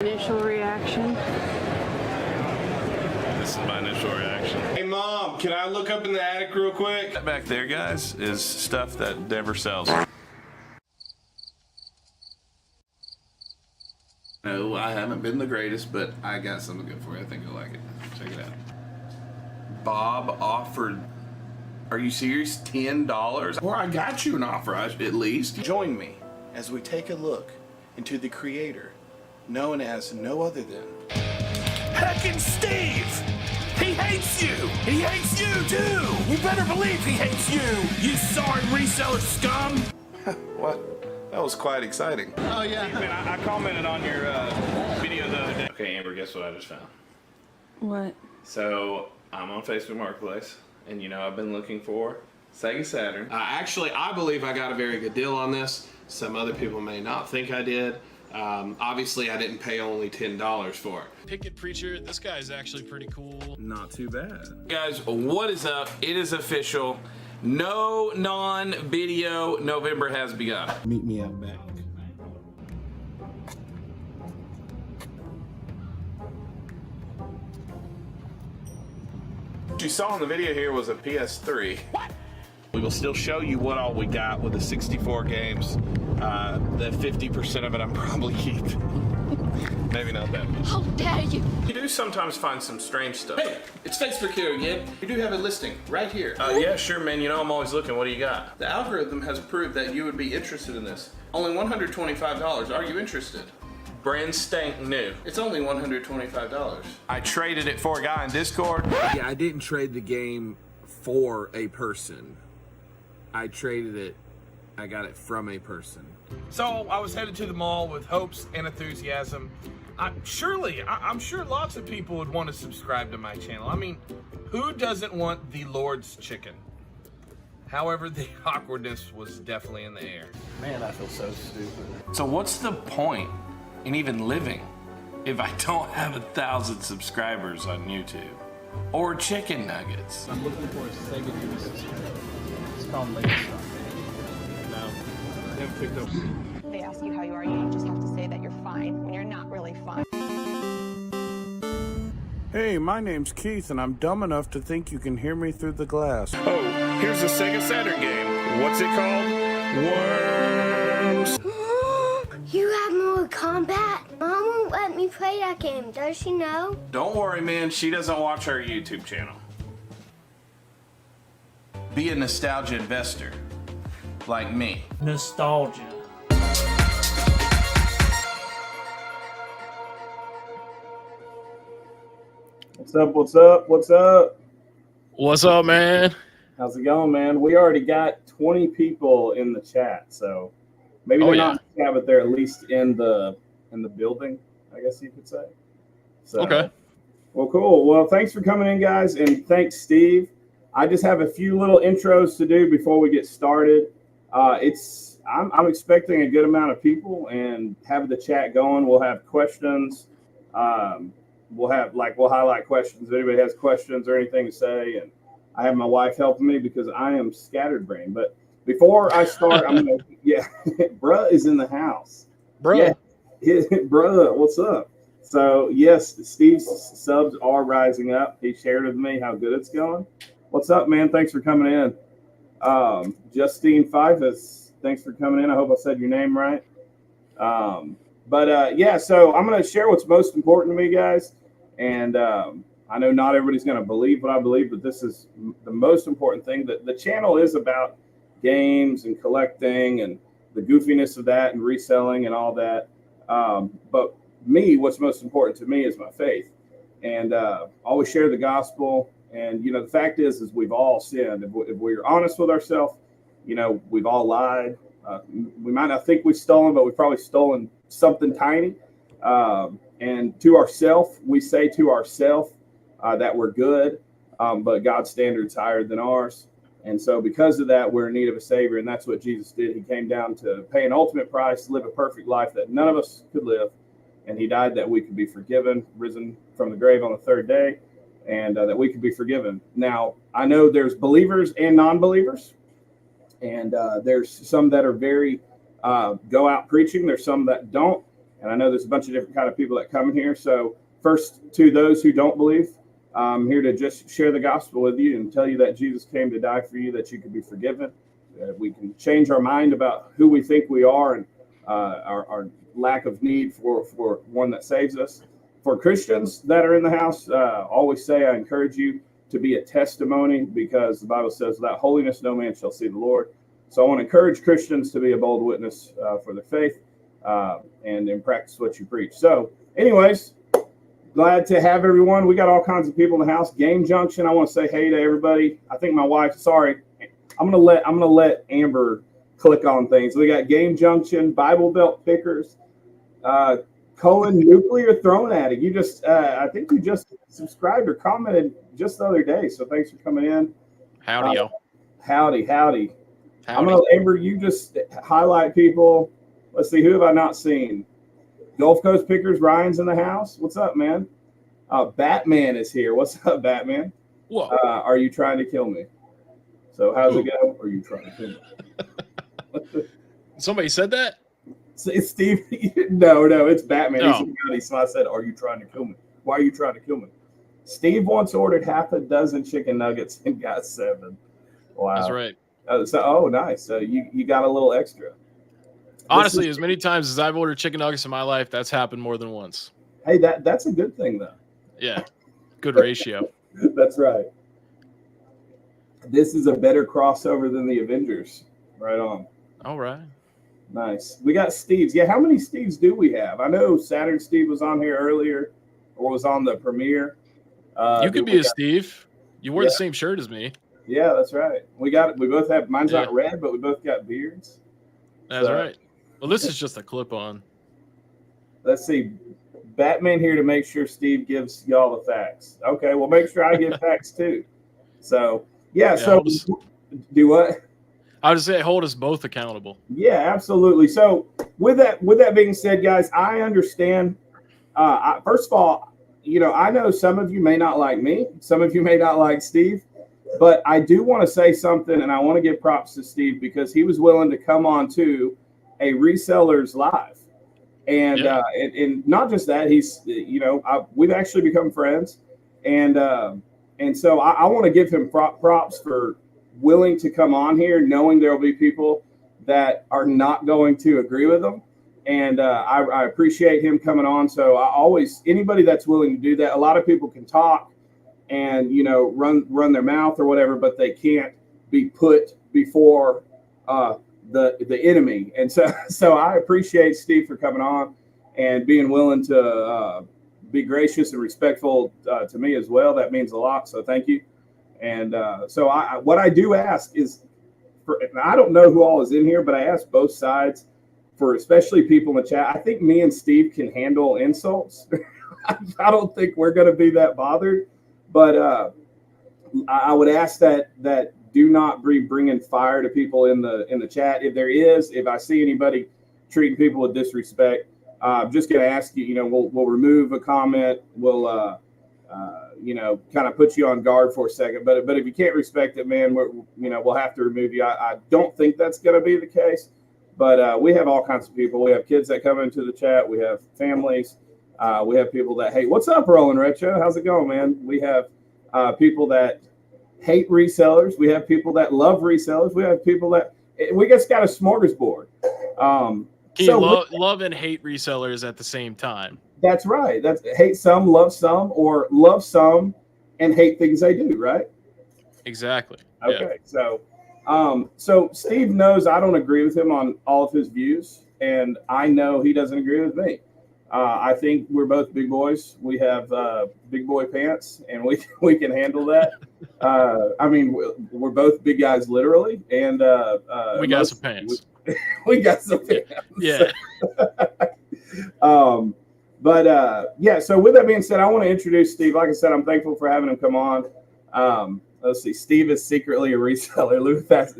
Initial reaction. This is my initial reaction. Hey Mom, can I look up in the attic real quick? That back there, guys, is stuff that never sells. No, I haven't been the greatest, but I got something good for you. I think you'll like it. Check it out. Bob offered, are you serious? $10? Well, I got you an offer, at least. Join me as we take a look into the creator, known as no other than Heckin Steve! He hates you! He hates you too! You better believe he hates you! You sorry reseller scum! what? That was quite exciting. Oh yeah. Man, I commented on your video the other day. Okay, Amber, guess what I just found? What? So, I'm on Facebook Marketplace, and you know I've been looking for Sega Saturn. Actually, I believe I got a very good deal on this. Some other people may not think I did. Obviously, I didn't pay only $10 for it. Picket Preacher, this guy is actually pretty cool. Not too bad. Guys, what is up? It is official. No non-video November has begun. Meet me out back. What you saw in the video here was a PS3. What? We will still show you what all we got with the 64 games. The 50% of it I'm probably keeping. Maybe not that much. How dare you! You do sometimes find some strange stuff. Hey, it's Facebook here again. We do have a listing right here. Yeah, sure, man. You know I'm always looking. What do you got? The algorithm has proved that you would be interested in this. Only $125. Are you interested? Brand stank new. It's only $125. I traded it for a guy in Discord. Yeah, I didn't trade the game for a person. I traded it, I got it from a person. So I was headed to the mall with hopes and enthusiasm. I'm sure lots of people would want to subscribe to my channel. I mean, who doesn't want the Lord's chicken? However, the awkwardness was definitely in the air. Man, I feel so stupid. So what's the point in even living if I don't have 1,000 subscribers on YouTube? Or chicken nuggets? I'm looking for a Sega Genesis. It's called Lego Stuff. No, I haven't picked up. They ask you how you are, you just have to say that you're fine when you're not really fine. Hey, my name's Keith, and I'm dumb enough to think you can hear me through the glass. Oh, here's a Sega Saturn game. What's it called? Worms. You have more combat? Mom won't let me play that game, does she know? Don't worry, man. She doesn't watch our YouTube channel. Be a nostalgia investor, like me. Nostalgia. What's up, what's up, what's up? What's up, man? How's it going, man? We already got 20 people in the chat, so maybe they're not in the chat, but they're at least in the building, I guess you could say. So, Okay. Well, cool. Well, thanks for coming in, guys, and thanks, Steve. I just have a few little intros to do before we get started. I'm expecting a good amount of people and have the chat going. We'll have questions. We'll highlight questions. If anybody has questions or anything to say, and I have my wife helping me because I am scatterbrained. But before I start, bruh is in the house. Bruh. Yeah, bruh, what's up? So yes, Steve's subs are rising up. He shared with me how good it's going. What's up, man? Thanks for coming in. Justine Fifus, thanks for coming in. I hope I said your name right. So I'm going to share what's most important to me, guys. And I know not everybody's going to believe what I believe, but this is the most important thing. That the channel is about games and collecting and the goofiness of that and reselling and all that. But what's most important to me is my faith. And always share the gospel. And, the fact is we've all sinned. If we're honest with ourselves, we've all lied. We might not think we've stolen, but we've probably stolen something tiny. And to ourselves, we say to ourselves that we're good, but God's standard's higher than ours. And so because of that, we're in need of a Savior. And that's what Jesus did. He came down to pay an ultimate price, live a perfect life that none of us could live. And he died that we could be forgiven, risen from the grave on the third day, and that we could be forgiven. Now, I know there's believers and non-believers, and there's some that are very go out preaching. There's some that don't. And I know there's a bunch of different kind of people that come in here. So first, to those who don't believe, I'm here to just share the gospel with you and tell you that Jesus came to die for you, that you could be forgiven. We can change our mind about who we think we are and our lack of need for one that saves us. For Christians that are in the house, always say, I encourage you to be a testimony, because the Bible says, without holiness, no man shall see the Lord. So I want to encourage Christians to be a bold witness for their faith and practice what you preach. So anyways, glad to have everyone. We got all kinds of people in the house. Game Junction, I want to say hey to everybody. I think my wife, sorry, I'm gonna let Amber click on things. We got Game Junction, Bible Belt Pickers, Cohen Nuclear Thrown Addict. You just I think you just subscribed or commented just the other day. So thanks for coming in. Howdy, y'all. Howdy. I'm gonna Amber, you just highlight people. Let's see, who have I not seen? Gulf Coast Pickers, Ryan's in the house. What's up, man? Batman is here. What's up, Batman? Whoa. Are you trying to kill me? So how's it go? Are you trying to kill me? Somebody said that? It's Steve. No, it's Batman. No. So I said, are you trying to kill me? Why are you trying to kill me? Steve once ordered half a dozen chicken nuggets and got 7. Wow. That's right. Nice. So you got a little extra. Honestly, as many times as I've ordered chicken nuggets in my life, that's happened more than once. Hey, that's a good thing, though. Yeah. Good ratio. That's right. This is a better crossover than the Avengers. Right on. All right. Nice. We got Steves. Yeah, how many Steves do we have? I know Saturn Steve was on here earlier, or was on the premiere. You could be a Steve. You wore the same shirt as me. Yeah, that's right. We both have, mine's not red, but we both got beards. That's right. Well, this is just a clip-on. Let's see. Batman here to make sure Steve gives y'all the facts. Okay, well, make sure I give facts too. So, so do what? I would say hold us both accountable. Yeah, absolutely. So with that being said, guys, I understand. First of all, I know some of you may not like me. Some of you may not like Steve. But I do want to say something, and I want to give props to Steve because he was willing to come on to a Resellers live. And and not just that, he's we've actually become friends, and so I want to give him props for willing to come on here, knowing there will be people that are not going to agree with him, and I appreciate him coming on. So anybody that's willing to do that. A lot of people can talk and run their mouth or whatever, but they can't be put before the enemy. And so I appreciate Steve for coming on and being willing to be gracious and respectful to me as well. That means a lot. So thank you. And so what I do ask is, I don't know who all is in here, but I ask both sides, for especially people in the chat. I think me and Steve can handle insults. I don't think we're going to be that bothered, but I would ask that do not be bringing fire to people in the chat. If I see anybody treating people with disrespect, I'm just going to ask you. We'll remove a comment. We'll kind of put you on guard for a second. But if you can't respect it, man, we'll have to remove you. I don't think that's going to be the case. But we have all kinds of people. We have kids that come into the chat. We have families. We have people that hate. What's up, Roland Retro? How's it going, man? We have people that hate resellers. We have people that love resellers. We have people that we just got a smorgasbord. Love and hate resellers at the same time. That's right. That's hate some, love some, or love some and hate things they do, right? Exactly. Okay. Yeah. So Steve knows I don't agree with him on all of his views, and I know he doesn't agree with me. I think we're both big boys. We have big boy pants, and we can handle that. We're both big guys, literally, and we got some pants. We got some pants. Yeah. So with that being said, I want to introduce Steve. Like I said, I'm thankful for having him come on. Let's see. Steve is secretly a reseller.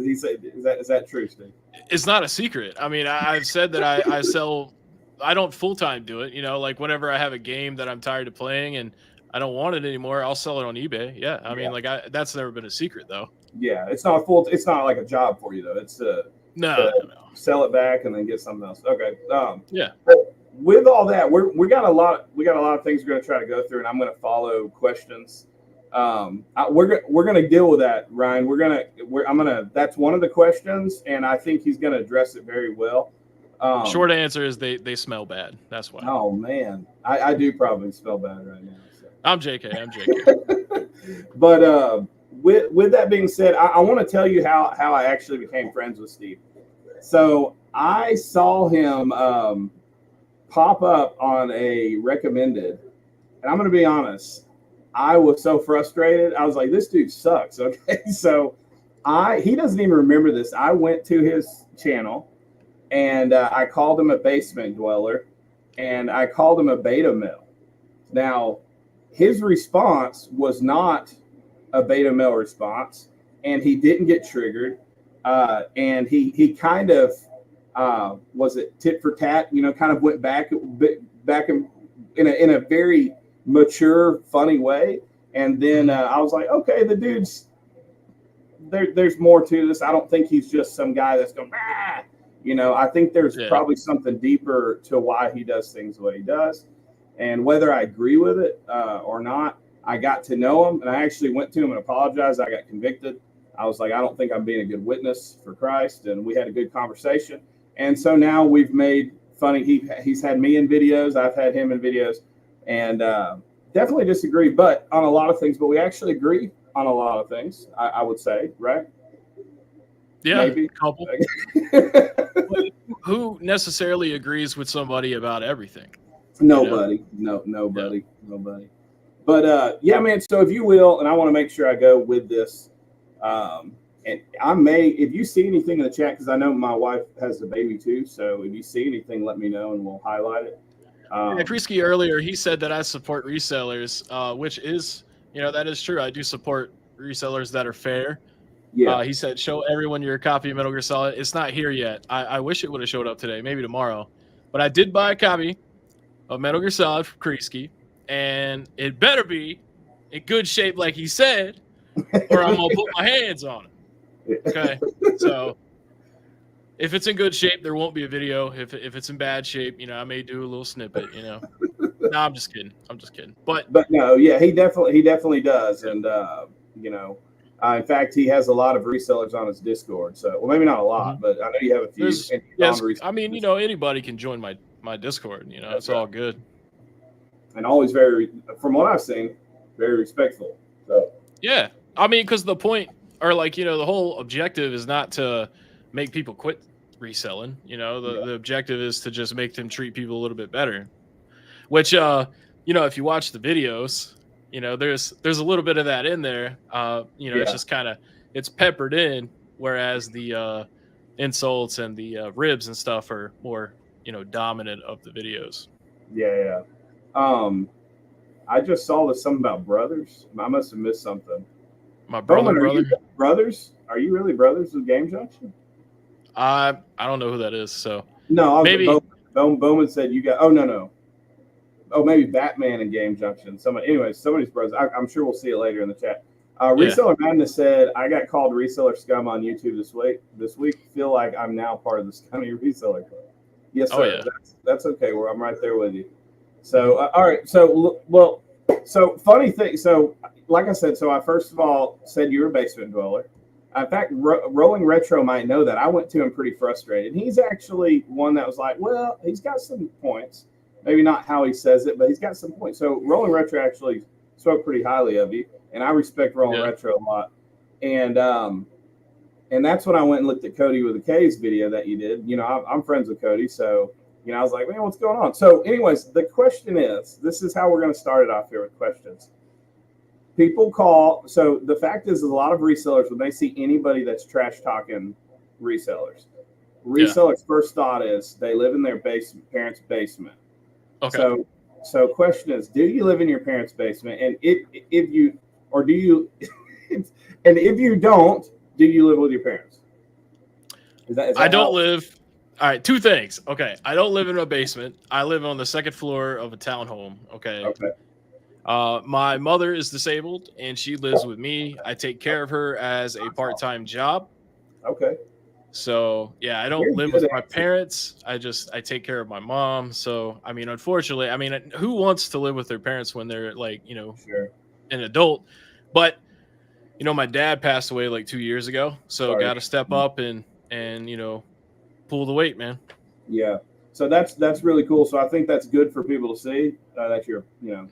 He said, "Is that true, Steve?" It's not a secret. I mean, I've said that I sell. I don't full time do it. Like whenever I have a game that I'm tired of playing and I don't want it anymore, I'll sell it on eBay. Yeah, I mean, that's never been a secret though. Yeah, it's not like a job for you though. It's no. Sell it back and then get something else. Okay. with all that, we got a lot of things we're going to try to go through, and I'm going to follow questions. We're going to deal with that, Ryan. That's one of the questions, and I think he's going to address it very well. Short answer is they smell bad. That's why. Oh man, I do probably smell bad right now. So. I'm JK. But with that being said, I want to tell you how I actually became friends with Steve. So I saw him pop up on a recommended, and I'm going to be honest, I was so frustrated. I was like, this dude sucks. Okay, so he doesn't even remember this. I went to his channel, and I called him a basement dweller, and I called him a beta male. Now, his response was not a beta male response, and he didn't get triggered. And he kind of was it tit for tat, kind of went back in a very mature, funny way. And then I was like, okay, the dude's there's more to this. I don't think he's just some guy that's going, I think there's probably something deeper to why he does things the way he does. And whether I agree with it or not, I got to know him, and I actually went to him and apologized. I got convicted. I was like, I don't think I'm being a good witness for Christ, and we had a good conversation. And so now we've made funny. He's had me in videos. I've had him in videos, and definitely disagree, but on a lot of things. But we actually agree on a lot of things. I would say, right? Yeah, maybe a couple. Who necessarily agrees with somebody about everything? Nobody. Nobody. But yeah, man. So if you will, and I want to make sure I go with this. And I may, if you see anything in the chat, because I know my wife has a baby too. So if you see anything, let me know and we'll highlight it. Krisky earlier, he said that I support resellers, which is, that is true. I do support resellers that are fair. Yeah. He said, show everyone your copy of Metal Gear Solid. It's not here yet. I wish it would have showed up today, maybe tomorrow. But I did buy a copy of Metal Gear Solid for Krisky, and it better be in good shape like he said, or I'm going to put my hands on it. Okay? So if it's in good shape, there won't be a video. If it's in bad shape, I may do a little snippet, No, I'm just kidding. But no, yeah, he definitely does. And, in fact, he has a lot of resellers on his Discord. So, well, maybe not a lot, but I know you have a few. Yes, I mean, anybody can join my Discord. It's all good. And always from what I've seen, very respectful. So yeah, I mean, because the point, or the whole objective is not to make people quit reselling. The objective is to just make them treat people a little bit better. Which, if you watch the videos, there's a little bit of that in there. It's just it's peppered in, whereas the insults and the ribs and stuff are more, dominant of the videos. Yeah. I just saw something about brothers. I must have missed something. My brother. Are you brothers? Are you really brothers with Game Junction? I don't know who that is. So no, maybe Bowman said you got. Oh no. Oh, maybe Batman and Game Junction. Somebody's brothers. I'm sure we'll see it later in the chat. Reseller Madness said, I got called reseller scum on YouTube this week. Feel like I'm now part of the scummy reseller club. Yes, sir. Oh, yeah. That's okay. I'm right there with you. So, all right. So funny thing. So, like I said, I first of all said you're a basement dweller. In fact, Rolling Retro might know that. I went to him pretty frustrated. He's actually one that was like, well, he's got some points. Maybe not how he says it, but he's got some points. So Rolling Retro actually spoke pretty highly of you, and I respect Rolling Retro a lot. And that's when I went and looked at Cody with a K's video that you did. I'm friends with Cody, so I was like, man, what's going on? So, anyways, the question is, this is how we're going to start it off here with questions. People call. So the fact is, a lot of resellers, when they see anybody that's trash talking resellers, first thought is they live in their parents' basement. Okay. So question is, do you live in your parents' basement? And if you and if you don't, do you live with your parents? Is that I don't live. All right, two things. Okay, I don't live in a basement. I live on the second floor of a townhome. Okay. My mother is disabled and she lives with me. I take care of her as a part-time job. Okay. So yeah, I don't Here's live good with my answer. parents. I take care of my mom. So I mean, unfortunately, I mean, who wants to live with their parents when they're like, you know, Sure. an adult? But you know, my dad passed away like 2 years ago, so Sorry. got to step up and you know, pull the weight, man. Yeah. So that's really cool. So I think that's good for people to see that you're, you know.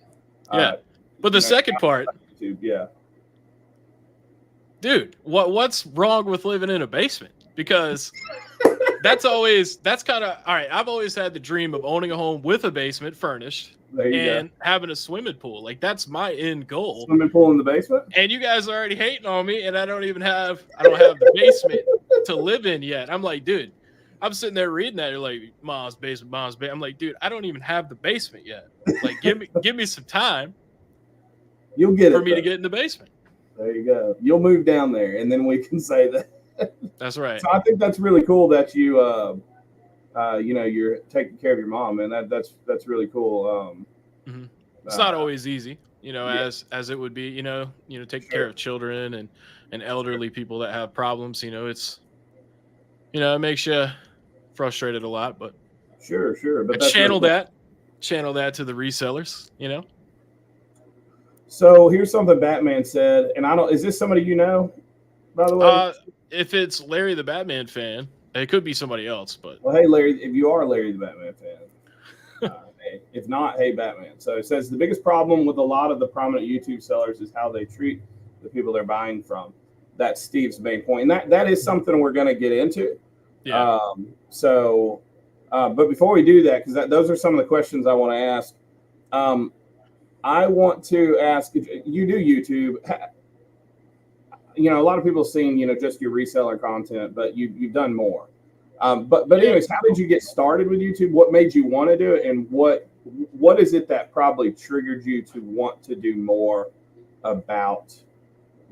Yeah. But the second part, YouTube, yeah. dude, what's wrong with living in a basement? Because that's kind of all right. I've always had the dream of owning a home with a basement furnished There you and having a swimming pool. Like that's my end goal. Swimming pool in the basement? And you guys are already hating on me, and I don't have the basement to live in yet. I'm like, dude, I'm sitting there reading that. You're like, mom's basement, mom's basement. I'm like, dude, I don't even have the basement yet. Like, give me some time. You'll get for it me though. to get in the basement. There you go. You'll move down there, and then we can say that. That's right. So I think that's really cool that you, you know, you're taking care of your mom, and that's really cool. It's not always easy, you know, yeah. as it would be, you know, taking care of children and elderly people that have problems. You know, it's, you know, it makes you frustrated a lot, but Sure. But I that's channel really cool. channel that to the resellers, you know. So here's something Batman said, and I don't. Is this somebody you know? By the way, If it's Larry the Batman fan, it could be somebody else, but well, hey Larry, if you are Larry the Batman fan, hey, if not, hey Batman. So it says the biggest problem with a lot of the prominent YouTube sellers is how they treat the people they're buying from. That's Steve's main point, and that is something we're going to get into. Yeah. But before we do that, because those are some of the questions I want to ask. I want to ask, you do YouTube. You know, a lot of people have seen, you know, just your reseller content, but you've done more. But anyways, how did you get started with YouTube? What made you want to do it, and what is it that probably triggered you to want to do more about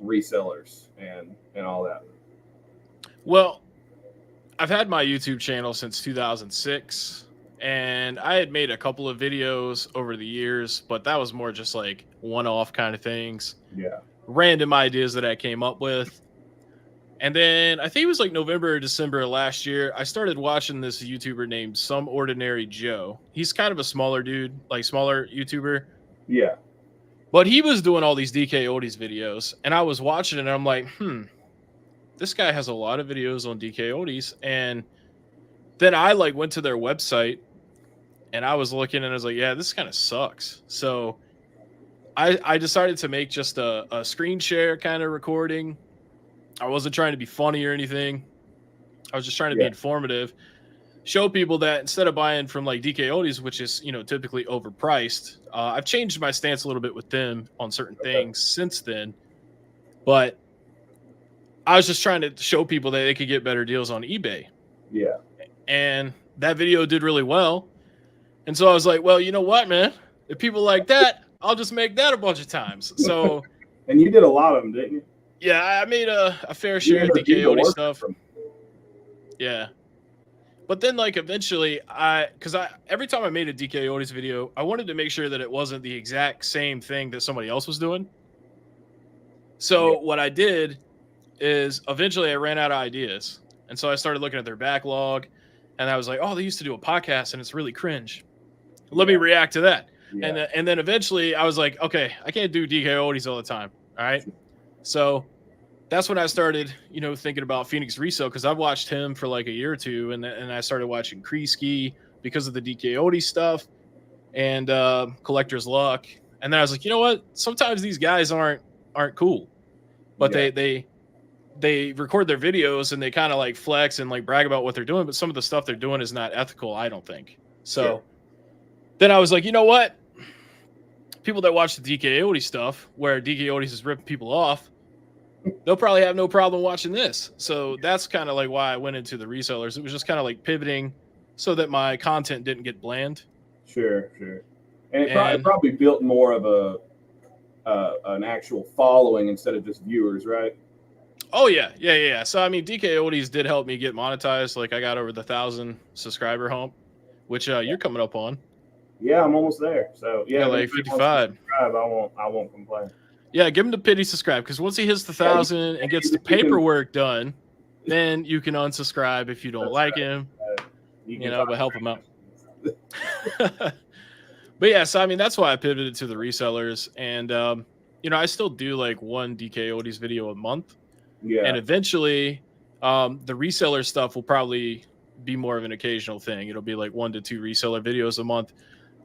resellers and all that? Well, I've had my YouTube channel since 2006. And I had made a couple of videos over the years, but that was more just like one-off kind of things. Yeah. Random ideas that I came up with. And then I think it was like November or December of last year, I started watching this YouTuber named Some Ordinary Joe. He's kind of a smaller dude, like smaller YouTuber. Yeah. But he was doing all these DK Oldies videos, and I was watching it, and I'm like, this guy has a lot of videos on DK Oldies. And then I like went to their website, and I was looking, and I was like, yeah, this kind of sucks. So I decided to make just a screen share kind of recording. I wasn't trying to be funny or anything. I was just trying to be informative. Show people that instead of buying from like DK Oldies, which is, you know, typically overpriced, I've changed my stance a little bit with them on certain things since then. But I was just trying to show people that they could get better deals on eBay. Yeah. And that video did really well. And so I was like, well, you know what, man? If people like that, I'll just make that a bunch of times. So, and you did a lot of them, didn't you? Yeah, I made a fair share of DK Oldie stuff. Yeah. But then, like, eventually, every time I made a DK Oldies video, I wanted to make sure that it wasn't the exact same thing that somebody else was doing. So what I did is eventually I ran out of ideas. And so I started looking at their backlog, and I was like, oh, they used to do a podcast, and it's really cringe. Let me react to that. Yeah. And then eventually I was like, okay, I can't do DK Oldies all the time. All right. So that's when I started, you know, thinking about Phoenix Resale, because I've watched him for like a year or two, and I started watching Kreesky because of the DK Oldie stuff and Collector's Luck. And then I was like, you know what? Sometimes these guys aren't cool, but they record their videos and they kind of like flex and like brag about what they're doing, but some of the stuff they're doing is not ethical, I don't think. So then I was like, you know what? People that watch the DK Oldie stuff, where DK Oldies is ripping people off, they'll probably have no problem watching this. So that's kind of like why I went into the resellers. It was just kind of like pivoting so that my content didn't get bland. Sure. And it probably built more of an actual following instead of just viewers, right? Oh, yeah. So, I mean, DK Oldies did help me get monetized. Like, I got over the 1,000 subscriber hump, which you're coming up on. Yeah, I'm almost there. So, yeah, like 55. I won't complain. Yeah, give him the pity subscribe, because once he hits the 1,000 and gets the paperwork done, then you can unsubscribe if you don't like him. You But help him out. But yeah, so I mean, that's why I pivoted to the resellers, and I still do like one DK Oldies video a month. Yeah. And eventually, the reseller stuff will probably be more of an occasional thing. It'll be like 1 to 2 reseller videos a month,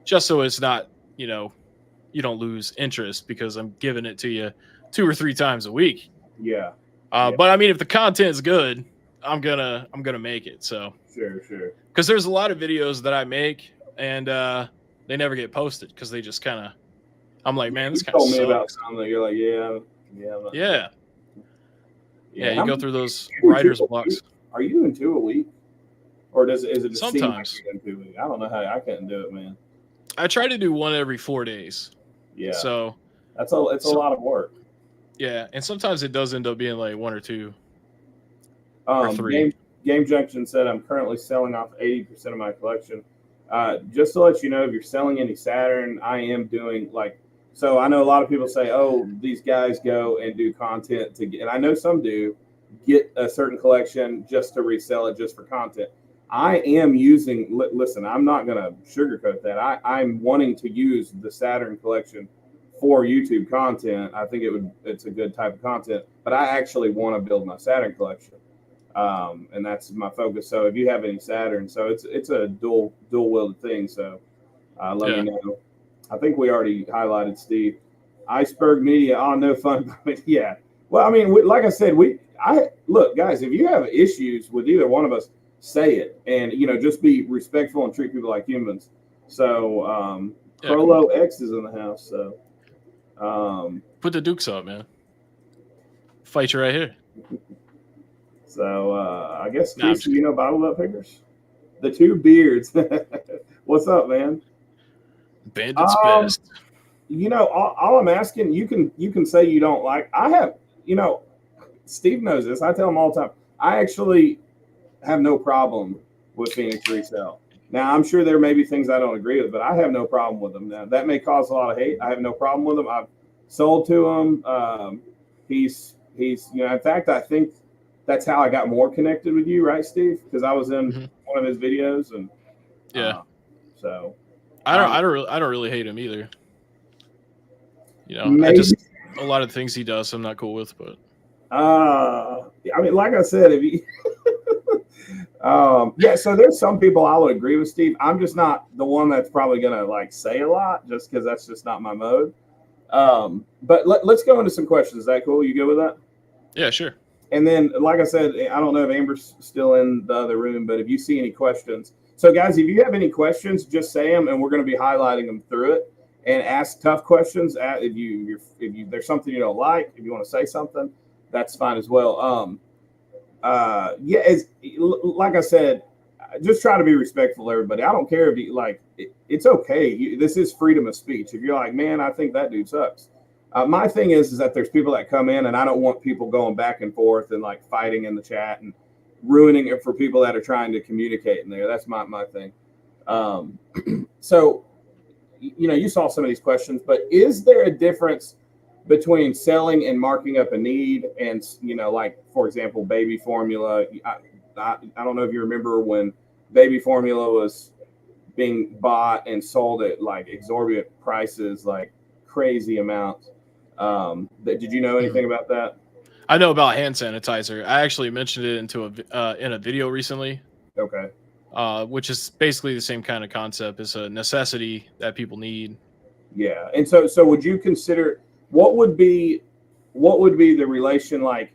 just so it's not, you don't lose interest because I'm giving it to you 2 or 3 times a week. Yeah. But I mean, if the content's good, I'm gonna make it. So Sure. because there's a lot of videos that I make and they never get posted because they just kind of. I'm like, man, this kind of told me sucks. about something that you're like, yeah. Yeah, you go through those writer's blocks. Are you doing 2 a week, or is it just Sometimes. seem like you're doing 2 a week? I don't know how I couldn't do it, man. I try to do 1 every 4 days. Yeah. So it's a lot of work. Yeah, and sometimes it does end up being like 1 or 2 or 3. Game Junction said, I'm currently selling off 80% of my collection. Just to let you know, if you're selling any Saturn, I am doing so I know a lot of people say, oh, these guys go and do content and I know some do get a certain collection just to resell it just for content. I am using, listen, I'm not going to sugarcoat that. I'm wanting to use the Saturn collection for YouTube content. I think it's a good type of content, but I actually want to build my Saturn collection. And that's my focus. So if you have any Saturn, so it's a dual wielded thing. So let me know. I think we already highlighted Steve. Iceberg Media. Oh, no fun. Yeah. Well, I mean, like I said, look, guys, if you have issues with either one of us, say it, and just be respectful and treat people like humans. So Prolo X is in the house. So put the dukes up, man. Fight you right here. So I guess Casey, bottled up figures. The 2 beards. What's up, man? Bandit's best. All I'm asking, you can say you don't like. I have, Steve knows this. I tell him all the time. I actually have no problem with Phoenix Resell. Now, I'm sure there may be things I don't agree with, but I have no problem with them. Now, that may cause a lot of hate. I have no problem with him. I've sold to him. He's in fact, I think that's how I got more connected with you, right, Steve? Because I was in one of his videos, and so I don't really hate him either. Maybe. I just a lot of things he does I'm not cool with, but I mean, like I said, if you so there's some people I would agree with, Steve. I'm just not the one that's probably gonna say a lot just because that's just not my mode. But let's go into some questions. Is that cool? You good with that? Yeah, sure. And then, like I said, I don't know if Amber's still in the other room, but if you see any questions. So, guys, if you have any questions, just say them, and we're going to be highlighting them through it. And ask tough questions. If there's something you don't like, if you want to say something, that's fine as well. Like I said, just try to be respectful to everybody. I don't care if you it's okay. This is freedom of speech. If you're like, man, I think that dude sucks. My thing is that there's people that come in, and I don't want people going back and forth and fighting in the chat and ruining it for people that are trying to communicate in there. That's my thing. So, you saw some of these questions, but is there a difference between selling and marking up a need? And, for example, baby formula. I don't know if you remember when baby formula was being bought and sold at exorbitant prices, crazy amounts. Did you know anything about that? I know about hand sanitizer. I actually mentioned it in a video recently. Okay. Which is basically the same kind of concept. It's a necessity that people need. Yeah, and so would you consider what would be the relation like?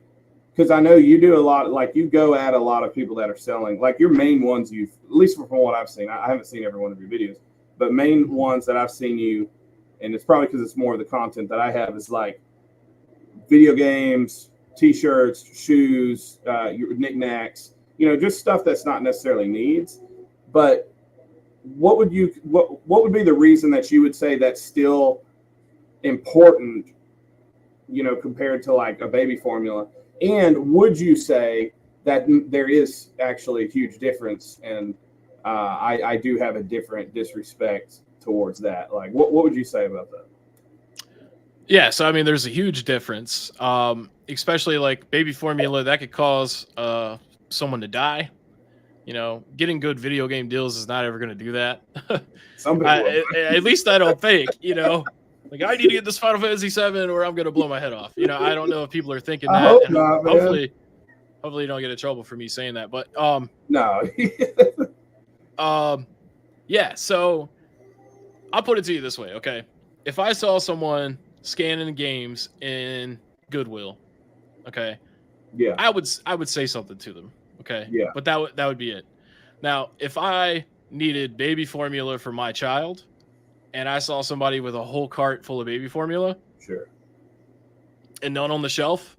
Because I know you do a lot, you go at a lot of people that are selling, your main ones at least from what I've seen. I haven't seen every one of your videos, but main ones that I've seen you, and it's probably because it's more of the content that I have is video games, T-shirts, shoes, your knickknacks, just stuff that's not necessarily needs. But what would be the reason that you would say that's still important, compared to a baby formula? And would you say that there is actually a huge difference, and I do have a different disrespect towards that? What would you say about that? Yeah, so I mean, there's a huge difference. especially like baby formula, that could cause someone to die. Getting good video game deals is not ever going to do that. Some people at least I don't think. Like I need to get this Final Fantasy 7 or I'm going to blow my head off. I don't know if people are thinking I that. hope And not, man. hopefully you don't get in trouble for me saying that. But no. Yeah. So I'll put it to you this way, okay? If I saw someone scanning games in Goodwill, okay, yeah, I would say something to them, okay, yeah, but that would be it. Now, if I needed baby formula for my child, and I saw somebody with a whole cart full of baby formula, sure, and none on the shelf,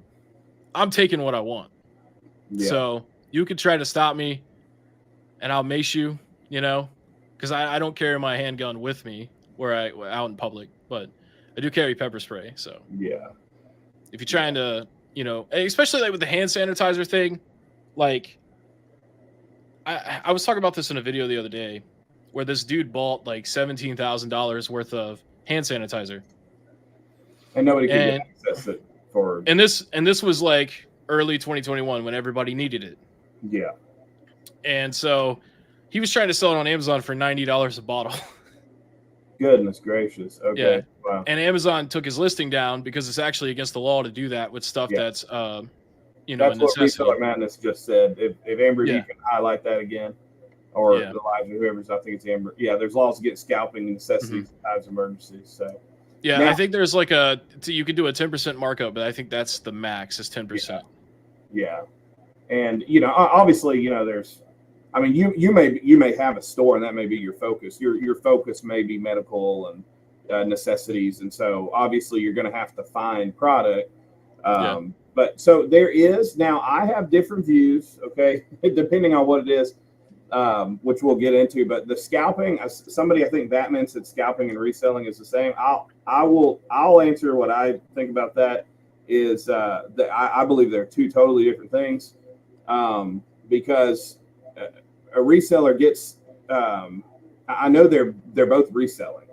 I'm taking what I want. yeah. So you could try to stop me, and I'll mace you, because I don't carry my handgun with me out in public, but I do carry pepper spray. So yeah, if you're trying to, especially like with the hand sanitizer thing, like I was talking about this in a video the other day where this dude bought like $17,000 worth of hand sanitizer, and nobody could access it for. And this was like early 2021 when everybody needed it. Yeah, and so he was trying to sell it on Amazon for $90 a bottle. Goodness gracious. Okay. Yeah. Wow. And Amazon took his listing down because it's actually against the law to do that with stuff that's, that's a what necessity. Reseller Madness just said. If Amber, you can highlight that again, or Yeah. Elijah, whoever's, I think it's Amber. Yeah, there's laws against scalping and necessities in times of emergencies. So. Yeah, Now, I think there's like you could do a 10% markup, but I think that's the max is 10%. Yeah. And, obviously, there's, I mean, you may have a store and that may be your focus. Your focus may be medical and necessities. And so obviously you're going to have to find product. But so there is, now I have different views, okay, depending on what it is, which we'll get into, but the scalping, somebody, I think Batman said scalping and reselling is the same. I'll answer what I think about that is, that I believe they're two totally different things. Because a reseller gets, I know they're both reselling,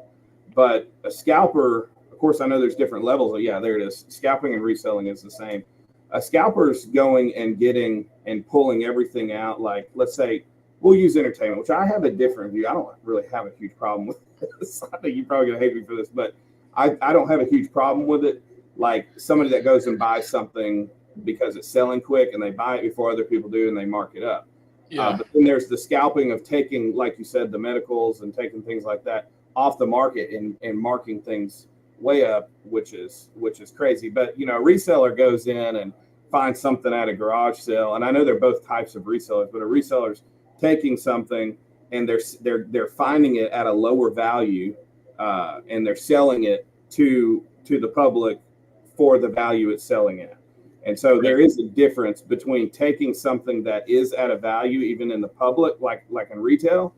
but a scalper, of course, I know there's different levels. Yeah, there it is. Scalping and reselling is the same. A scalper's going and getting and pulling everything out. Like, let's say we'll use entertainment, which I have a different view. I don't really have a huge problem with this. I think you're probably gonna hate me for this, but I don't have a huge problem with it. Like somebody that goes and buys something because it's selling quick and they buy it before other people do and they mark it up. Yeah. But then there's the scalping of taking, like you said, the medicals and taking things like that off the market and marking things way up, which is crazy. But a reseller goes in and finds something at a garage sale, and I know they're both types of resellers, but a reseller's taking something and they're finding it at a lower value, and they're selling it to the public for the value it's selling at. And so there is a difference between taking something that is at a value, even in the public, like in retail,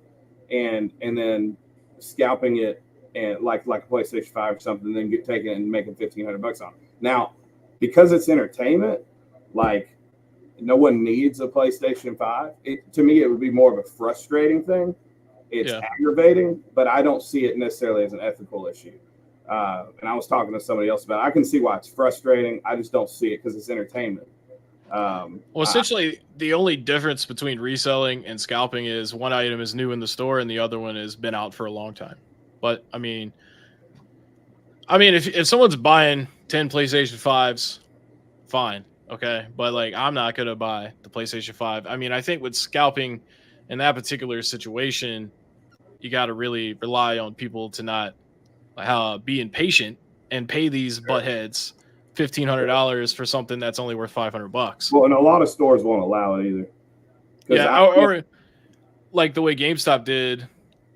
and then scalping it and like a PlayStation 5 or something, then taking it and making $1,500 on it. Now, because it's entertainment, like no one needs a PlayStation 5. To me, it would be more of a frustrating thing. It's aggravating, but I don't see it necessarily as an ethical issue. And I was talking to somebody else about it. I can see why it's frustrating. I just don't see it because it's entertainment. Well, essentially, the only difference between reselling and scalping is one item is new in the store and the other one has been out for a long time. But I mean, if someone's buying 10 PlayStation 5s, fine, okay. But like, I'm not gonna buy the PlayStation 5. I mean, I think with scalping in that particular situation, you got to really rely on people to not be impatient and pay these buttheads $1,500 for something that's only worth $500. Well, and a lot of stores won't allow it either. Yeah, or like the way GameStop did,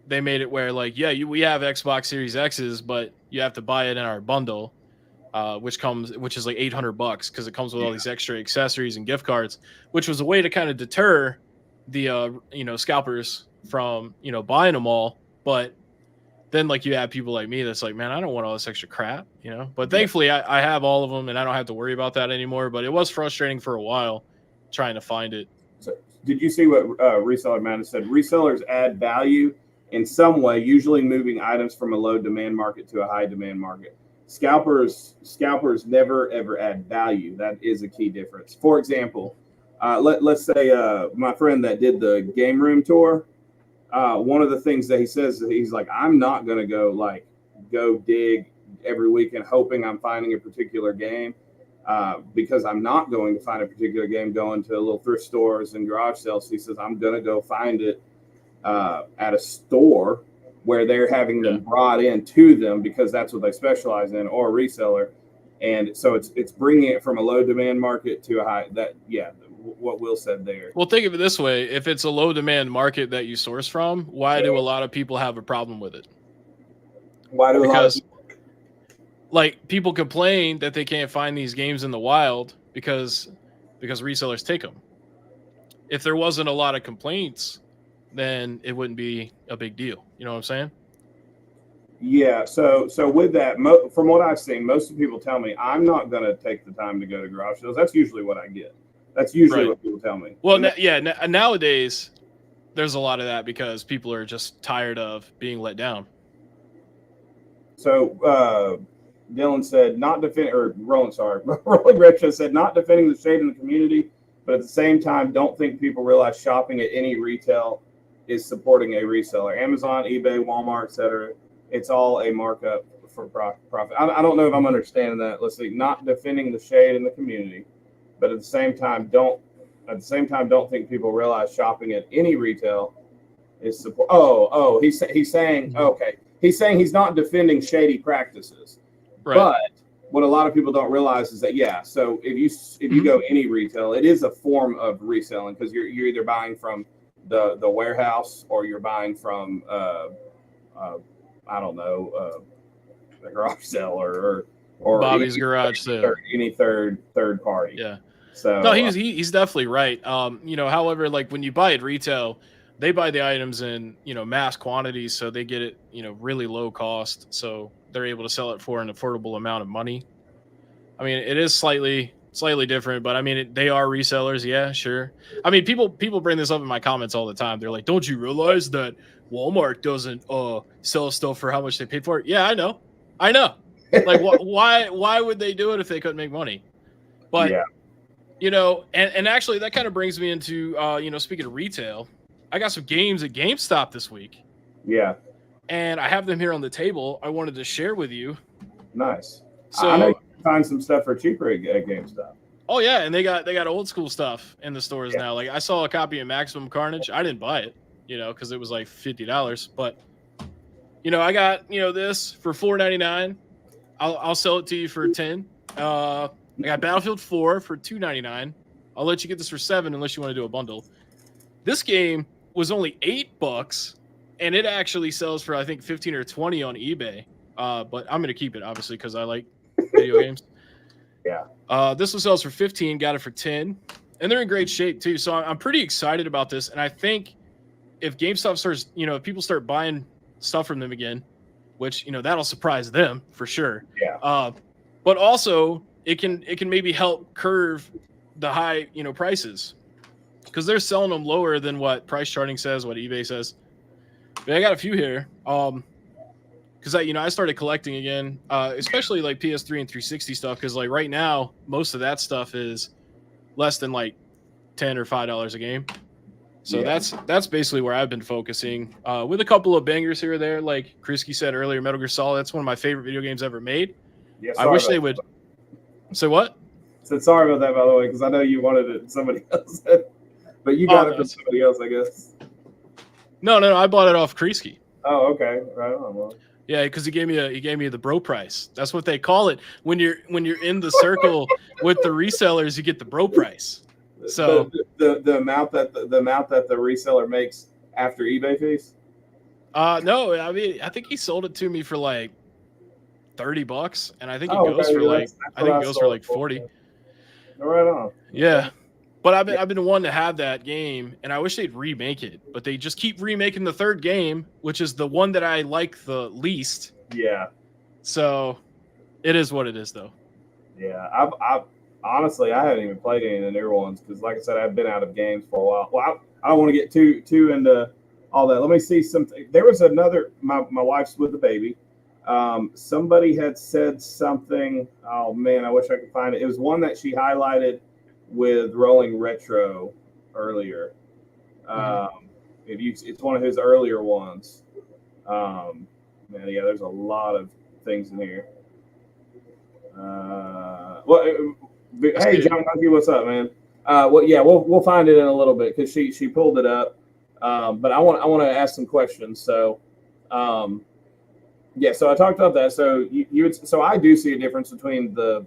they made it where like, we have Xbox Series X's, but you have to buy it in our bundle, which is like $800 because it comes with all these extra accessories and gift cards, which was a way to kind of deter the scalpers from buying them all. But then like you have people like me that's like, man, I don't want all this extra crap, But thankfully I have all of them and I don't have to worry about that anymore. But it was frustrating for a while trying to find it. So, did you see what Reseller Man said? Resellers add value in some way, usually moving items from a low demand market to a high demand market. scalpers never ever add value. That is a key difference. For example, let's say my friend that did the game room tour. One of the things that he says is he's like, I'm not gonna go dig every weekend hoping I'm finding a particular game, because I'm not going to find a particular game going to little thrift stores and garage sales. He says I'm gonna go find it at a store where they're having them brought in to them because that's what they specialize in, or a reseller. And so it's bringing it from a low demand market to a high. What Will said there. Well, think of it this way: if it's a low demand market that you source from, why do a lot of people have a problem with it? Why do because like people complain that they can't find these games in the wild because resellers take them. If there wasn't a lot of complaints, then it wouldn't be a big deal. You know what I'm saying? Yeah. So with that, from what I've seen, most of the people tell me I'm not going to take the time to go to garage sales. That's usually what I get. That's usually what people tell me. Well, nowadays there's a lot of that because people are just tired of being let down. So Dylan said not defend, or Roland, sorry, Rolling Retro said not defending the shade in the community, but at the same time, don't think people realize shopping at any retail is supporting a reseller. Amazon, eBay, Walmart, etc. It's all a markup for profit. I don't know if I'm understanding that. Let's see. Not defending the shade in the community, but at the same time, don't think people realize shopping at any retail is support. He's saying okay. He's saying he's not defending shady practices, right. But what a lot of people don't realize is that so if you go any retail, it is a form of reselling because you're either buying from the warehouse or you're buying from the garage sale or Bobby's garage sale, any third party. Yeah. So no, he's definitely right. However, like when you buy at retail, they buy the items in, mass quantities, so they get it, really low cost. So they're able to sell it for an affordable amount of money. I mean, it is slightly different, but I mean, they are resellers. Yeah, sure. I mean, people bring this up in my comments all the time. They're like, don't you realize that Walmart doesn't sell stuff for how much they paid for it? Yeah, I know. Like, why would they do it if they couldn't make money? But, and actually that kind of brings me into, speaking of retail, I got some games at GameStop this week. Yeah. And I have them here on the table. I wanted to share with you. Nice. So I know you can find some stuff for cheaper at GameStop. Oh yeah, and they got old school stuff in the stores now. Like I saw a copy of Maximum Carnage. I didn't buy it, because it was like $50. But I got this for $4.99. I'll sell it to you for $10. I got Battlefield 4 for $2.99. I'll let you get this for $7 unless you want to do a bundle. This game was only $8, and it actually sells for I think 15 or 20 on eBay. But I'm gonna keep it obviously because I like video games. Yeah. This one sells for 15. Got it for 10, and they're in great shape too. So I'm pretty excited about this, and I think if GameStop starts, if people start buying stuff from them again, which that'll surprise them for sure. Yeah. But also it can maybe help curve the high prices. Because they're selling them lower than what price charting says, what eBay says. But I got a few here. Because I started collecting again, especially like PS3 and 360 stuff. Because like right now, most of that stuff is less than like $10 or $5 a game. So that's basically where I've been focusing. With a couple of bangers here or there, like Krisky said earlier, Metal Gear Solid. That's one of my favorite video games ever made. Yeah, I wish they would. Say what? Said sorry about that, by the way, because I know you wanted it somebody else. But you got it from somebody else, I guess. No, I bought it off Krisky. Oh, okay, right on. Well. Yeah, because he gave me the bro price. That's what they call it when you're in the circle with the resellers. You get the bro price. So the amount that the reseller makes after eBay fees. No, I mean I think he sold it to me for like $30, and I think it goes for like I think it goes for like 40. Right on. Yeah. But I've been wanting to have that game, and I wish they'd remake it. But they just keep remaking the third game, which is the one that I like the least. Yeah. So, it is what it is, though. Yeah, I've honestly I haven't even played any of the newer ones because, like I said, I've been out of games for a while. Well, I don't want to get too into all that. Let me see something. There was another. My wife's with the baby. Somebody had said something. Oh man, I wish I could find it. It was one that she highlighted with Rolling Retro earlier. It's one of his earlier ones. Man, yeah, there's a lot of things in here. Hey, John Monkey, what's up, man? We'll find it in a little bit because she pulled it up. But I want to ask some questions. So, so I talked about that. So so I do see a difference between the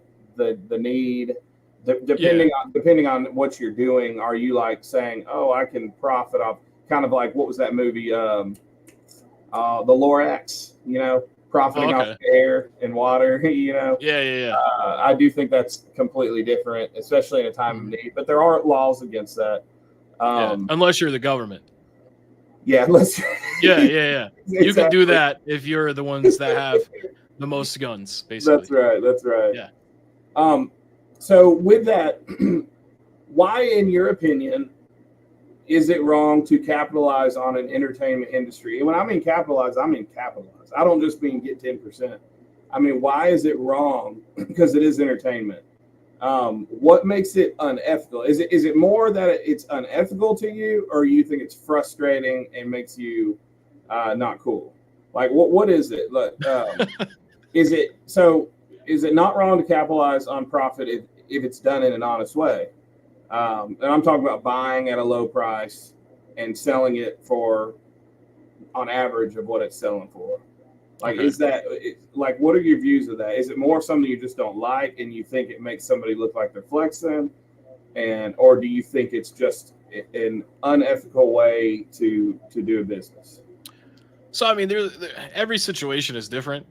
need, depending on what you're doing. Are you like saying, oh, I can profit off, kind of like what was that movie, the Lorax, profiting off air and water, I do think that's completely different, especially in a time of need. But there are laws against that. Unless you're the government. Yeah, unless yeah. Exactly. You can do that if you're the ones that have the most guns, basically. That's right. Yeah. So with that, why, in your opinion, is it wrong to capitalize on an entertainment industry? And when I mean capitalize, I mean capitalize. I don't just mean get 10%. I mean, why is it wrong? Because it is entertainment. What makes it unethical? Is it more that it's unethical to you, or you think it's frustrating and makes you not cool? Like, what is it? Is it not wrong to capitalize on profit if it's done in an honest way? And I'm talking about buying at a low price and selling it for, on average, of what it's selling for. Like, is that, like, what are your views of that? Is it more something you just don't like and you think it makes somebody look like they're flexing? Or do you think it's just an unethical way to do a business? So, I mean, every situation is different,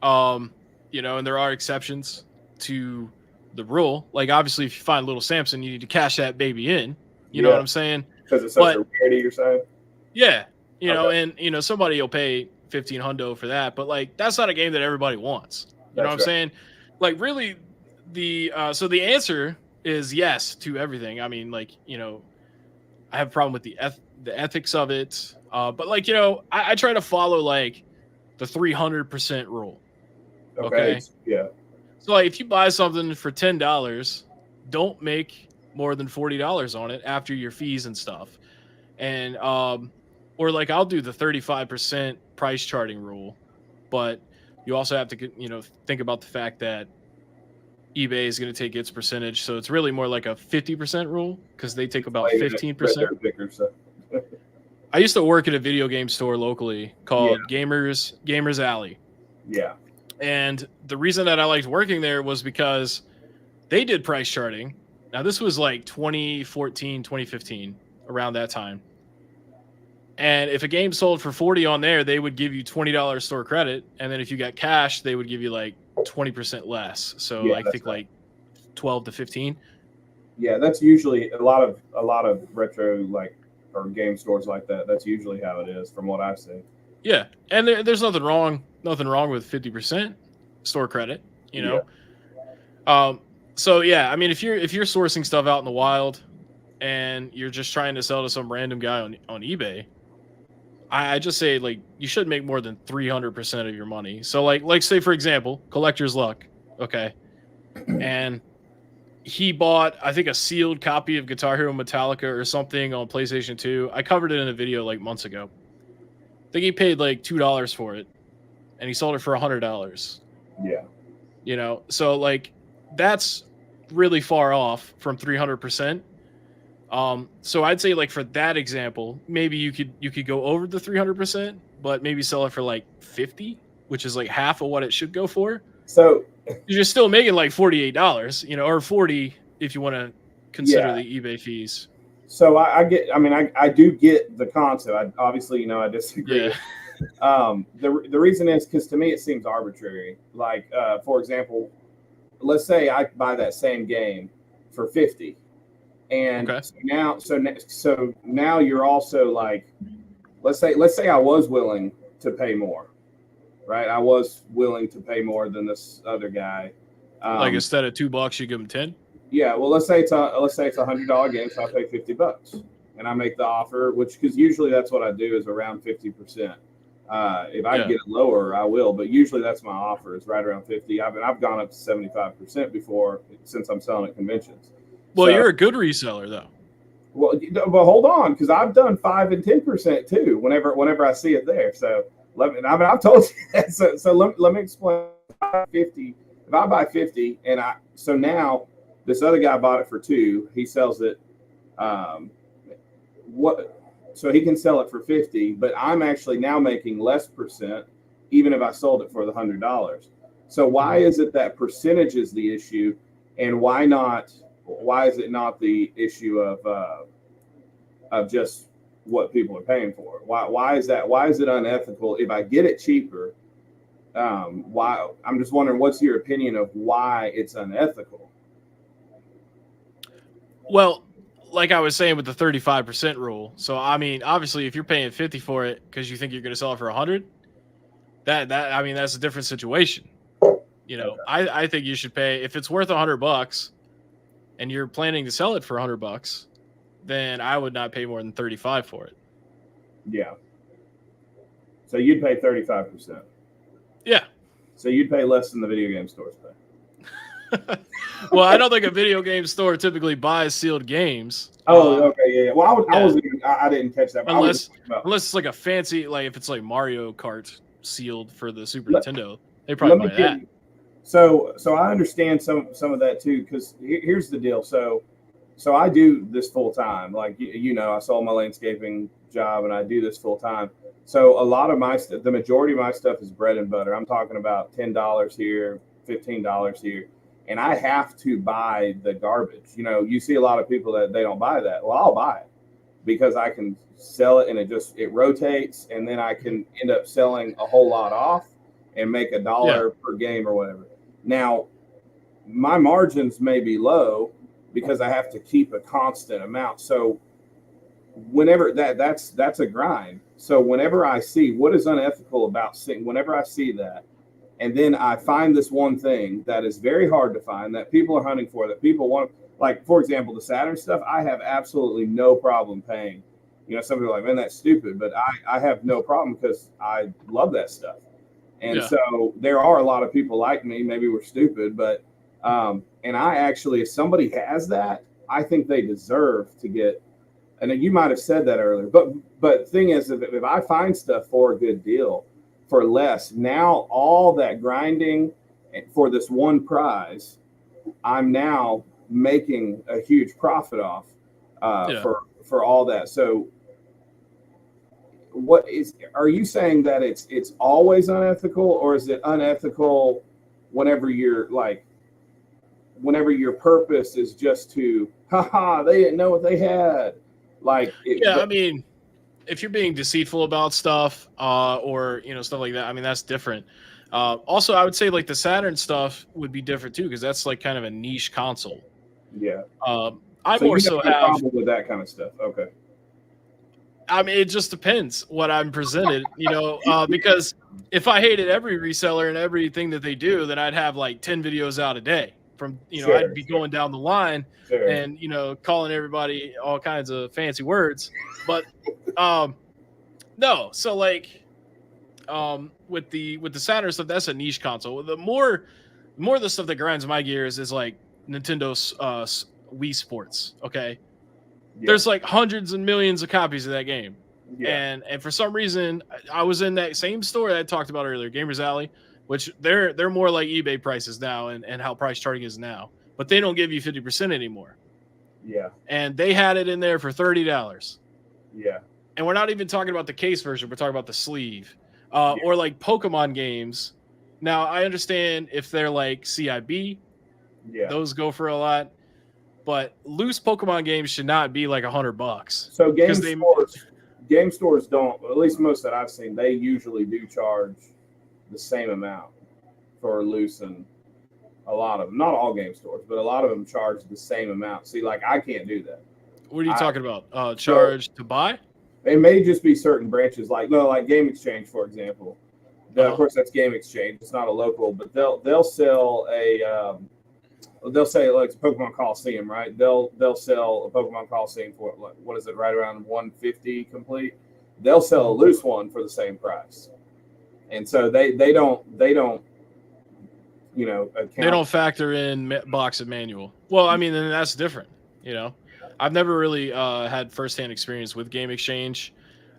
and there are exceptions to the rule. Like, obviously, if you find little Samson, you need to cash that baby in. You know what I'm saying? Because it's such a rarity, you're saying? Yeah. And somebody will pay $1,500 for that, but like, that's not a game that everybody wants. You know what I'm saying? Like, really, so the answer is yes to everything. I mean, like, I have a problem with the ethics of it. But like, I try to follow like the 300% rule. Okay. Yeah. So like, if you buy something for $10, don't make more than $40 on it after your fees and stuff. And, or like, I'll do the 35% price charting rule, but you also have to, think about the fact that eBay is going to take its percentage. So it's really more like a 50% rule because they take about 15%. I used to work at a video game store locally called Gamers Alley. Yeah. And the reason that I liked working there was because they did price charting. Now, this was like 2014, 2015, around that time. And if a game sold for $40 on there, they would give you $20 store credit. And then if you got cash, they would give you like 20% less. So I think like 12 to 15. Yeah, that's usually a lot of retro or game stores like that. That's usually how it is, from what I've seen. Yeah, and there's nothing wrong with 50% store credit. So yeah, I mean, if you're sourcing stuff out in the wild and you're just trying to sell to some random guy on eBay, I just say, like, you shouldn't make more than 300% of your money. So like say, for example, Collector's Luck, okay, and he bought, I think, a sealed copy of Guitar Hero Metallica or something on PlayStation 2. I covered it in a video like months ago. I think he paid like $2 for it, and he sold it for $100. Yeah. So like, that's really far off from 300%. So I'd say, like, for that example, maybe you could go over the 300%, but maybe sell it for like 50, which is like half of what it should go for. So you're still making like $48, or 40 if you want to consider the eBay fees. So I do get the concept. Obviously, I disagree. Yeah. The reason is because to me it seems arbitrary. Like, for example, let's say I buy that same game for 50. And so now you're also like, let's say I was willing to pay more, right? I was willing to pay more than this other guy. Like, instead of $2, you give him 10. Yeah. Well, let's say it's a $100 game, so I pay $50, and I make the offer, because usually that's what I do, is around 50%. If I can get it lower, I will. But usually that's my offer, is right around 50. I've gone up to 75% before since I'm selling at conventions. Well, you're a good reseller though. Well, but hold on, because I've done 5 and 10% too. Whenever I see it there, so I've told you that. So let me explain. 50. If I buy 50, so now this other guy bought it for 2. He sells it. So he can sell it for 50, but I'm actually now making less percent, even if I sold it for the $100. So why is it that percentage is the issue, and why is it not the issue of just what people are paying for? Why is that? Why is it unethical if I get it cheaper? Why? I'm just wondering, what's your opinion of why it's unethical? Well, like I was saying with the 35% rule. So I mean, obviously, if you're paying 50 for it because you think you're going to sell it for 100, that's a different situation. You know, I think you should pay, if it's worth $100 and you're planning to sell it for $100, then I would not pay more than 35 for it. Yeah. So you'd pay 35%. Yeah. So you'd pay less than the video game stores pay. Well, I don't think a video game store typically buys sealed games. Oh, okay, yeah. Well, I didn't catch that. Unless it's like a fancy, like if it's like Mario Kart sealed for the Super Nintendo, they probably buy that. So I understand some of that too, because here's the deal. So I do this full time. Like I sold my landscaping job and I do this full time. So a lot of the majority of my stuff is bread and butter. I'm talking about $10 here, $15 here. And I have to buy the garbage. You see a lot of people that they don't buy that. Well, I'll buy it because I can sell it and it rotates, and then I can end up selling a whole lot off and make $1 per game or whatever. Now, my margins may be low because I have to keep a constant amount. So whenever that's a grind. So whenever I see what is unethical about whenever I see that, and then I find this one thing that is very hard to find, that people are hunting for, that people want, like, for example, the Saturn stuff, I have absolutely no problem paying. Some people are like, man, that's stupid, but I have no problem because I love that stuff. And so there are a lot of people like me, maybe we're stupid, but, and I actually, if somebody has that, I think they deserve to get, and you might have said that earlier, but thing is, if I find stuff for a good deal, for less, now all that grinding for this one prize, I'm now making a huge profit off for all that. So are you saying that it's always unethical, or is it unethical whenever your purpose is just to, they didn't know what they had? I mean, if you're being deceitful about stuff, or stuff like that, I mean, that's different. Also, I would say like the Saturn stuff would be different too, because that's like kind of a niche console. Yeah. I more so have problem with that kind of stuff. Okay. I mean, it just depends what I'm presented, because if I hated every reseller and everything that they do, then I'd have like 10 videos out a day. I'd be going down the line and, calling everybody all kinds of fancy words. But no, so like with the Saturn stuff, that's a niche console. The more of the stuff that grinds my gears is like Nintendo's Wii Sports. Okay. Yeah. There's like hundreds and millions of copies of that game. Yeah. And for some reason, I was in that same store that I talked about earlier, Gamers Alley, which they're more like eBay prices now and how price charting is now. But they don't give you 50% anymore. Yeah. And they had it in there for $30. Yeah. And we're not even talking about the case version. We're talking about the sleeve. Or like Pokemon games. Now, I understand if they're like CIB. Yeah. Those go for a lot. But loose Pokemon games should not be like $100. So game stores don't, at least most that I've seen, they usually do charge the same amount for loose, and a lot of them, not all game stores, but a lot of them charge the same amount. See, like I can't do that. What are you talking about? Charge to buy? It may just be certain branches, like Game Exchange, for example. Of course, that's Game Exchange. It's not a local, but they'll sell a. They'll say like it's Pokemon Coliseum, right? They'll sell a Pokemon Coliseum for what is it, right around $150 complete. They'll sell a loose one for the same price. and so they don't you know, account. They don't factor in box of manual. Well, I mean, then that's different. You know, I've never really had firsthand experience with Game Exchange.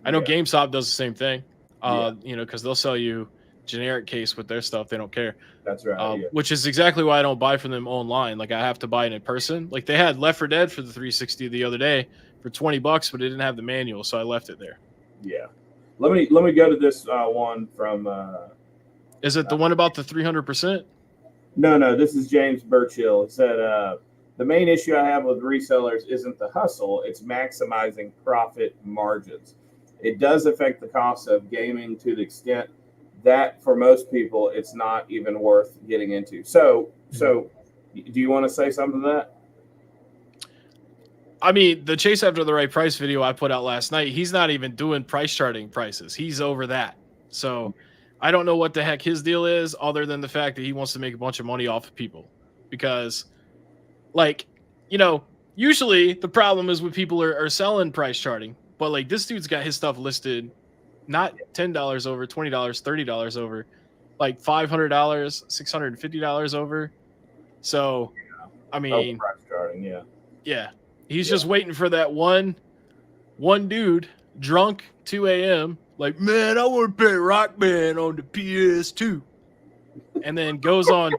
I know GameStop does the same thing. You know, because they'll sell you generic case with their stuff. They don't care. That's right. Which is exactly why I don't buy from them online. Like I have to buy it in person. Like they had Left 4 Dead for the 360 the other day for $20, but it didn't have the manual, so I left it there. Yeah. Let me go to this one from. Is it the one about the 300%? No. This is James Burchill. It said the main issue I have with resellers isn't the hustle; it's maximizing profit margins. It does affect the cost of gaming to the extent that for most people it's not even worth getting into. So do you want to say something to that? I mean, the Chase After the Right Price video I put out last night, he's not even doing price charting prices. He's over that. So I don't know what the heck his deal is other than the fact that he wants to make a bunch of money off of people. Because, like, you know, usually the problem is when people are selling price charting. But, like, this dude's got his stuff listed not $10 over, $20, $30 over, like $500, $650 over. So, I mean, price charting, yeah. He's just waiting for that one dude drunk 2 a.m. like, man, I want to play Rock Band on the PS2, and then goes on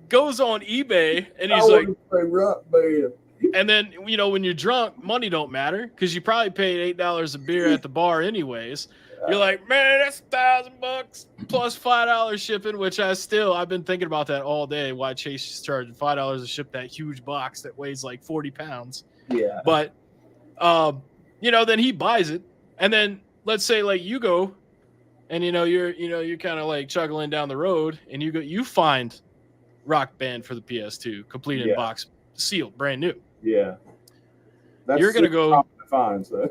goes on eBay and he's like, play Rock Band. And then, you know, when you're drunk, money don't matter because you probably paid $8 a beer at the bar anyways. You're like, man, that's $1,000 plus $5 shipping, which I've been thinking about that all day. Why Chase is charging $5 to ship that huge box that weighs like 40 pounds. Yeah. But, you know, then he buys it. And then let's say like you go and, you're kind of like chuggling down the road and you find Rock Band for the PS2, complete in box, sealed, brand new. Yeah. You're going to go. Fine, so.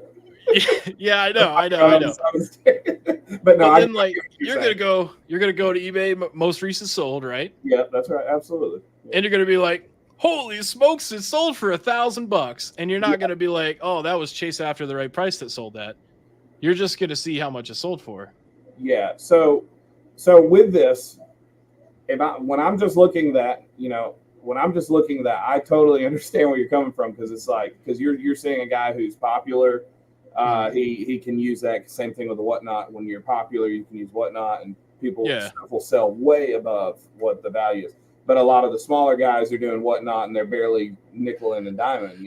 Yeah, I know. But no, then like you're gonna go to eBay, most recent sold, right? Yeah, that's right, absolutely. Yeah. And you're gonna be like, holy smokes, it sold for $1,000, and you're not gonna be like, oh, that was Chase After the Right Price that sold that. You're just gonna see how much it sold for. Yeah. So with this, when I'm just looking that, I totally understand where you're coming from because it's like you're seeing a guy who's popular. He can use that same thing with the Whatnot. When you're popular, you can use Whatnot, and stuff will sell way above what the value is. But a lot of the smaller guys are doing Whatnot, and they're barely nickel and diamond,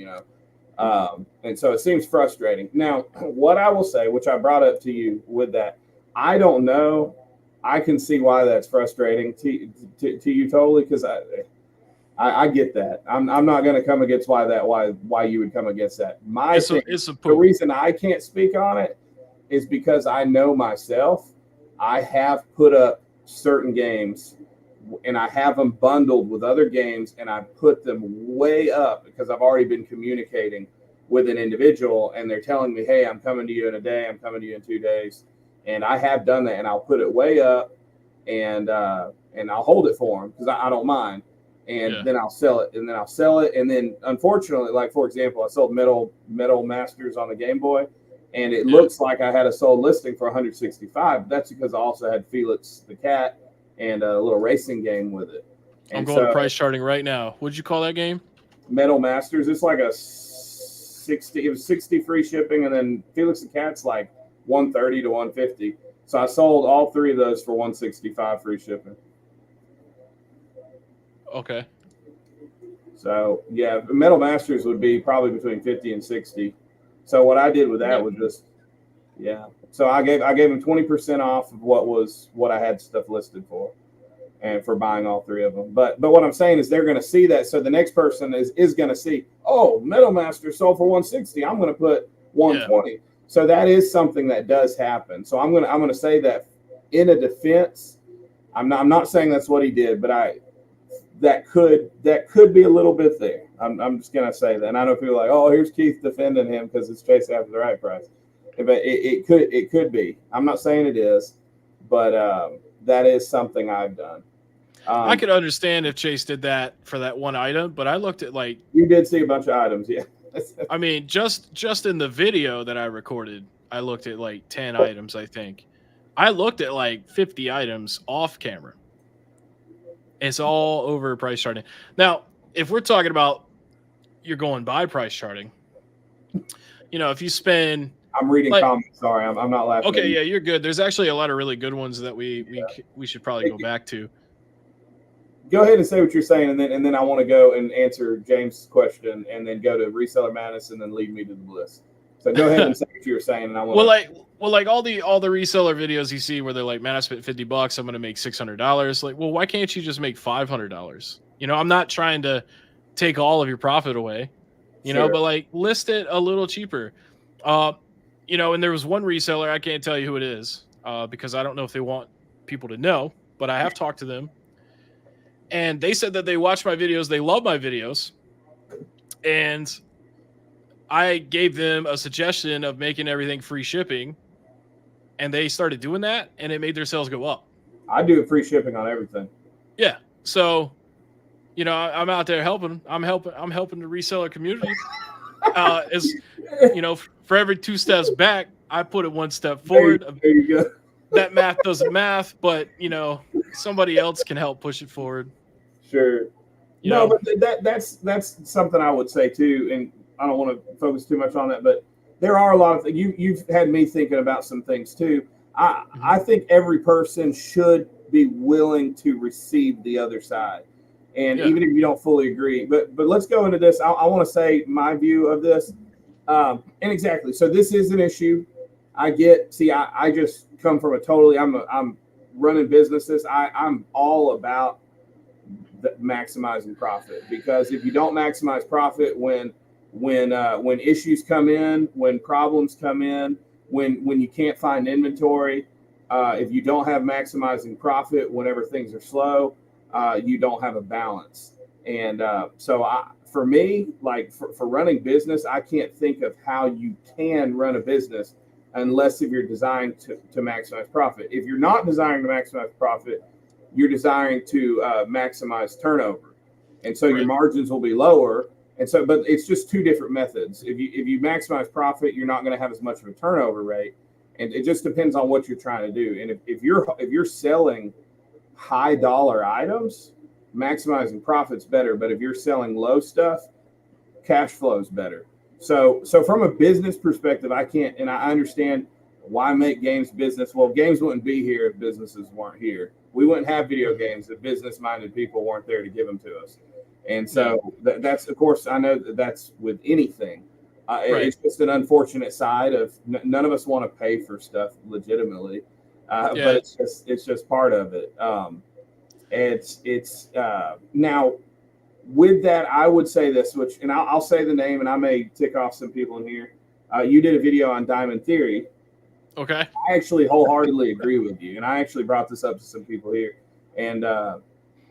and so it seems frustrating. Now, what I will say, which I brought up to you with that, I don't know. I can see why that's frustrating to you totally because I get that. I'm not going to come against why you would come against that. The reason I can't speak on it is because I know myself. I have put up certain games and I have them bundled with other games and I put them way up because I've already been communicating with an individual and they're telling me, hey, I'm coming to you in a day. I'm coming to you in 2 days. And I have done that and I'll put it way up and I'll hold it for them because I don't mind. And then I'll sell it, and then unfortunately, like for example, I sold Metal Masters on the Game Boy, and it looks like I had a sold listing for 165. That's because I also had Felix the cat and a little racing game with it. And I'm going to price charting right now. What'd you call that game? Metal Masters. It's like a 60. It was 60 free shipping, and then Felix the cat's like 130 to 150. So I sold all three of those for 165 free shipping. Okay. So yeah, Metal Masters would be probably between 50 and 60. So what I did with that was just, So I gave him 20% off of what I had stuff listed for, and for buying all three of them. But what I'm saying is they're going to see that. So the next person is going to see, oh, Metal Master sold for 160. I'm going to put 120. Yeah. So that is something that does happen. So I'm going to say that in a defense, I'm not saying that's what he did, but that could be a little bit there. I'm just gonna say that. And I know people are like, oh, here's Keith defending him because it's Chase After the Right Price. But it could be. I'm not saying it is, but that is something I've done. I could understand if Chase did that for that one item, but I looked at like you did see a bunch of items, yeah. I mean, just in the video that I recorded, I looked at like 10 items, I think. I looked at like 50 items off camera. It's all over price charting. Now, if we're talking about you're going by price charting, if you spend, I'm reading like, comments. Sorry, I'm not laughing. okay, at you. yeah, you're good. There's actually a lot of really good ones that we should probably go back to. Go ahead and say what you're saying, and then I want to go and answer James' question, and then go to Reseller Madness, and then lead me to the bliss. So go ahead and say what you were saying, and I want. Like all the reseller videos you see where they're like, man, I spent $50, I'm gonna make $600. Like, well, why can't you just make $500? I'm not trying to take all of your profit away, but like list it a little cheaper. And there was one reseller, I can't tell you who it is, because I don't know if they want people to know, but I have talked to them. And they said that they watch my videos, they love my videos, and I gave them a suggestion of making everything free shipping, and they started doing that, and it made their sales go up. I do free shipping on everything. Yeah, so I'm out there helping. I'm helping the reseller community. For every 2 steps back, I put it 1 step forward. There you go. That math doesn't math, but somebody else can help push it forward. Sure. But that's something I would say too, and I don't want to focus too much on that, but there are a lot of things. You've had me thinking about some things too. I think every person should be willing to receive the other side, and even if you don't fully agree. But let's go into this. I want to say my view of this, and exactly. So this is an issue. I just come from I'm running businesses. I'm all about maximizing profit, because if you don't maximize profit when issues come in, when problems come in, when you can't find inventory, if you don't have maximizing profit whenever things are slow, you don't have a balance. And for me, like for running business, I can't think of how you can run a business unless if you're designed to maximize profit. If you're not desiring to maximize profit, you're desiring to maximize turnover, and so your margins will be lower. And so, but it's just two different methods. If you maximize profit, you're not going to have as much of a turnover rate, and it just depends on what you're trying to do. And if you're selling high dollar items, maximizing profit's better. But if you're selling low stuff, cash flow's better. So from a business perspective, I can't, and I understand why make games business. Well, games wouldn't be here if businesses weren't here. We wouldn't have video games if business-minded people weren't there to give them to us. And so that's, of course, I know that's with anything. It's just an unfortunate side of none of us want to pay for stuff legitimately, but it's just part of it. Now with that, I would say this, and I'll say the name, and I may tick off some people in here. You did a video on Diamond Theory. Okay. I actually wholeheartedly agree with you, and I actually brought this up to some people here, and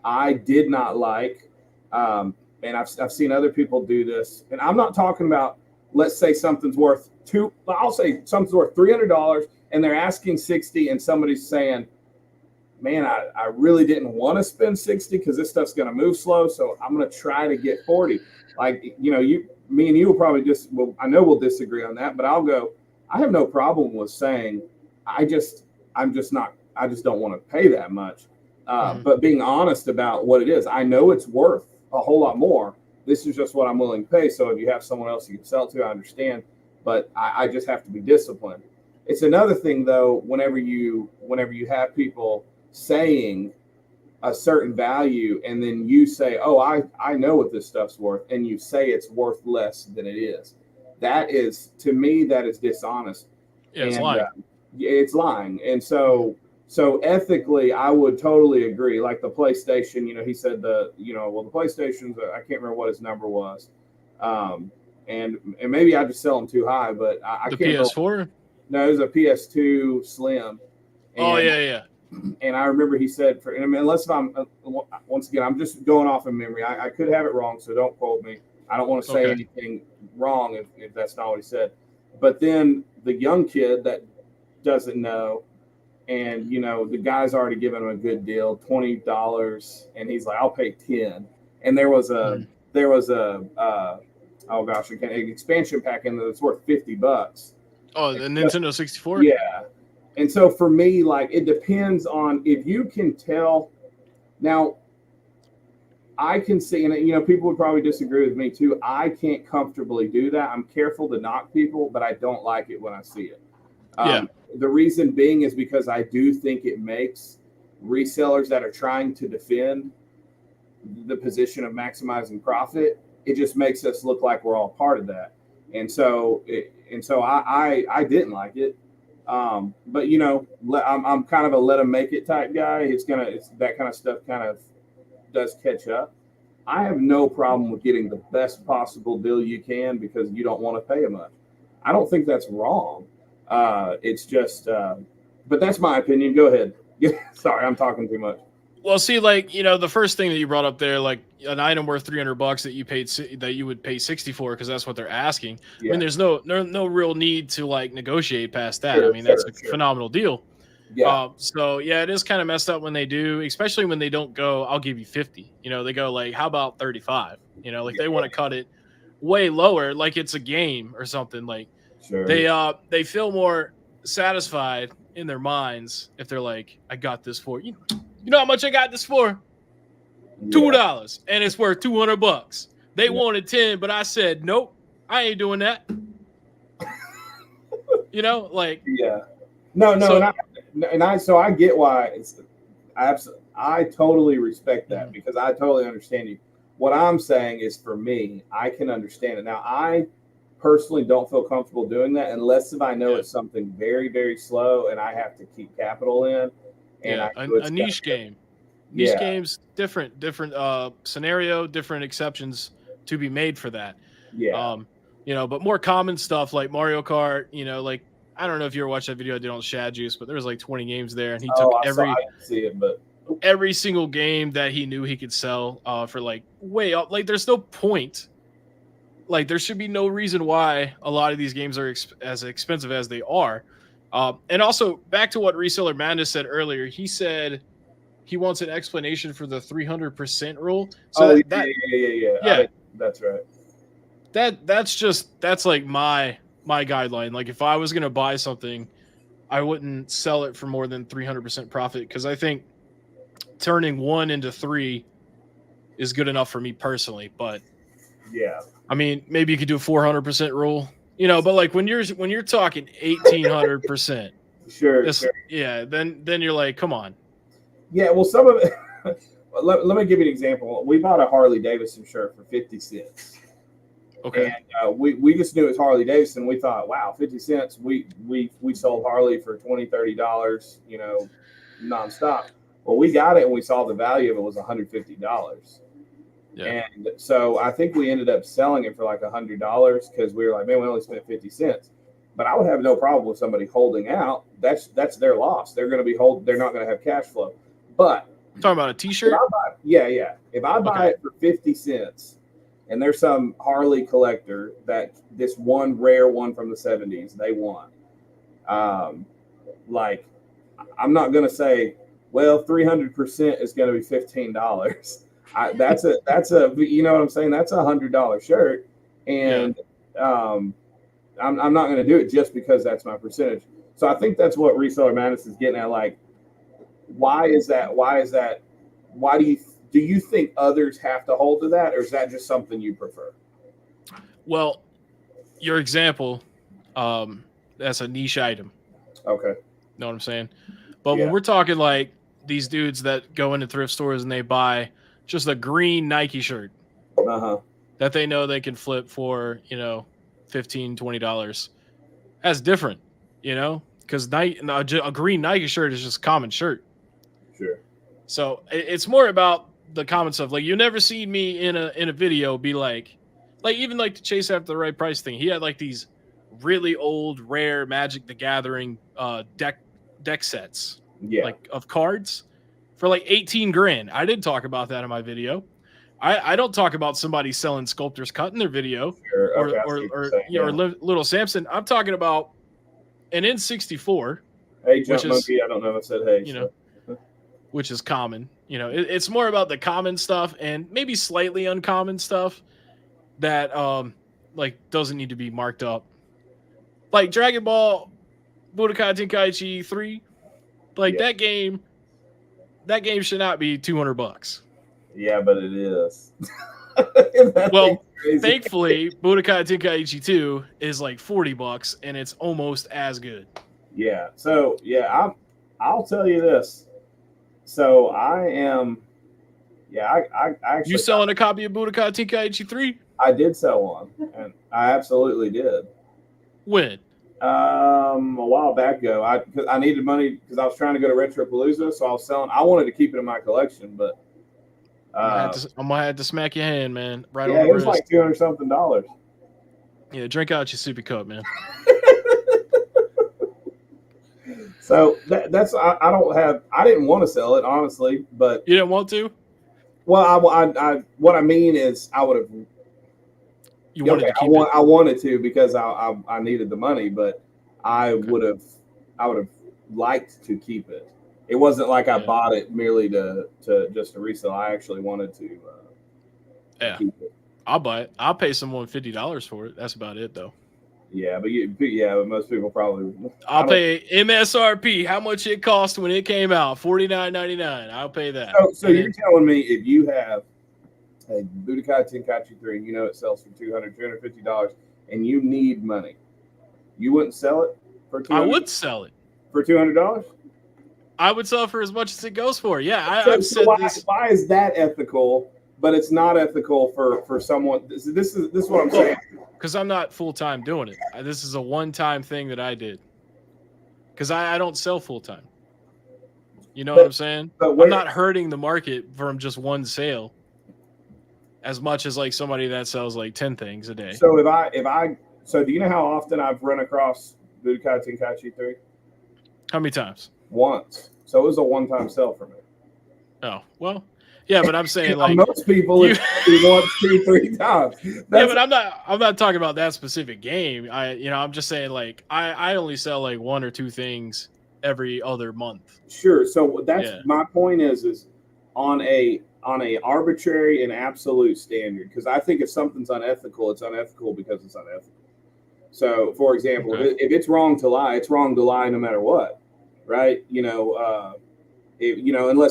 I did not like. And I've seen other people do this, and I'm not talking about, let's say something's worth $300 and they're asking $60, and somebody's saying, man, I really didn't want to spend $60 because this stuff's going to move slow, so I'm going to try to get $40. Like, me and you will probably I know we'll disagree on that, but I'll go, I have no problem with saying, I just don't want to pay that much. But being honest about what it is, I know it's worth a whole lot more. This is just what I'm willing to pay. So if you have someone else you can sell to, I understand, but I just have to be disciplined. It's another thing though, whenever you have people saying a certain value and then you say, oh, I know what this stuff's worth, and you say it's worth less than it is. That is, to me, that is dishonest. Yeah, it's lying. It's lying. And so ethically, I would totally agree. Like the PlayStation, he said the PlayStation's, I can't remember what his number was. And maybe I just sell them too high, but I can't. The PS4? Remember. No, it was a PS2 Slim. And, And I remember he said, unless once again, I'm just going off of memory. I could have it wrong, so don't quote me. I don't want to say anything wrong if that's not what he said. But then the young kid that doesn't know, and the guy's already given him a good deal, $20, and he's like, I'll pay $10. And there was an expansion pack in there that's worth $50. Oh, the Nintendo 64? Yeah. And so for me, like, it depends on if you can tell. Now, I can see, and people would probably disagree with me too. I can't comfortably do that. I'm careful to knock people, but I don't like it when I see it. The reason being is because I do think it makes resellers that are trying to defend the position of maximizing profit, it just makes us look like we're all part of that. And so I didn't like it. But I'm kind of a let them make it type guy. It's that kind of stuff kind of does catch up. I have no problem with getting the best possible deal you can because you don't want to pay much. I don't think that's wrong. It's just, but that's my opinion. Go ahead. Sorry, I'm talking too much. Well, see, like, the first thing that you brought up there, like an item worth $300 that you would pay 60 for because that's what they're asking. Yeah. I mean, there's no real need to like negotiate past that. I mean, that's a phenomenal deal. Yeah. So yeah, it is kind of messed up when they do, especially when they don't go, I'll give you 50. They go like, how about 35? Like they want to cut it way lower, like it's a game or something. Like they feel more satisfied in their minds if they're like, I got this for you. You know how much I got this for? $2, and it's worth $200. They wanted 10, but I said nope. I ain't doing that. Like no. So, So I get why I totally respect that because I totally understand you. What I'm saying is, for me, I can understand it. Now, I personally don't feel comfortable doing that unless if I know it's something very, very slow and I have to keep capital in. And a niche game. Niche games, different scenario, different exceptions to be made for that. But more common stuff like Mario Kart, like, I don't know if you ever watched that video I did on Shad Juice, but there was like 20 games there, and he took every single game that he knew he could sell for like way up. Like, there's no point. Like, there should be no reason why a lot of these games are as expensive as they are. And also, back to what Reseller Madness said earlier, he said he wants an explanation for the 300% rule. So yeah. That's right. That's like my guideline. Like, if I was going to buy something, I wouldn't sell it for more than 300% profit because I think turning 1 into 3 is good enough for me personally. But I mean, maybe you could do a 400% rule. But like when you're talking 1,800%, then you're like, come on. Yeah, well, some of it. let me give you an example. We bought a Harley Davidson shirt for 50 cents. Okay. And we just knew it was Harley Davidson. We thought, wow, 50 cents. We sold Harley for $20, $30, nonstop. Well, we got it and we saw the value of it was $150. Yeah. And so I think we ended up selling it for like $100 because we were like, man, we only spent 50 cents. But I would have no problem with somebody holding out. That's their loss. They're going to be they're not going to have cash flow. But talking about a T-shirt? If I buy it for 50 cents and there's some Harley collector that this one rare one from the 70s they want, like, I'm not going to say, well, 300% is going to be $15. That's a you know what I'm saying? That's $100 shirt, and I'm not going to do it just because that's my percentage. So I think that's what Reseller Madness is getting at. Like, why is that? Why do you think others have to hold to that, or is that just something you prefer? Well, your example, that's a niche item. Okay. Know what I'm saying? But when we're talking like these dudes that go into thrift stores and they buy just a green Nike shirt that they know they can flip for, $15, $20. That's different, because a green Nike shirt is just a common shirt. Sure. So it's more about the common stuff. Like, you never see me in a video be like even like to chase after the right price thing. He had like these really old, rare Magic the Gathering deck sets, like of cards, for like 18 grand. I didn't talk about that in my video. I don't talk about somebody selling Sculptor's Cut in their video, or Little Samson. I'm talking about an N64. Hey, Jump Monkey. I don't know if I said hey. Which is common. It's more about the common stuff and maybe slightly uncommon stuff that like doesn't need to be marked up. Like Dragon Ball Budokai Tenkaichi 3, like that game should not be $200. Yeah, but it is. Well, thankfully, Budokai Tenkaichi 2 is like $40 and it's almost as good. Yeah. So yeah, I'll tell you this. So I am. Yeah, I actually. You selling a copy of Budokai Tenkaichi 3? I did sell one, and I absolutely did. When? A while back ago. I needed money because I was trying to go to Retropalooza, so I was selling. I wanted to keep it in my collection, but I'm gonna have to smack your hand, man. Right on yeah, the it was wrist. like $200 something. Yeah, drink out your sippy cup, man. So that's I don't have. I didn't want to sell it honestly, but you didn't want to. Well, I what I mean is I would have. You wanted to keep it. I wanted to because I needed the money, but I would have liked to keep it. It wasn't like I bought it merely to just to resell. I actually wanted to. Keep it. I'll buy it. I'll pay someone $50 for it. That's about it, though. Yeah, but most people probably. I'll pay MSRP. How much it cost when it came out? $49.99. I'll pay that. So you're telling me if you have a Budokai Tenkaichi 3, you know it sells for $250, and you need money, you wouldn't sell it for $200? I would sell it for $200. I would sell for as much as it goes for. Yeah, I've said this. Why is that ethical? But it's not ethical for someone. This is what I'm saying. Because I'm not full time doing it. This is a one-time thing that I did. Because I don't sell full time. You know what I'm saying? I'm not hurting the market from just one sale. As much as like somebody that sells like 10 things a day. So so do you know how often I've run across Budokai Tenkaichi 3? How many times? Once. So it was a one-time sell for me. Oh, well, yeah, but I'm saying like most people it's once, 2-3 times. Yeah, but I'm not talking about that specific game. I'm just saying like I only sell like one or two things every other month. Sure. So that's my point is on a arbitrary and absolute standard, because I think if something's unethical, it's unethical because it's unethical. So, for example, if it's wrong to lie, it's wrong to lie no matter what, right? Unless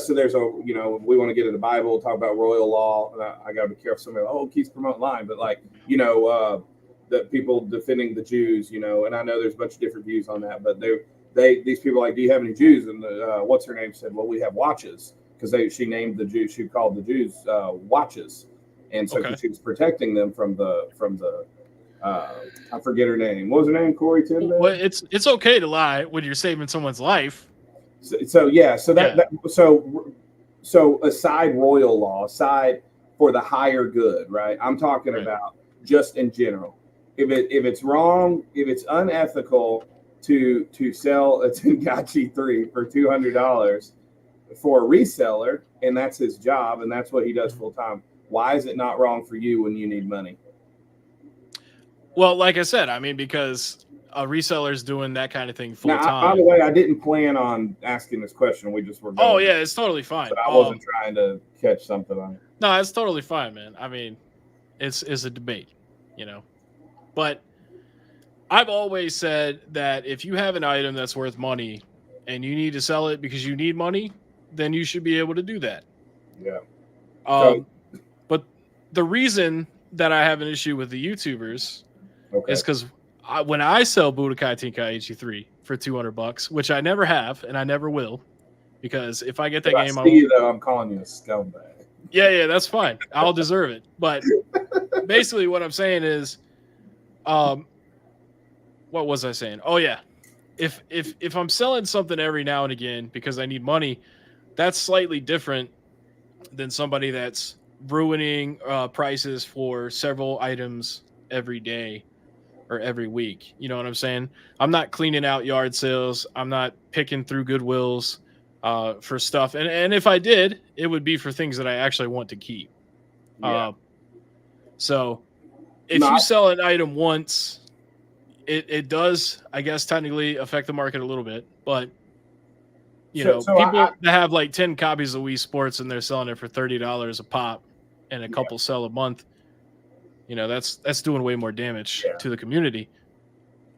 there's we want to get into the Bible, talk about royal law. And I got to be careful. Somebody keeps promoting lying, but the people defending the Jews, and I know there's a bunch of different views on that, but these people are like, do you have any Jews? And what's her name said, well, we have watches. Because she named the Jews, she called the Jews watches, and so she was protecting them from the I forget her name. What was her name? Corey Timbay? Well, it's okay to lie when you're saving someone's life. So aside royal law, aside for the higher good, right? I'm talking about just in general. If it's wrong, if it's unethical to sell a Tenkaichi 3 for $200. For a reseller, and that's his job, and that's what he does full time. Why is it not wrong for you when you need money? Well, like I said, I mean, because a reseller is doing that kind of thing full time. By the way, I didn't plan on asking this question. We just were going. Oh yeah, it's totally fine. But I wasn't trying to catch something on it. No, it's totally fine, man. I mean, it's a debate, But I've always said that if you have an item that's worth money and you need to sell it because you need money, then you should be able to do that. Yeah. But the reason that I have an issue with the YouTubers is because when I sell Budokai Tenkaichi 3 for $200, which I never have and I never will, because if I get that game, I'm calling you a scumbag. Yeah, that's fine. I'll deserve it. But basically, what I'm saying is, what was I saying? Oh yeah, if I'm selling something every now and again because I need money, that's slightly different than somebody that's ruining prices for several items every day or every week. You know what I'm saying? I'm not cleaning out yard sales. I'm not picking through Goodwills for stuff. And if I did, it would be for things that I actually want to keep. Yeah. So if you sell an item once, it does, I guess, technically affect the market a little bit, but people that have like 10 copies of Wii Sports and they're selling it for $30 a pop and a couple sell a month, that's doing way more damage to the community.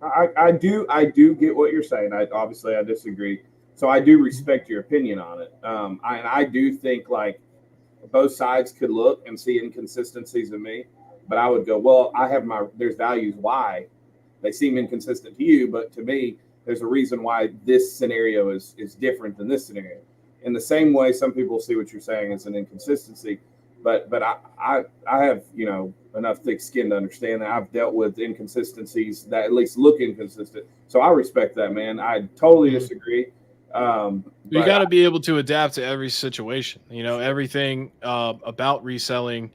I do get what you're saying. I disagree. So I do respect your opinion on it. I do think like both sides could look and see inconsistencies in me, but I would go, well, there's values why they seem inconsistent to you, but to me, there's a reason why this scenario is different than this scenario. In the same way, some people see what you're saying as an inconsistency, but I have, you know, enough thick skin to understand that I've dealt with inconsistencies that at least look inconsistent. So I respect that, man. I totally disagree. You got to be able to adapt to every situation. You know, everything about reselling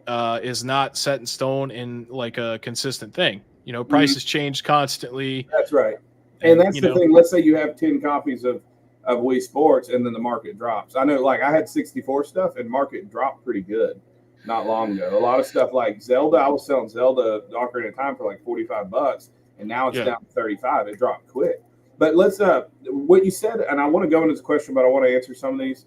is not set in stone in like a consistent thing. You know, prices change constantly. That's right. And that's the thing. Let's say you have 10 copies of Wii Sports and then the market drops. I know, like, I had 64 stuff and market dropped pretty good not long ago. A lot of stuff like Zelda, I was selling Zelda Ocarina of Time for like $45, and now it's down to 35. It dropped quick. But let's what you said, and I want to go into this question, but I want to answer some of these.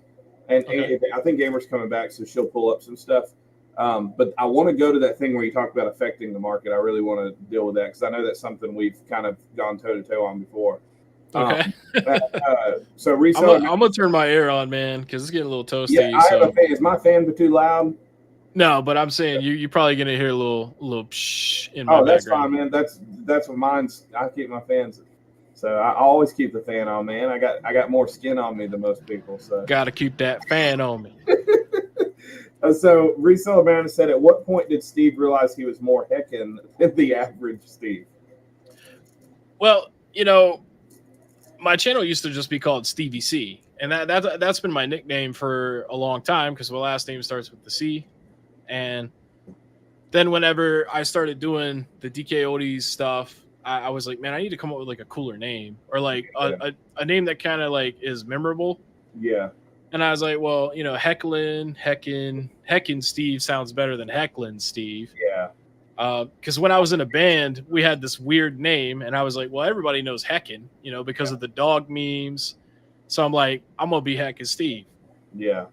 And I think Gamer's coming back, so she'll pull up some stuff. But I want to go to that thing where you talk about affecting the market. I really want to deal with that because I know that's something we've kind of gone toe to toe on before. Okay. So reselling. I'm gonna turn my air on, man, because it's getting a little toasty. Yeah, I have a fan. Is my fan too loud? No, but I'm saying you're probably gonna hear a little psh in my background. That's fine, man. That's what mine's. I keep my fans. So I always keep the fan on, man. I got more skin on me than most people. So gotta keep that fan on me. So Reseller Man said, at what point did Steve realize he was more Heckin than the average Steve? Well, you know, my channel used to just be called Stevie C, and that's been my nickname for a long time because my last name starts with the C. And then whenever I started doing the DK Oldies stuff, I was like, man, I need to come up with like a cooler name or like a name that kind of like is memorable. Yeah. And I was like, well, you know, Heckin Steve sounds better than Hecklin Steve. Yeah. Because when I was in a band, we had this weird name, and I was like, well, everybody knows Heckin, you know, because of the dog memes. So I'm like, I'm gonna be Heckin Steve. Yeah.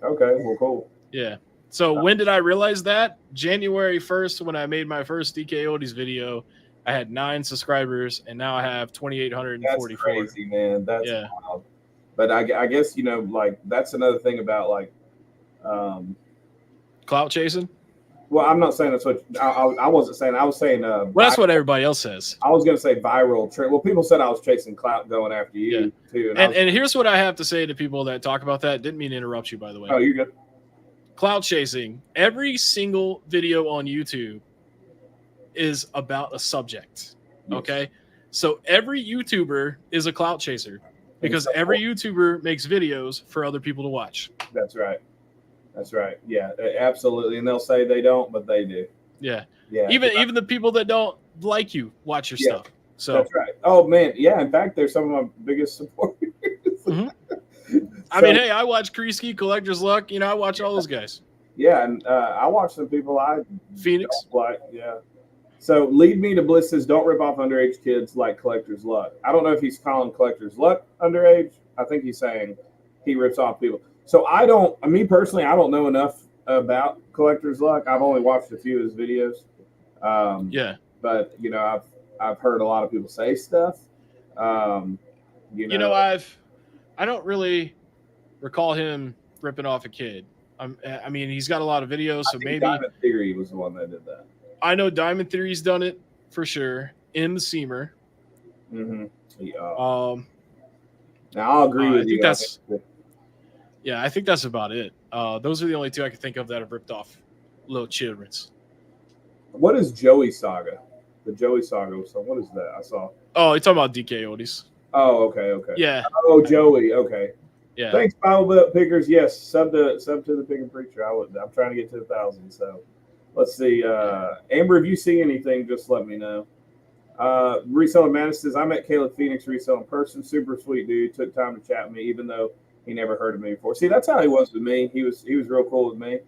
Okay. Well, cool. Yeah. So when did I realize that? January 1st, when I made my first DK Oldies video, I had 9 subscribers, and now I have 2,844. That's crazy, man. That's wild. But I guess, you know, like that's another thing about like clout chasing. Well, I'm not saying that's what I wasn't saying. I was saying well, that's what everybody else says. I was going to say viral trend. Well, people said I was chasing clout going after you too. And here's what I have to say to people that talk about that. Didn't mean to interrupt you, by the way. Oh, you're good. Clout chasing. Every single video on YouTube is about a subject. Yes. Okay. So every YouTuber is a clout chaser. Because every YouTuber makes videos for other people to watch. That's right. That's right. Yeah, absolutely. And they'll say they don't, but they do. Yeah. Yeah. Even the people that don't like you watch your stuff. So that's right. Oh man, yeah. In fact, they're some of my biggest supporters. I mean, hey, I watch Kreisky, Collector's Luck. You know, I watch all those guys. Yeah, and I watch some people Phoenix. Like, yeah. So Lead Me to Bliss says, don't rip off underage kids like Collector's Luck. I don't know if he's calling Collector's Luck underage. I think he's saying he rips off people. So me personally, I don't know enough about Collector's Luck. I've only watched a few of his videos. But, you know, I've heard a lot of people say stuff. I don't really recall him ripping off a kid. I mean, he's got a lot of videos, so maybe Diamond Theory was the one that did that. I know Diamond Theory's done it for sure. In the Seamer. Mm-hmm. Yeah. Now I'll agree with you. I think that's about it. Those are the only two I can think of that have ripped off little children's. What is Joey Saga? The Joey Saga. So what is that? I saw. Oh, you're talking about DK Oldies. Oh, okay. Yeah. Oh, Joey. Okay. Yeah. Thanks, Bible Pickers. Yes, sub to the Pig and Preacher. I'm trying to get to 1,000. So let's see. Amber, if you see anything, just let me know. Reseller Man says, I met Caleb Phoenix Resell in person. Super sweet dude. Took time to chat with me, even though he never heard of me before. See, that's how he was with me. He was real cool with me.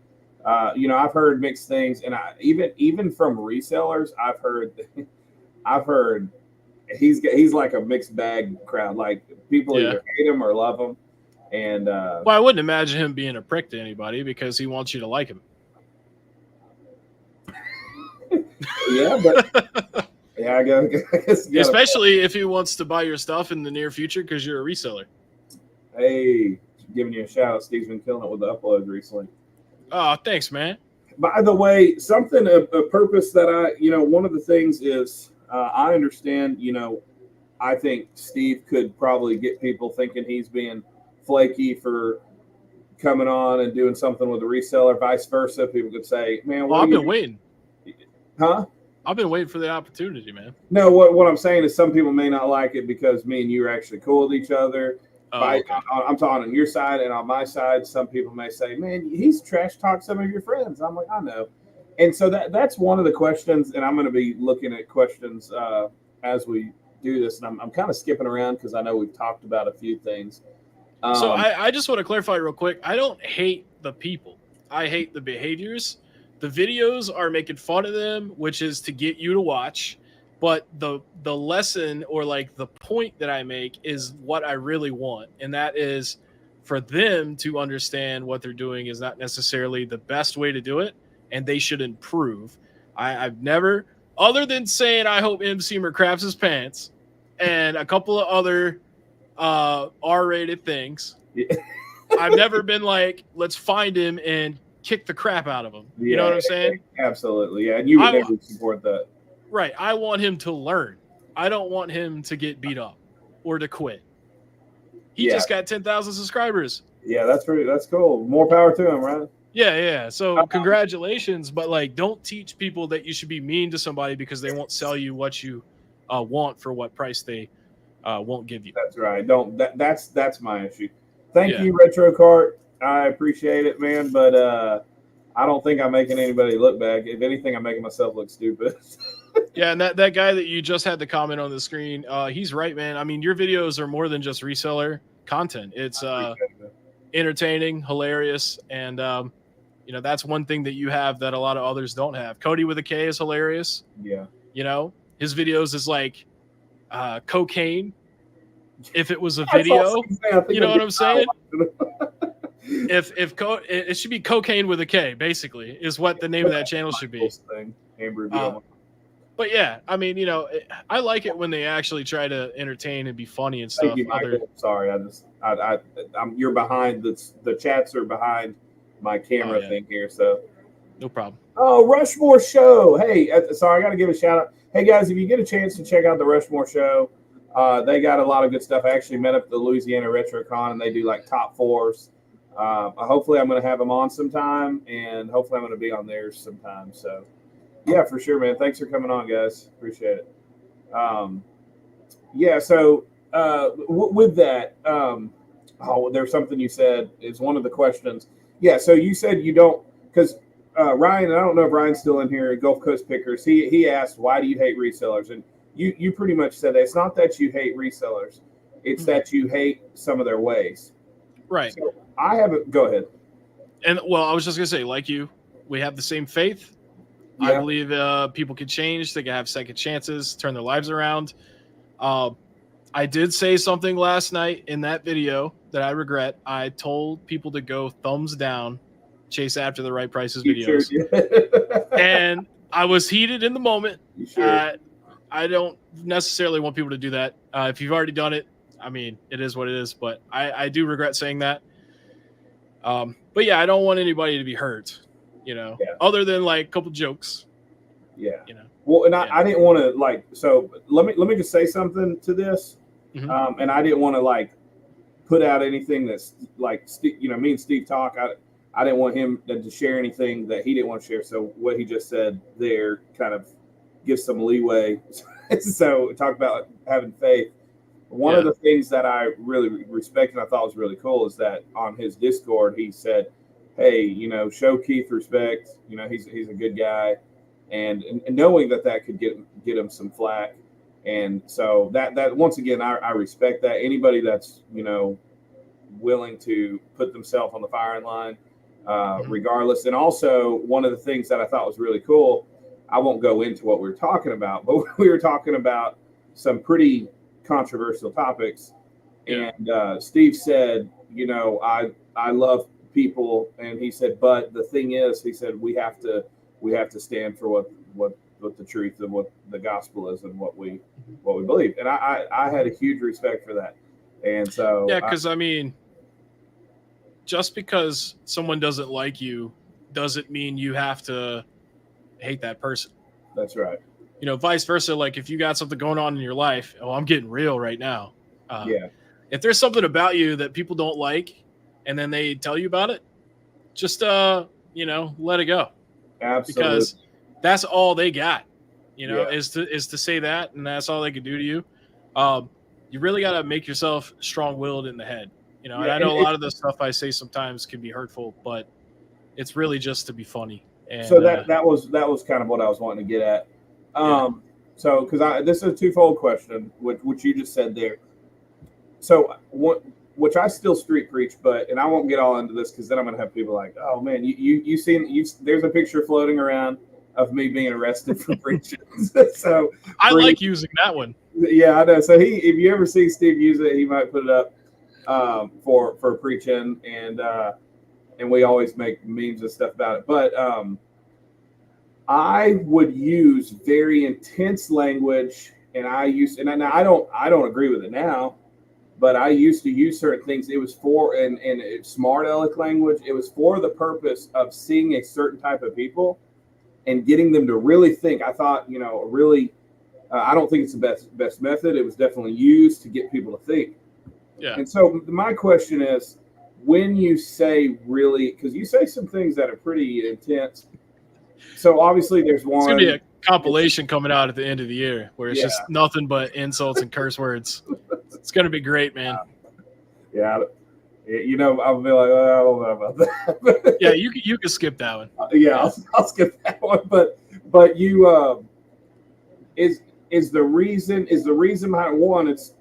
You know, I've heard mixed things, and even from resellers, I've heard he's like a mixed bag crowd. Like people either hate him or love him. And well, I wouldn't imagine him being a prick to anybody because he wants you to like him. Yeah, but Yeah, I guess you gotta, Especially if he wants to buy your stuff in the near future because you're a reseller. hey, giving you a shout out. Steve's been killing it with the uploads recently. Oh, thanks, man. By the way, something a purpose that one of the things is I understand. I think Steve could probably get people thinking he's being flaky for coming on and doing something with a reseller. Vice versa, people could say, "Man, Well, I've been waiting. Huh? I've been waiting for the opportunity, man. No, what I'm saying is some people may not like it because me and you are actually cool with each other. Okay. I'm talking on your side and on my side. Some people may say, "Man, he's trash talked some of your friends." I'm like, I know, and so that's one of the questions. And I'm going to be looking at questions as we do this. And I'm kind of skipping around because I know we've talked about a few things. So I just want to clarify real quick. I don't hate the people. I hate the behaviors. The videos are making fun of them, which is to get you to watch. But the lesson or like the point that I make is what I really want. And that is for them to understand what they're doing is not necessarily the best way to do it. And they should improve. I've never, other than saying, I hope M. Seymour craps his pants and a couple of other R-rated things. Yeah. I've never been like, let's find him and kick the crap out of him. You know what I'm saying? Absolutely. Yeah. And you would never support that. Right. I want him to learn. I don't want him to get beat up or to quit. He just got 10,000 subscribers. Yeah, that's cool. More power to him, right? Yeah. So congratulations, but like, don't teach people that you should be mean to somebody because they won't sell you what you want for what price they won't give you. That's right. That's my issue. Thank you, Retro Cart. I appreciate it, man. But I don't think I'm making anybody look bad. If anything, I'm making myself look stupid. Yeah, and that guy that you just had the comment on the screen, he's right, man. I mean, your videos are more than just reseller content. It's entertaining, hilarious, and that's one thing that you have that a lot of others don't have. Cody with a K is hilarious. Yeah. His videos is like cocaine if it was a video. You know what I'm saying? It should be cocaine with a K, basically, is what the name of that channel should be. But yeah, I mean, I like it when they actually try to entertain and be funny and stuff. Thank you, Michael. Sorry, I'm you're behind the chats are behind my camera thing here, so no problem. Oh, Rushmore Show. Hey, sorry, I got to give a shout out. Hey guys, if you get a chance to check out the Rushmore Show, they got a lot of good stuff. I actually met up at the Louisiana RetroCon, and they do like top fours. Hopefully, I'm going to have them on sometime, and hopefully, I'm going to be on theirs sometime. So. Yeah, for sure, man. Thanks for coming on, guys. Appreciate it. So with that, there's something you said is one of the questions. Yeah, so you said you don't, because Ryan, I don't know if Ryan's still in here, Gulf Coast Pickers, he asked, why do you hate resellers? And you pretty much said that it's not that you hate resellers, it's that you hate some of their ways. Right. So I haven't, go ahead. And, well, I was just going to say, like you, we have the same faith. I believe people can change. They can have second chances, turn their lives around. I did say something last night in that video that I regret. I told people to go thumbs down, chase after the right prices videos. Sure and I was heated in the moment. Sure? I don't necessarily want people to do that. If you've already done it, I mean, it is what it is. But I do regret saying that. But yeah, I don't want anybody to be hurt. Other than like a couple jokes. Yeah. Well, and I didn't want to so let me just say something to this. Mm-hmm. And I didn't want to put out anything that's me and Steve talk. I didn't want him to share anything that he didn't want to share. So what he just said there kind of gives some leeway. So talk about having faith. One of the things that I really respect and I thought was really cool is that on his Discord, he said, hey, show Keith respect. He's a good guy, and knowing that could get him some flack, and so that once again, I respect that. Anybody that's willing to put themselves on the firing line, regardless. And also, one of the things that I thought was really cool, I won't go into what we were talking about, but we were talking about some pretty controversial topics, and Steve said, I love people, and he said, but the thing is, he said, we have to stand for what with the truth of what the gospel is and what we believe. And I had a huge respect for that. And so yeah, because I mean, just because someone doesn't like you doesn't mean you have to hate that person. That's right. You know, vice versa. Like if you got something going on in your life, oh, I'm getting real right now. Yeah. If there's something about you that people don't like, and then they tell you about it, just you know, let it go. Absolutely. Because that's all they got. You know, Yeah. is to say that, and that's all they can do to you. You really got to make yourself strong-willed in the head. You know, and Yeah, I know a lot of the stuff I say sometimes can be hurtful, but it's really just to be funny. And, so that was kind of what I was wanting to get at. So because this is a twofold question, which you just said there. So which I still street preach, and I won't get all into this because then I'm gonna have people like, oh man, you seen there's a picture floating around of me being arrested for preaching. So I like using that one. Yeah, I know. So if you ever see Steve use it, he might put it up for preaching, and we always make memes and stuff about it. But I would use very intense language, and I don't agree with it now, but I used to use certain things. It was for and smart aleck language. It was for the purpose of seeing a certain type of people and getting them to really think. I thought, really. I don't think it's the best method. It was definitely used to get people to think. Yeah. And so my question is, when you say really, because you say some things that are pretty intense. So obviously there's one. It's gonna be a compilation coming out at the end of the year where it's just nothing but insults and curse words. It's gonna be great, man. Yeah. I'll be like, I don't know about that. Yeah, you can skip that one. I'll skip that one. But you is the reason behind one, it's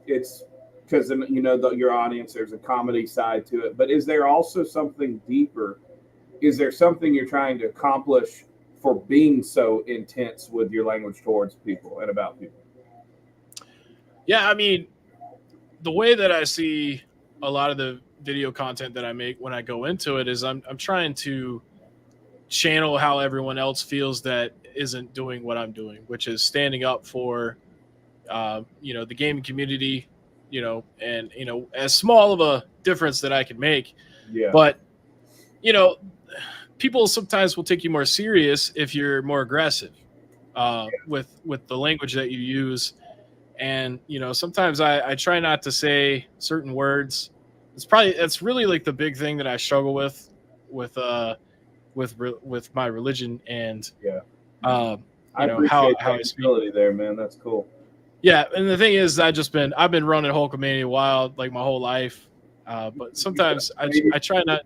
because your audience, there's a comedy side to it, but is there also something deeper? Is there something you're trying to accomplish for being so intense with your language towards people and about people? Yeah, I mean, the way that I see a lot of the video content that I make when I go into it is I'm trying to channel how everyone else feels that isn't doing what I'm doing, which is standing up for the gaming community, and as small of a difference that I can make. Yeah. But people sometimes will take you more serious if you're more aggressive with the language that you use. And sometimes I try not to say certain words. It's really like the big thing that I struggle with my religion and I appreciate how I speak there, man. That's cool. Yeah, and the thing is, I've been running Hulkamania Wild like my whole life, but sometimes I try not,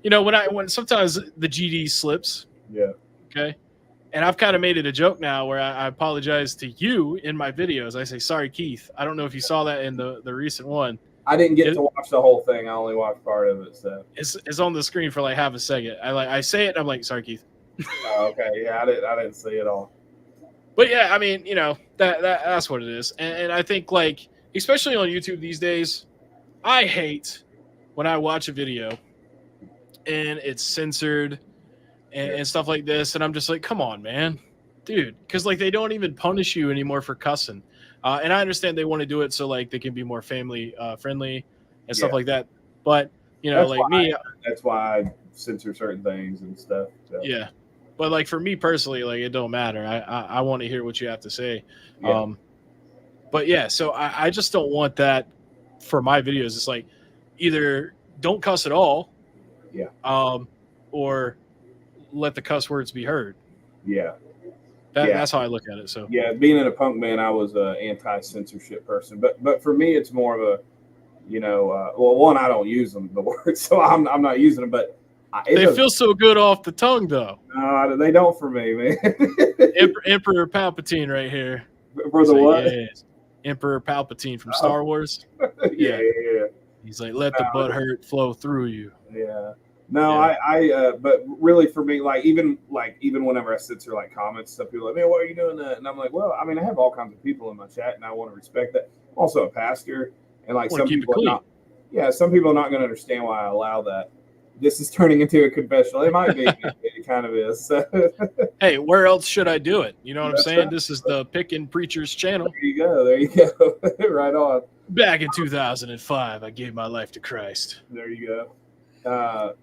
when sometimes the GD slips. Yeah. Okay. And I've kind of made it a joke now where I apologize to you in my videos. I say, sorry, Keith. I don't know if you saw that in the recent one. I didn't get to watch the whole thing. I only watched part of it. So it's on the screen for like half a second. I say it and I'm like, sorry, Keith. Oh, okay. Yeah, I didn't see it all. But yeah, I mean, that's what it is. And I think, like, especially on YouTube these days, I hate when I watch a video and it's censored and stuff like this. And I'm just like, come on, man, dude. Because, like, they don't even punish you anymore for cussing. And I understand they want to do it so, like, they can be more family friendly and stuff like that. But, that's why I censor certain things and stuff. So. Yeah. But like for me personally, like it don't matter. I want to hear what you have to say. Yeah. But yeah, so I just don't want that for my videos. It's like either don't cuss at all, or let the cuss words be heard. Yeah. That's how I look at it. So yeah, being in a punk band, I was an anti-censorship person. But for me, it's more of a, one, I don't use the words, so I'm not using them. But they feel so good off the tongue, though. No, they don't for me, man. Emperor Palpatine right here. For the like, what? Yeah, Emperor Palpatine from Star Wars. Yeah. He's like, let the butt hurt flow through you. Yeah. No, yeah. But really for me, even whenever I censor like comments, some people are like, man, why are you doing that? And I'm like, well, I mean, I have all kinds of people in my chat, and I want to respect that. I'm also a pastor, and like some people are not. Yeah, some people are not going to understand why I allow that. This is turning into a confessional. It might be it kind of is. So Hey, where else should I do it? You know what I'm That's saying? right. This is the Pickin' Preacher's channel. there you go. There you go. Right on. Back in 2005, I gave my life to Christ. There you go.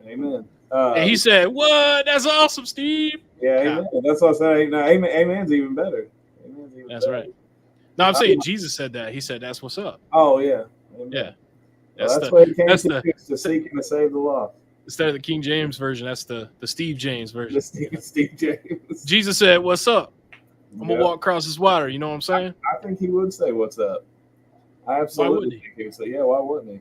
Amen. And he said, "What? That's awesome, Steve." Yeah, amen. That's what I say. No, amen. Amen's even better. Amen's even That's better. right. No, I'm saying Jesus said that. He said, "That's what's up." Oh yeah. Amen. Yeah. Well, that's what he came that's to do, to seek and to save the lost. Instead of the King James version, that's the Steve James version. The Steve James. Jesus said, "What's up?" I'm Yeah. gonna walk across this water. You know what I'm saying? I think he would say, "What's up?" I absolutely think he would say, "Yeah, why wouldn't he?"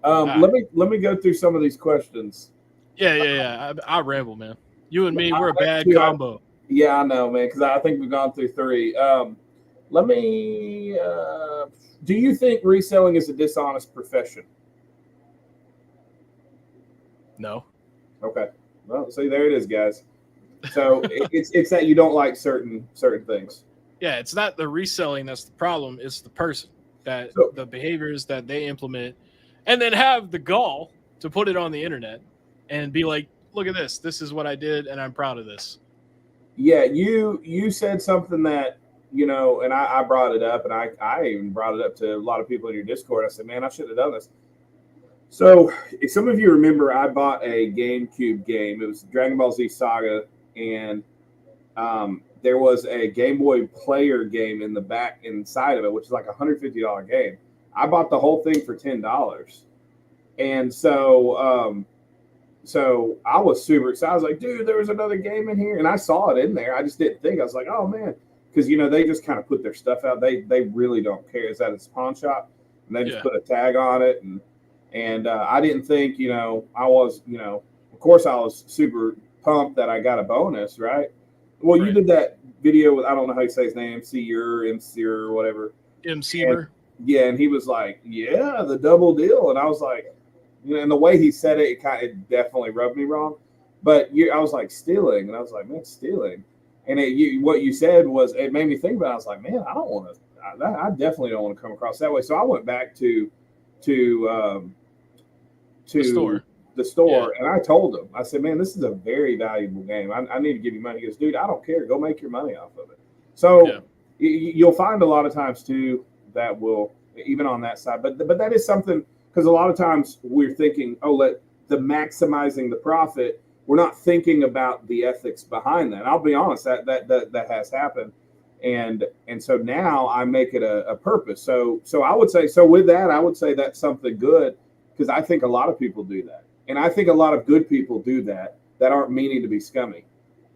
Let me go through some of these questions. Yeah. I ramble, man. You and me, I we're a like bad to, combo. Yeah, I know, man, because I think we've gone through 3. Let me. Do you think reselling is a dishonest profession? No. Okay. Well, see, there it is, guys. So it's that you don't like certain things. Yeah, it's not the reselling that's the problem. It's the person that the behaviors that they implement, and then have the gall to put it on the internet and be like, "Look at this. This is what I did, and I'm proud of this." Yeah, you said something that, and I brought it up, and I even brought it up to a lot of people in your Discord. I said, man, I should have done this. So if some of you remember, I bought a GameCube game. It was Dragon Ball Z Saga, and there was a Game Boy Player game in the back inside of it, which is like a $150 game. I bought the whole thing for $10, and so I was super excited. I was like, dude, there was another game in here, and I saw it in there. I just didn't think. I was like, oh man, because they just kind of put their stuff out. They really don't care. It's at its pawn shop, and they just put a tag on it, and I didn't think, I was, of course I was super pumped that I got a bonus, right? Well, you did that video with, I don't know how you say his name, MC or whatever. MCer. Yeah, and he was like, yeah, the double deal. And I was like, and the way he said it, it definitely rubbed me wrong. But I was like, stealing. And I was like, man, stealing. And what you said was, it made me think about it. I was like, man, I don't want to, I definitely don't want to come across that way. So I went back to the store, and I told him, I said, man, this is a very valuable game. I need to give you money. He goes, dude, I don't care. Go make your money off of it. So you'll find a lot of times too that will, even on that side, but that is something, because a lot of times we're thinking, maximizing the profit. We're not thinking about the ethics behind that. And I'll be honest, that has happened. And so now I make it a purpose. So I would say, with that, I would say that's something good, because I think a lot of people do that. And I think a lot of good people do that aren't meaning to be scummy,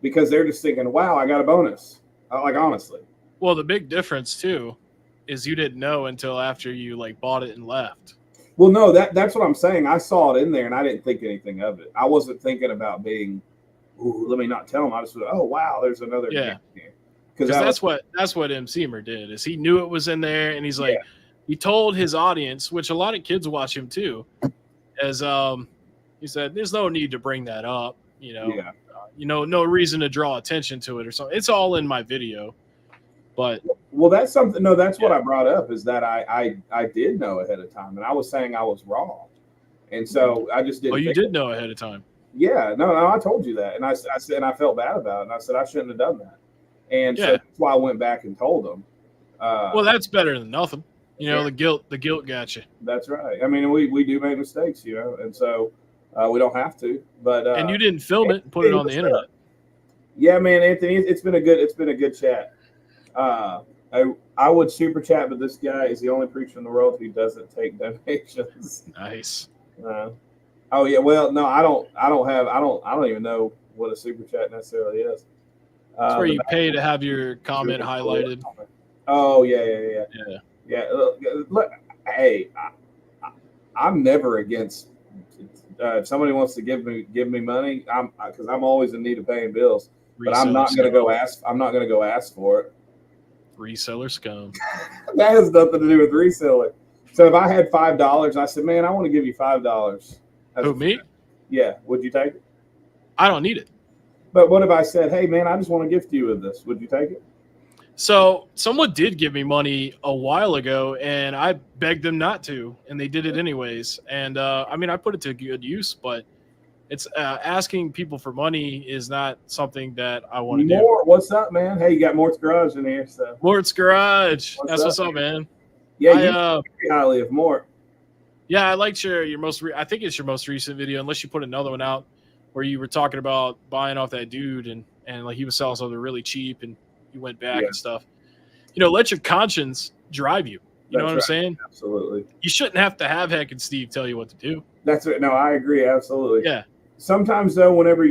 because they're just thinking, wow, I got a bonus. Like, honestly. Well, the big difference too is you didn't know until after you bought it and left. Well, no, that's what I'm saying. I saw it in there and I didn't think anything of it. I wasn't thinking about being, let me not tell him. I just went, oh wow, there's another game. Because that's what MCer did, is he knew it was in there, and he's like, he told his audience, which a lot of kids watch him too, as he said, there's no need to bring that up, no reason to draw attention to it or something. It's all in my video. But that's something. No, that's what I brought up, is that I did know ahead of time, and I was saying I was wrong, and so I just didn't. Oh, you did know ahead of time. Yeah, no, I told you that, and I said, and I felt bad about it, and I said I shouldn't have done that, and so that's why I went back and told them. Well, that's better than nothing. The guilt got you. That's right. I mean, we do make mistakes, and so we don't have to. But and you didn't film it and put it on the internet. Yeah, man, Anthony, it's been a good chat. I would super chat, but this guy is the only preacher in the world who doesn't take donations. Nice. Oh yeah, well, no, I don't even know what a super chat necessarily is. It's where you pay to have your comment highlighted. Oh yeah. Look, hey, I'm never against. If somebody wants to give me money, because I'm always in need of paying bills. But I'm not going to go ask for it. Reseller scum. That has nothing to do with reselling. So if I had $5 and I said, man, I want to give you $5. Who, me? Yeah. Would you take it? I don't need it. But what if I said, hey, man, I just want to gift you with this. Would you take it? So someone did give me money a while ago, and I begged them not to, and they did it anyways. And I put it to good use, but It's asking people for money is not something that I want to do. Mort, what's up, man? Hey, you got Mort's Garage in here, so. Mort's Garage. What's That's up, what's up, man. Yeah, you think highly of Mort. Yeah, I liked your most. I think it's your most recent video, unless you put another one out where you were talking about buying off that dude and like he was selling something really cheap and you went back and stuff. You know, let your conscience drive you. You know what I'm saying? Absolutely. You shouldn't have to have Heckin Steve tell you what to do. That's it. No, I agree. Absolutely. Yeah. Sometimes though, whenever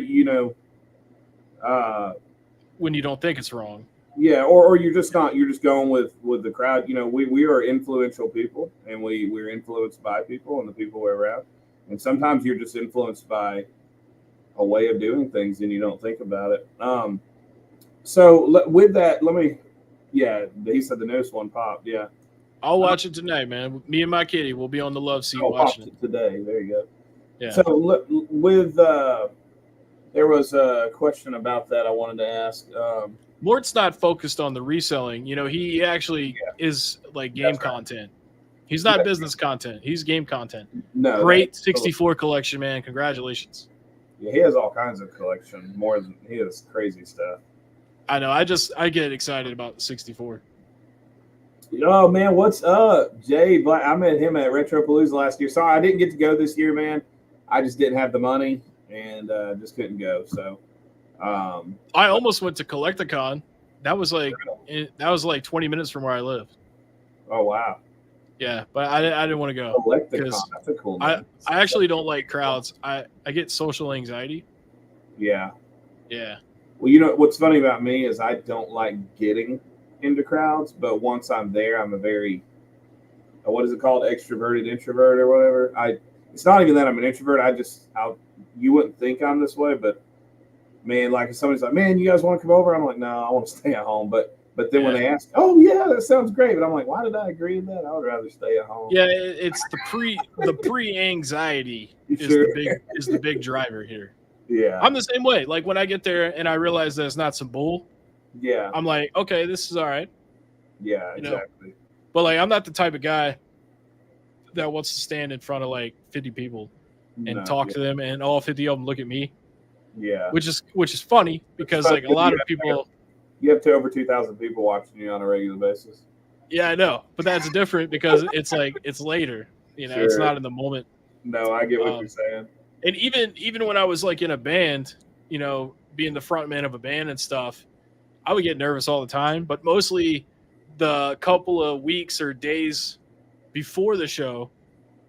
when you don't think it's wrong. Yeah, or you're just going with the crowd. You know, we are influential people, and we're influenced by people and the people we're around. And sometimes you're just influenced by a way of doing things, and you don't think about it. So with that, he said the newest one popped. Yeah, I'll watch it tonight, man. Me and my kitty will be on the love seat watching it today. There you go. Yeah. So with there was a question about that I wanted to ask. Mort's not focused on the reselling. You know, he actually is like game content. He's not business content. He's game content. No, great 64 collection, man. Congratulations. Yeah, he has all kinds of collection. More than he has crazy stuff. I know. I get excited about the 64. Oh man, what's up, Jay Black? I met him at Retropalooza last year. Sorry, I didn't get to go this year, man. I just didn't have the money and just couldn't go. So. I almost went to Collecticon. That was like 20 minutes from where I live. Oh wow! Yeah, but I didn't want to go Collecticon. That's a cool name. I actually don't like crowds. I get social anxiety. Yeah. Yeah. Well, you know what's funny about me is I don't like getting into crowds, but once I'm there, I'm a very what is it called, extroverted introvert or whatever. It's not even that I'm an introvert. You wouldn't think I'm this way, but. Man, like if somebody's like, man, you guys want to come over? I'm like, no, I want to stay at home. But then when they ask, oh yeah, that sounds great. But I'm like, why did I agree to that? I would rather stay at home. Yeah, it's the pre anxiety is the big driver here. Yeah, I'm the same way. Like when I get there and I realize that it's not some bull. Yeah, I'm like, okay, this is all right. Yeah, exactly. But like, I'm not the type of guy that wants to stand in front of like 50 people and talk to them, and all 50 of them look at me. Yeah, which is funny because like a lot of people, you have over 2,000 people watching you on a regular basis. Yeah, I know, but that's different because it's like it's later. You know, It's not in the moment. No, I get what you're saying. And even when I was like in a band, you know, being the front man of a band and stuff, I would get nervous all the time. But mostly the couple of weeks or days before the show,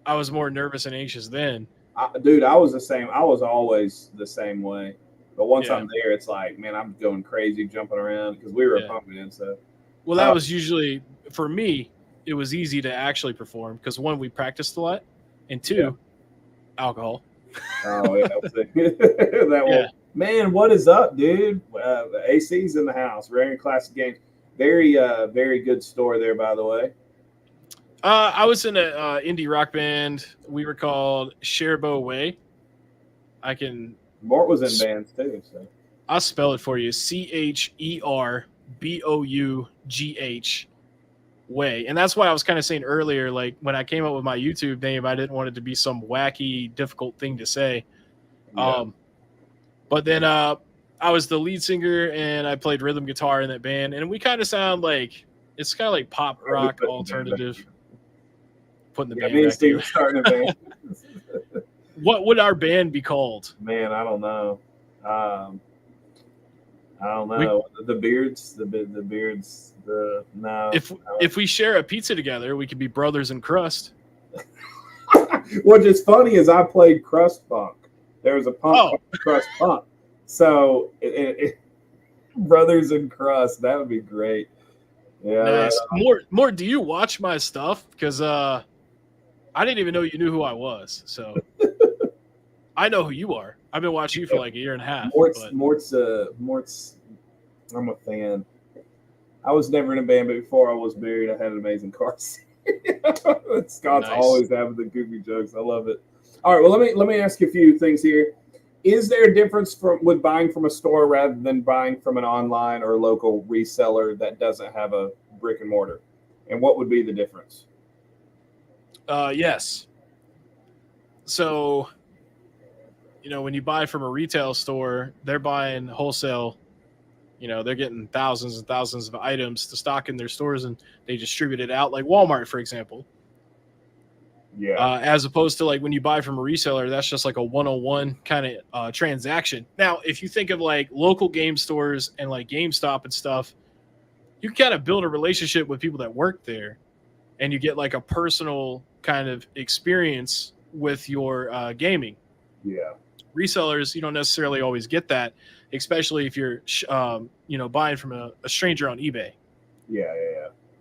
I was more nervous and anxious then. Dude, I was the same. I was always the same way. But once I'm there, it's like, man, I'm going crazy, jumping around because we were pumping in. So, well, that was usually for me. It was easy to actually perform because one, we practiced a lot, and two, alcohol. Oh yeah, that one. Man, what is up, dude? The AC's in the house. Rare Classic Games. Very, very good store there, by the way. I was in an indie rock band. We were called Cherbough Way. Mort was in bands too. So I'll spell it for you: CHERBOUGH Way. And that's why I was kind of saying earlier, like when I came up with my YouTube name, I didn't want it to be some wacky, difficult thing to say. Yeah. But then I was the lead singer and I played rhythm guitar in that band, and we kind of sound like it's kind of like pop rock alternative. Putting the band me and back Steve starting a band. What would our band be called? Man, I don't know. I don't know. The Beards. No. If we share a pizza together, we could be brothers in crust. What's just funny is I played crust punk. There was a punk crust punk. So brothers in crust, that would be great. Yeah. Nice. More. Do you watch my stuff? Because I didn't even know you knew who I was. So I know who you are. I've been watching you for like a year and a half. Mort's. I'm a fan. I was never in a band, but before I was married, I had an amazing car scene. Scott's always having the goofy jokes. I love it. All right, well, let me ask you a few things here. Is there a difference with buying from a store rather than buying from an online or local reseller that doesn't have a brick and mortar? And what would be the difference? Yes. So, when you buy from a retail store, they're buying wholesale. They're getting thousands and thousands of items to stock in their stores, and they distribute it out, like Walmart, for example. Yeah. As opposed to like when you buy from a reseller, that's just like a one-on-one kind of transaction. Now, if you think of like local game stores and like GameStop and stuff, you kind of build a relationship with people that work there, and you get like a personal kind of experience with your gaming. Yeah. Resellers, you don't necessarily always get that, especially if you're buying from a stranger on eBay. Yeah.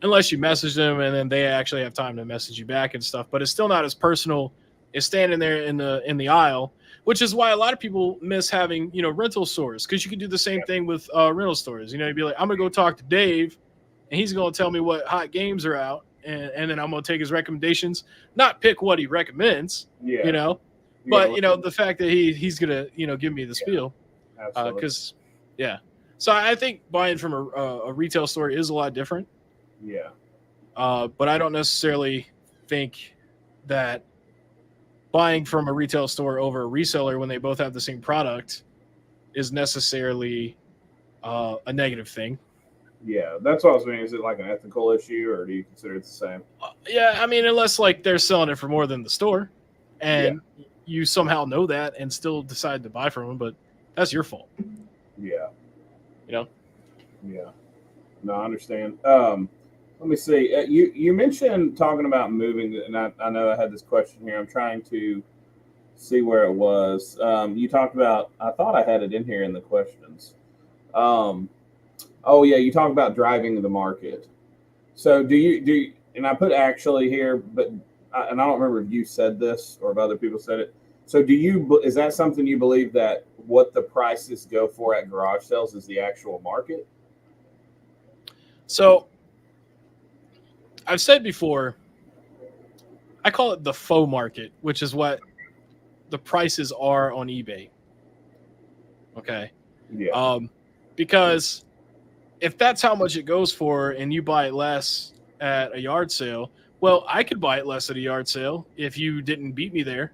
Unless you message them and then they actually have time to message you back and stuff, but it's still not as personal as standing there in the aisle, which is why a lot of people miss having rental stores, because you can do the same thing with rental stores. You'd be like, I'm gonna go talk to Dave, and he's gonna tell me what hot games are out, and then I'm gonna take his recommendations, not pick what he recommends. Yeah. But the fact that he's gonna give me the spiel, because so I think buying from a retail store is a lot different. Yeah. But I don't necessarily think that buying from a retail store over a reseller when they both have the same product is necessarily a negative thing. Yeah, that's what I was saying. Is it like an ethical issue, or do you consider it the same? Yeah, I mean, unless like they're selling it for more than the store, and you somehow know that and still decide to buy from them, but that's your fault. Yeah. Yeah. No, I understand. Let me see. You mentioned talking about moving, and I know I had this question here. I'm trying to see where it was. You talked about. I thought I had it in here in the questions. Oh yeah, you talk about driving the market. So do you? And I put actually here, but I don't remember if you said this or if other people said it. So do you? Is that something you believe, that what the prices go for at garage sales is the actual market? So I've said before, I call it the faux market, which is what the prices are on eBay. Okay. Yeah. Because if that's how much it goes for and you buy it less at a yard sale, well, I could buy it less at a yard sale if you didn't beat me there,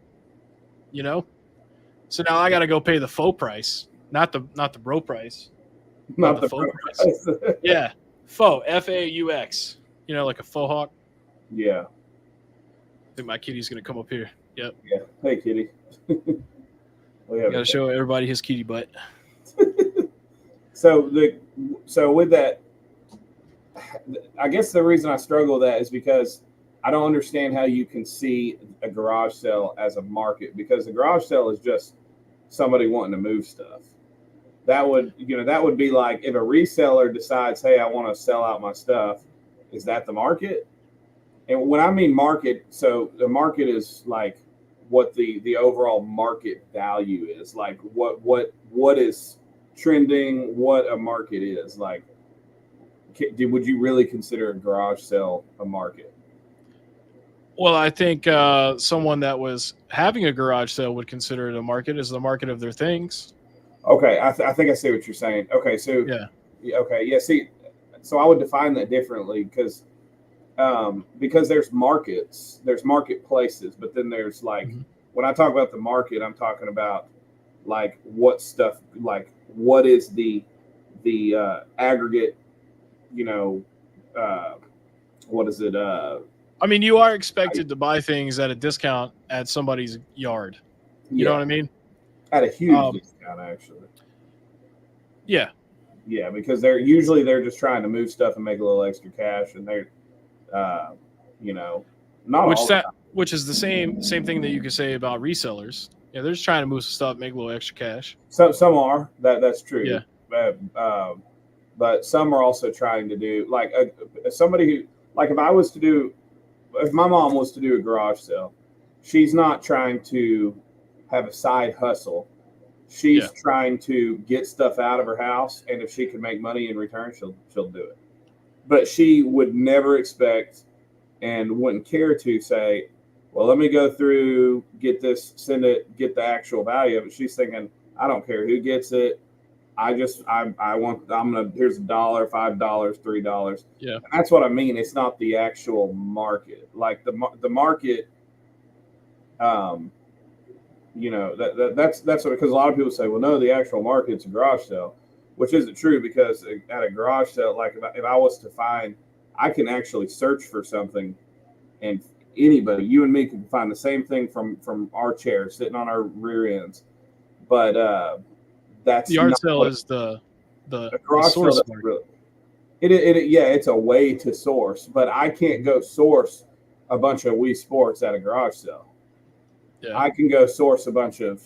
So now I got to go pay the faux price, not the bro price. Not the faux price. Yeah. Faux, FAUX. Like a faux hawk. Yeah. I think my kitty's going to come up here. Yep. Yeah. Hey, kitty. Got to show everybody his kitty butt. So with that, I guess the reason I struggle with that is because I don't understand how you can see a garage sale as a market, because the garage sale is just somebody wanting to move stuff. That would be like if a reseller decides, hey, I want to sell out my stuff. Is that the market? And when I mean market, so the market is like what the overall market value is, like what is trending, what a market is. Like, would you really consider a garage sale a market? Well, I think someone that was having a garage sale would consider it a market, as the market of their things. Okay, I think I see what you're saying. Okay, so see, so I would define that differently, because there's markets, there's marketplaces, but then there's like when I talk about the market, I'm talking about like what stuff, like what is the aggregate, what is it? I mean, you are expected to buy things at a discount at somebody's yard. You know what I mean? At a huge discount, actually. Yeah. Yeah, because they're just trying to move stuff and make a little extra cash, and they're, not which all the time. Which is the same thing that you could say about resellers. Yeah, they're just trying to move some stuff, make a little extra cash. Some are that's true. Yeah. But some are also trying to do like somebody who, like if my mom was to do a garage sale, she's not trying to have a side hustle. She's trying to get stuff out of her house, and if she can make money in return, she'll do it. But she would never expect and wouldn't care to say, well, let me go through, get this, send it, get the actual value of it. She's thinking, I don't care who gets it. Here's $1, $5, $3. Yeah. And that's what I mean. It's not the actual market. Like the market, you know, that's what, because a lot of people say, well, no, the actual market's a garage sale, which isn't true, because at a garage sale, like if I was to find, I can actually search for something, and anybody, you and me, can find the same thing from our chair sitting on our rear ends. But that's The art not sale what is the garage source sale. market. Really, yeah, it's a way to source, but I can't go source a bunch of Wii Sports at a garage sale. Yeah. I can go source a bunch of.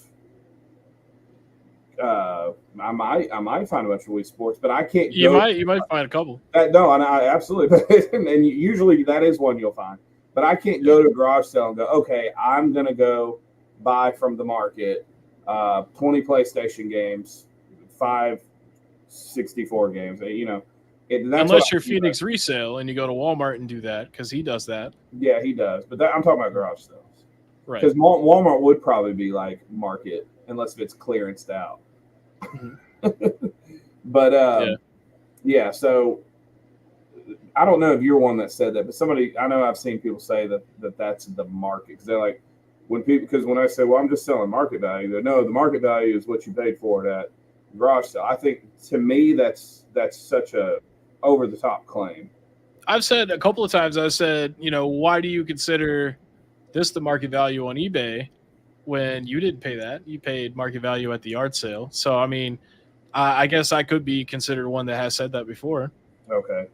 I might find a bunch of Wii Sports, but I can't. You might find a couple. No, and I absolutely, and usually that is one you'll find. But I can't go to a garage sale and go, okay, I'm gonna go buy from the market 20 PlayStation games, 5 64 games. You know, unless you're Phoenix Resale and you go to Walmart and do that, because he does that. Yeah, he does. But I'm talking about garage sales. Right. Because Walmart would probably be like market, unless it's clearanced out. But yeah, so I don't know if you're one that said that, but somebody, I know I've seen people say that's the market, because they're like, because when I say, well, I'm just selling market value, they no, the market value is what you paid for it at garage sale. I think, to me, that's such a over the top claim. I've said a couple of times, I said, you know, why do you consider this the market value on eBay when you didn't pay that? You paid market value at the yard sale. So, I mean, I guess I could be considered one that has said that before. Okay.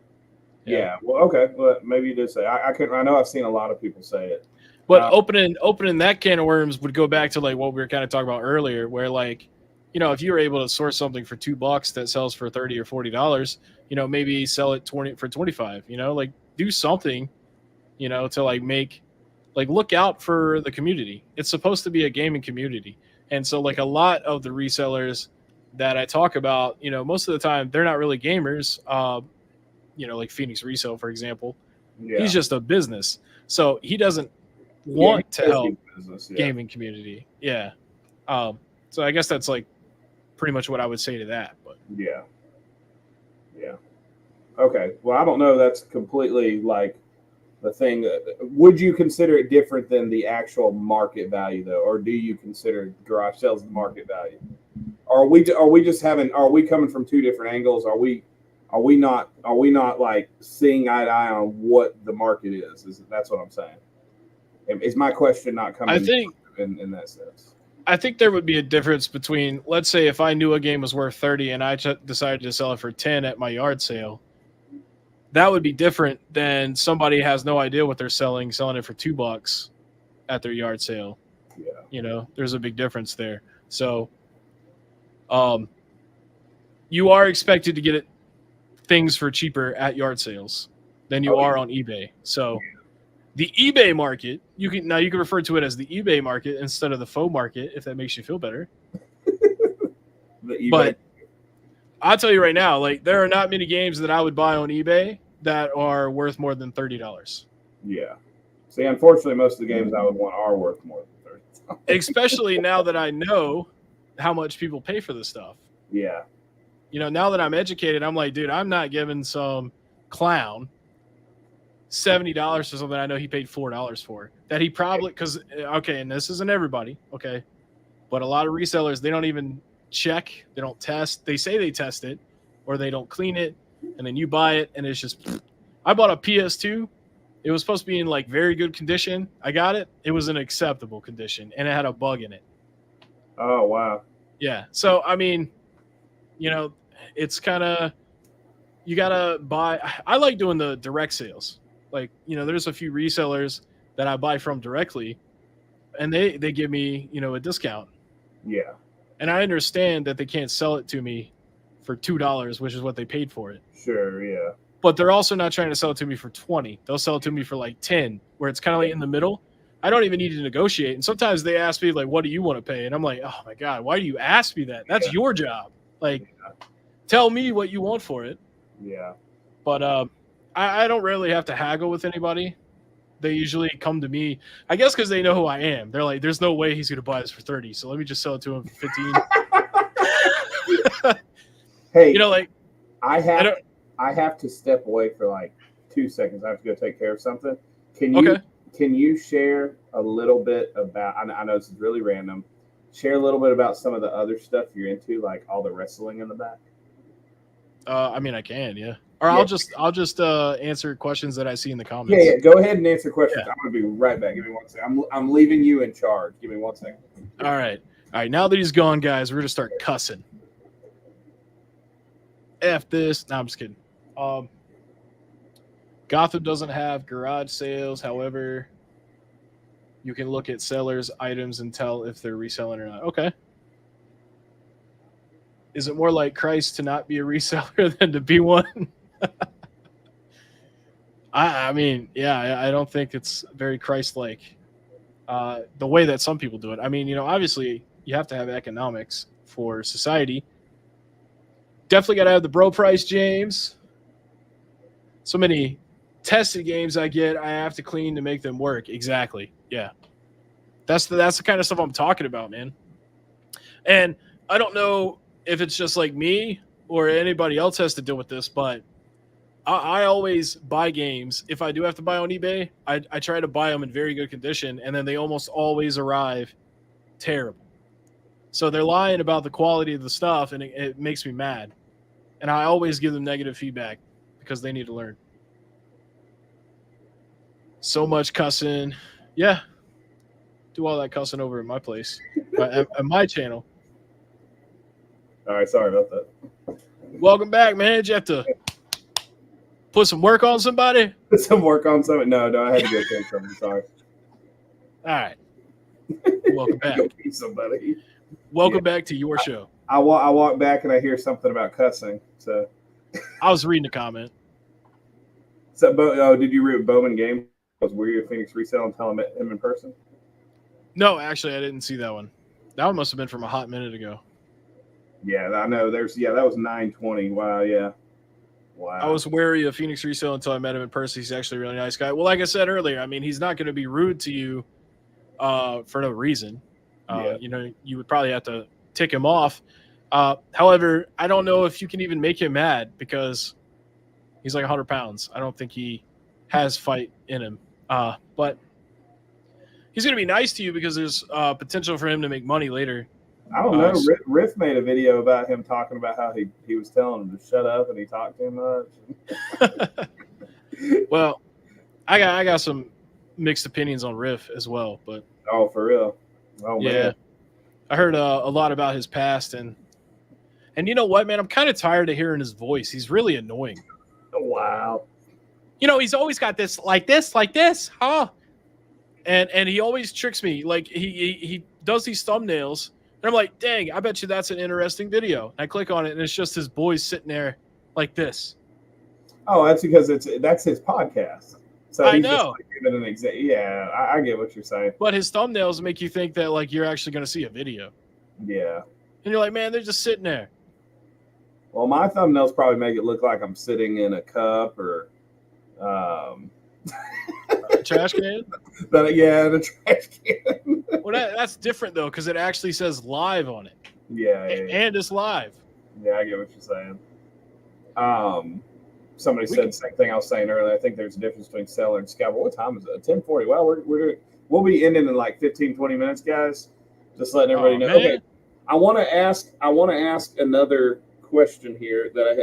Yeah. Well, okay. Well, maybe you did say. I know I've seen a lot of people say it. But opening that can of worms would go back to like what we were kind of talking about earlier, where like, you know, if you were able to source something for $2 that sells for $30 or $40, you know, maybe sell it for 25. You know, like do something, you know, to like look out for the community. It's supposed to be a gaming community, and so like a lot of the resellers that I talk about, you know, most of the time they're not really gamers. You know, like Phoenix Resale, for example, he's just a business, so he doesn't want to help gaming community. Yeah. So I guess that's like pretty much what I would say to that. But yeah. Okay. Well, I don't know. That's completely like the thing. Would you consider it different than the actual market value, though, or do you consider garage sales the market value? Are we coming from two different angles? Are we not like seeing eye to eye on what the market is? That's what I'm saying. Is my question not coming? I think in that sense. I think there would be a difference between, let's say, if I knew a game was worth 30 and I decided to sell it for 10 at my yard sale. That would be different than somebody has no idea what they're selling it for $2 at their yard sale. Yeah. You know, there's a big difference there. So, you are expected to get things for cheaper at yard sales than you are on eBay. So, the eBay market, you can refer to it as the eBay market instead of the faux market, if that makes you feel better. But I'll tell you right now, like there are not many games that I would buy on eBay that are worth more than $30. Yeah. See, unfortunately, most of the games I would want are worth more than $30. Especially now that I know how much people pay for this stuff. Yeah. You know, now that I'm educated, I'm like, dude, I'm not giving some clown $70 for something I know he paid $4 for. That he probably, because, okay, and this isn't everybody, okay, but a lot of resellers, they don't even check, they don't test. They say they test it, or they don't clean it, and then you buy it, and it's just, I bought a PS2. It was supposed to be in, like, very good condition. I got it. It was in acceptable condition, and it had a bug in it. Oh, wow. Yeah. So, I mean, you know, it's kind of, you got to buy. I like doing the direct sales. Like, you know, there's a few resellers that I buy from directly, and they give me, you know, a discount. Yeah. And I understand that they can't sell it to me for $2, which is what they paid for it. Sure, yeah. But they're also not trying to sell it to me for 20. They'll sell it to me for like 10, where it's kind of like in the middle. I don't even need to negotiate. And sometimes they ask me, like, what do you want to pay? And I'm like, oh my God, why do you ask me that? That's your job. Like, tell me what you want for it. Yeah. But I don't really have to haggle with anybody. They usually come to me, I guess, because they know who I am. They're like, there's no way he's going to buy this for 30. So let me just sell it to him for 15. Hey, you know, like, I have to step away for like 2 seconds. I have to go take care of something. Can you share a little bit about, I know this is really random, share a little bit about some of the other stuff you're into, like all the wrestling in the back? I mean, I can, yeah. Or Yeah. I'll just answer questions that I see in the comments. Yeah. Go ahead and answer questions. Yeah. I'm gonna be right back. Give me 1 second. I'm leaving you in charge. Give me 1 second. All right. Now that he's gone, guys, we're gonna start cussing. F this. No, I'm just kidding. Gotham doesn't have garage sales. However, you can look at sellers' items and tell if they're reselling or not. Okay. Is it more like Christ to not be a reseller than to be one? I mean, yeah, I don't think it's very Christ-like the way that some people do it. I mean, you know, obviously you have to have economics for society. Definitely got to have the bro price, James. So many tested games I get, I have to clean to make them work. Exactly. Yeah. That's the kind of stuff I'm talking about, man. And I don't know if it's just like me or anybody else has to deal with this, but I always buy games. If I do have to buy on eBay, I try to buy them in very good condition, and then they almost always arrive terrible. So they're lying about the quality of the stuff, and it makes me mad. And I always give them negative feedback because they need to learn. So much cussing. Yeah. Do all that cussing over at my place, at my channel. All right, sorry about that. Welcome back, man. Did you have to put some work on somebody? Put some work on something? No, I had to go take something. Sorry. All right. Welcome back. Go beat somebody. Welcome back to your show. I walk back and I hear something about cussing. So I was reading a comment. So, did you read Bowman Game? Were you a Phoenix Resell and tell him in person? No, actually, I didn't see that one. That one must have been from a hot minute ago. Yeah, I know. That was 9:20. Wow, yeah. Wow. I was wary of Phoenix Resell until I met him in person. He's actually a really nice guy. Well, like I said earlier, I mean, he's not going to be rude to you for no reason. You know, you would probably have to tick him off. However, I don't know if you can even make him mad because he's like 100 pounds. I don't think he has fight in him. But he's going to be nice to you because there's potential for him to make money later. I don't know. Riff made a video about him talking about how he was telling him to shut up and he talked too much. Well, I got some mixed opinions on Riff as well, but oh, for real? Oh, yeah, man. I heard a lot about his past and you know what, man? I'm kind of tired of hearing his voice. He's really annoying. Wow. You know, he's always got this, huh? And he always tricks me. Like he does these thumbnails. And I'm like, dang, I bet you that's an interesting video. And I click on it, and it's just his boys sitting there like this. Oh, that's because that's his podcast. So I he's know. Just like giving an example. Yeah, I get what you're saying. But his thumbnails make you think that like you're actually going to see a video. Yeah. And you're like, man, they're just sitting there. Well, my thumbnails probably make it look like I'm sitting in a cup or A trash can? But yeah, the trash can. Well, that's different though, because it actually says live on it. Yeah, and it's live. Yeah, I get what you're saying. Somebody said the same thing I was saying earlier. I think there's a difference between seller and scalper. What time is it? 10:40. Well, we'll be ending in like 15, 20 minutes, guys. Just letting everybody know. Man. Okay. I want to ask another question here that I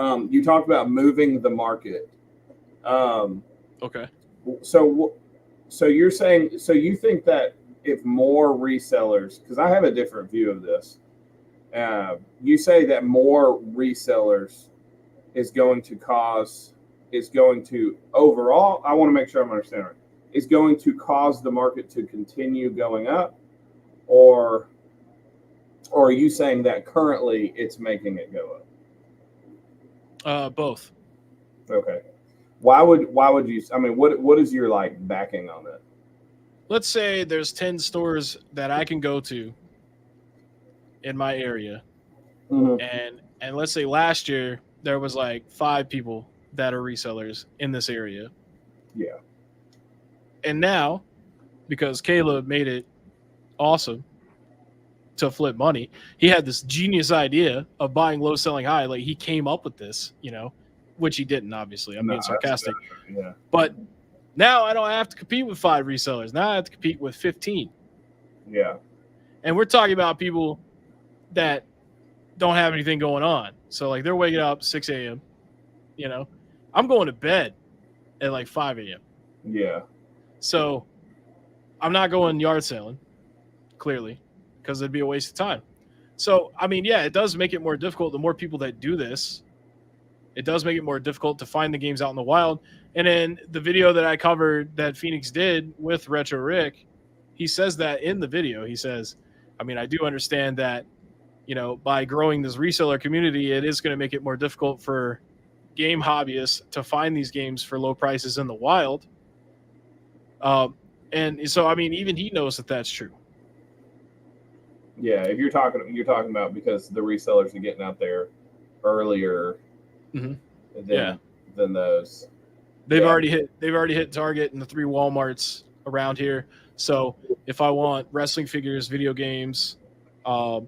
have. You talked about moving the market. Okay. So you're saying, so you think that if more resellers, because I have a different view of this, you say that more resellers is going to overall, I want to make sure I'm understanding right, is going to cause the market to continue going up, or are you saying that currently it's making it go up? Both. Okay. Why would you? I mean, what is your like backing on that? Let's say there's 10 stores that I can go to in my area, and let's say last year there was like 5 people that are resellers in this area. Yeah. And now, because Caleb made it awesome to flip money, he had this genius idea of buying low, selling high. Like he came up with this, you know. Which he didn't, obviously. I'm being sarcastic. Yeah. But now I don't have to compete with 5 resellers. Now I have to compete with 15. Yeah. And we're talking about people that don't have anything going on. So like they're waking up 6 a.m. You know, I'm going to bed at like 5 a.m. Yeah. So I'm not going yard selling, clearly, because it'd be a waste of time. So, I mean, yeah, it does make it more difficult. The more people that do this, it does make it more difficult to find the games out in the wild. And in the video that I covered that Phoenix did with Retro Rick, he says that in the video. He says, I mean, I do understand that, you know, by growing this reseller community, it is going to make it more difficult for game hobbyists to find these games for low prices in the wild. And so, I mean, even he knows that that's true. Yeah, if you're talking about because the resellers are getting out there earlier than those. They've already hit Target and the 3 Walmarts around here. So if I want wrestling figures, video games, I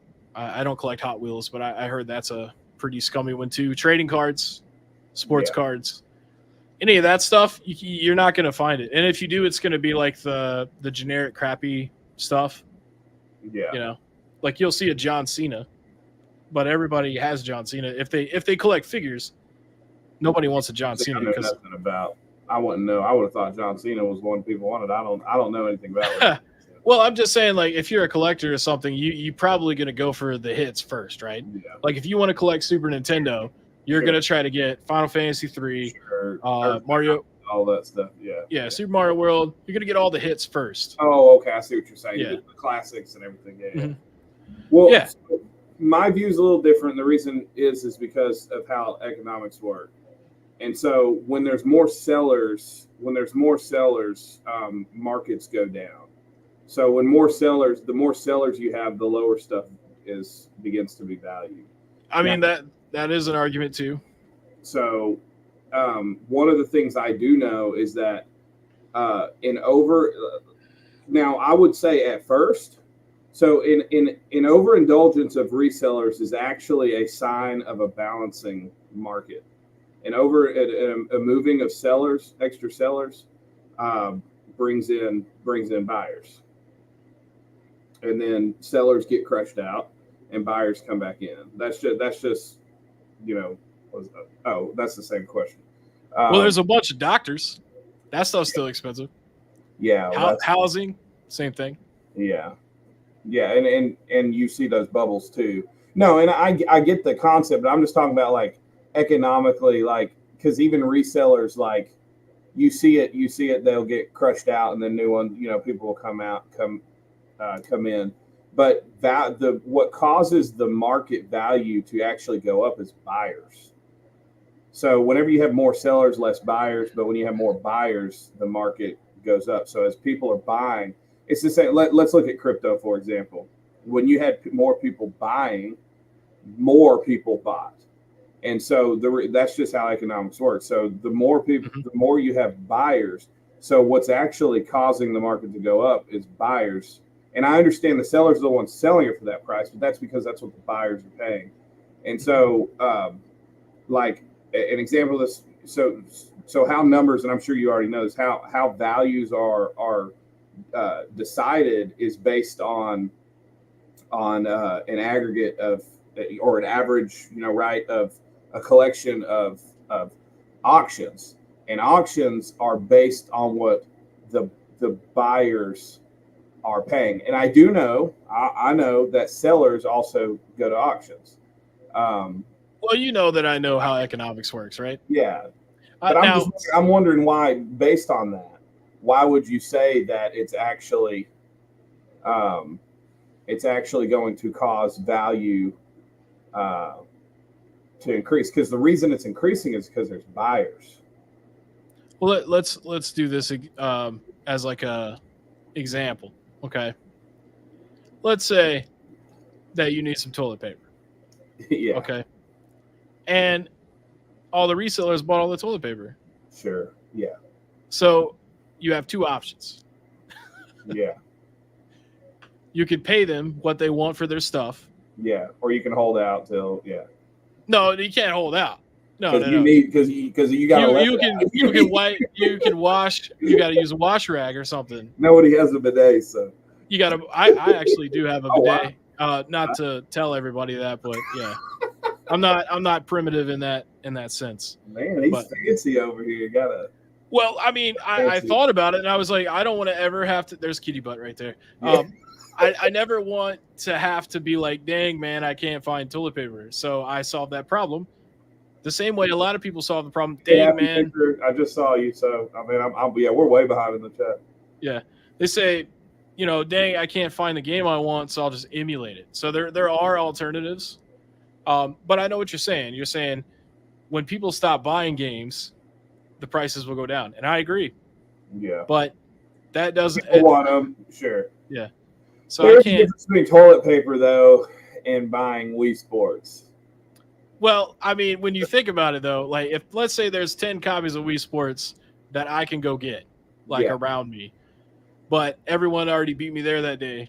don't collect Hot Wheels, but I heard that's a pretty scummy one too. Trading cards, sports cards, any of that stuff, you're not going to find it. And if you do, it's going to be like the generic crappy stuff. Yeah. You know, like you'll see a John Cena, but everybody has John Cena. If they collect figures, nobody wants a John Cena because nothing about. I wouldn't know. I would have thought John Cena was one people wanted. I don't know anything about it. Well, I'm just saying, like, if you're a collector or something, you probably going to go for the hits first, right? Yeah. Like, if you want to collect Super Nintendo, you're going to try to get Final Fantasy 3, Mario, all that stuff. Yeah. Yeah, Super Mario World. You're going to get all the hits first. Oh, okay. I see what you're saying. Yeah. The classics and everything. Yeah. Mm-hmm. Well, yeah. So my view is a little different. The reason is because of how economics work. And so when there's more sellers, markets go down. So when the more sellers you have, the lower stuff begins to be valued. I mean, that is an argument too. So one of the things I do know is that now I would say at first, so in overindulgence of resellers is actually a sign of a balancing market. And a moving of extra sellers, brings in buyers, and then sellers get crushed out, and buyers come back in. That's just that's the same question. Well, there's a bunch of doctors. That stuff's still expensive. Yeah, housing, same thing. Yeah, and you see those bubbles too. No, and I get the concept, but I'm just talking about like. Economically, like, because even resellers, like, you see it, they'll get crushed out, and then new ones, people will come in. But what causes the market value to actually go up is buyers. So whenever you have more sellers, less buyers, but when you have more buyers, the market goes up. So as people are buying, it's the same. Let's look at crypto, for example. When you had more people buying, more people bought. And so that's just how economics works. So the more people, the more you have buyers. So what's actually causing the market to go up is buyers. And I understand the sellers are the ones selling it for that price, but that's because that's what the buyers are paying. And so, like an example of this, so how numbers, and I'm sure you already know this, how values are decided is based on an aggregate of, or an average, of a collection of auctions, and auctions are based on what the buyers are paying. And I do know, I know that sellers also go to auctions. Well, you know that I know how economics works, right? Yeah, but I'm wondering why, based on that, why would you say that it's actually going to cause value to increase? Because the reason it's increasing is because there's buyers. Well, let's do this as like a example. Okay, let's say that you need some toilet paper. Yeah. Okay, and all the resellers bought all the toilet paper. Sure. Yeah. So you have two options. Yeah. You could pay them what they want for their stuff. Yeah, or you can hold out till No, you can't hold out. No. Because you got you can wash. You got to use a wash rag or something. Nobody has a bidet, so You got to. I actually do have a Oh, bidet. Not to tell everybody that, but yeah, I'm not primitive in that sense. Man, he's fancy over here. Well, I mean, I thought about it and I was like, I don't want to ever have to. There's kitty butt right there. I never want to have to be like, dang man, I can't find toilet paper. So I solved that problem the same way a lot of people solve the problem. Dang man, picture. I just saw you, so I mean, we're way behind in the chat. Yeah, they say, dang, I can't find the game I want, so I'll just emulate it. So there are alternatives, but I know what you're saying. You're saying when people stop buying games, the prices will go down, and I agree. Yeah, but that doesn't want them, sure. Yeah, so there's I a can't. difference between toilet paper though and buying Wii Sports. Well, I mean, when you think about it though, like if let's say there's 10 copies of Wii Sports that I can go get, around me, but everyone already beat me there that day,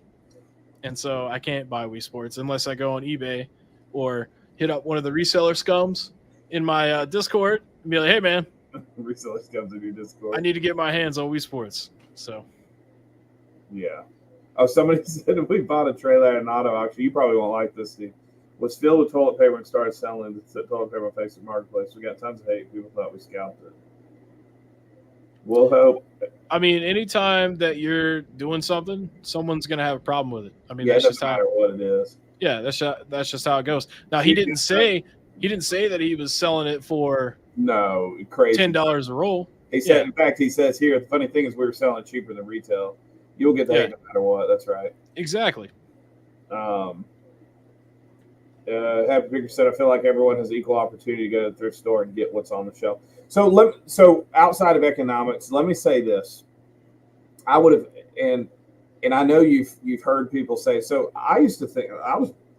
and so I can't buy Wii Sports unless I go on eBay or hit up one of the reseller scums in my Discord and be like, hey man, reseller scums in your Discord, I need to get my hands on Wii Sports. So yeah. Oh, somebody said if we bought a trailer at an auto auction, you probably won't like this, Steve, was filled with toilet paper and started selling the toilet paper on Facebook Marketplace. We got tons of hate. People thought we scalped it. We'll hope. I mean, anytime that you're doing something, someone's gonna have a problem with it. I mean, yeah, that's it just doesn't how. matter what it is. Yeah, that's just how it goes. Now he didn't say that he was selling it for crazy $10 a roll. He said, in fact, he says here, the funny thing is we were selling it cheaper than retail. You'll get the hate no matter what. That's right. Exactly. Happy Picker said, I feel like everyone has equal opportunity to go to the thrift store and get what's on the shelf. So outside of economics, let me say this. I would have, and I know you've heard people say, so I used to think,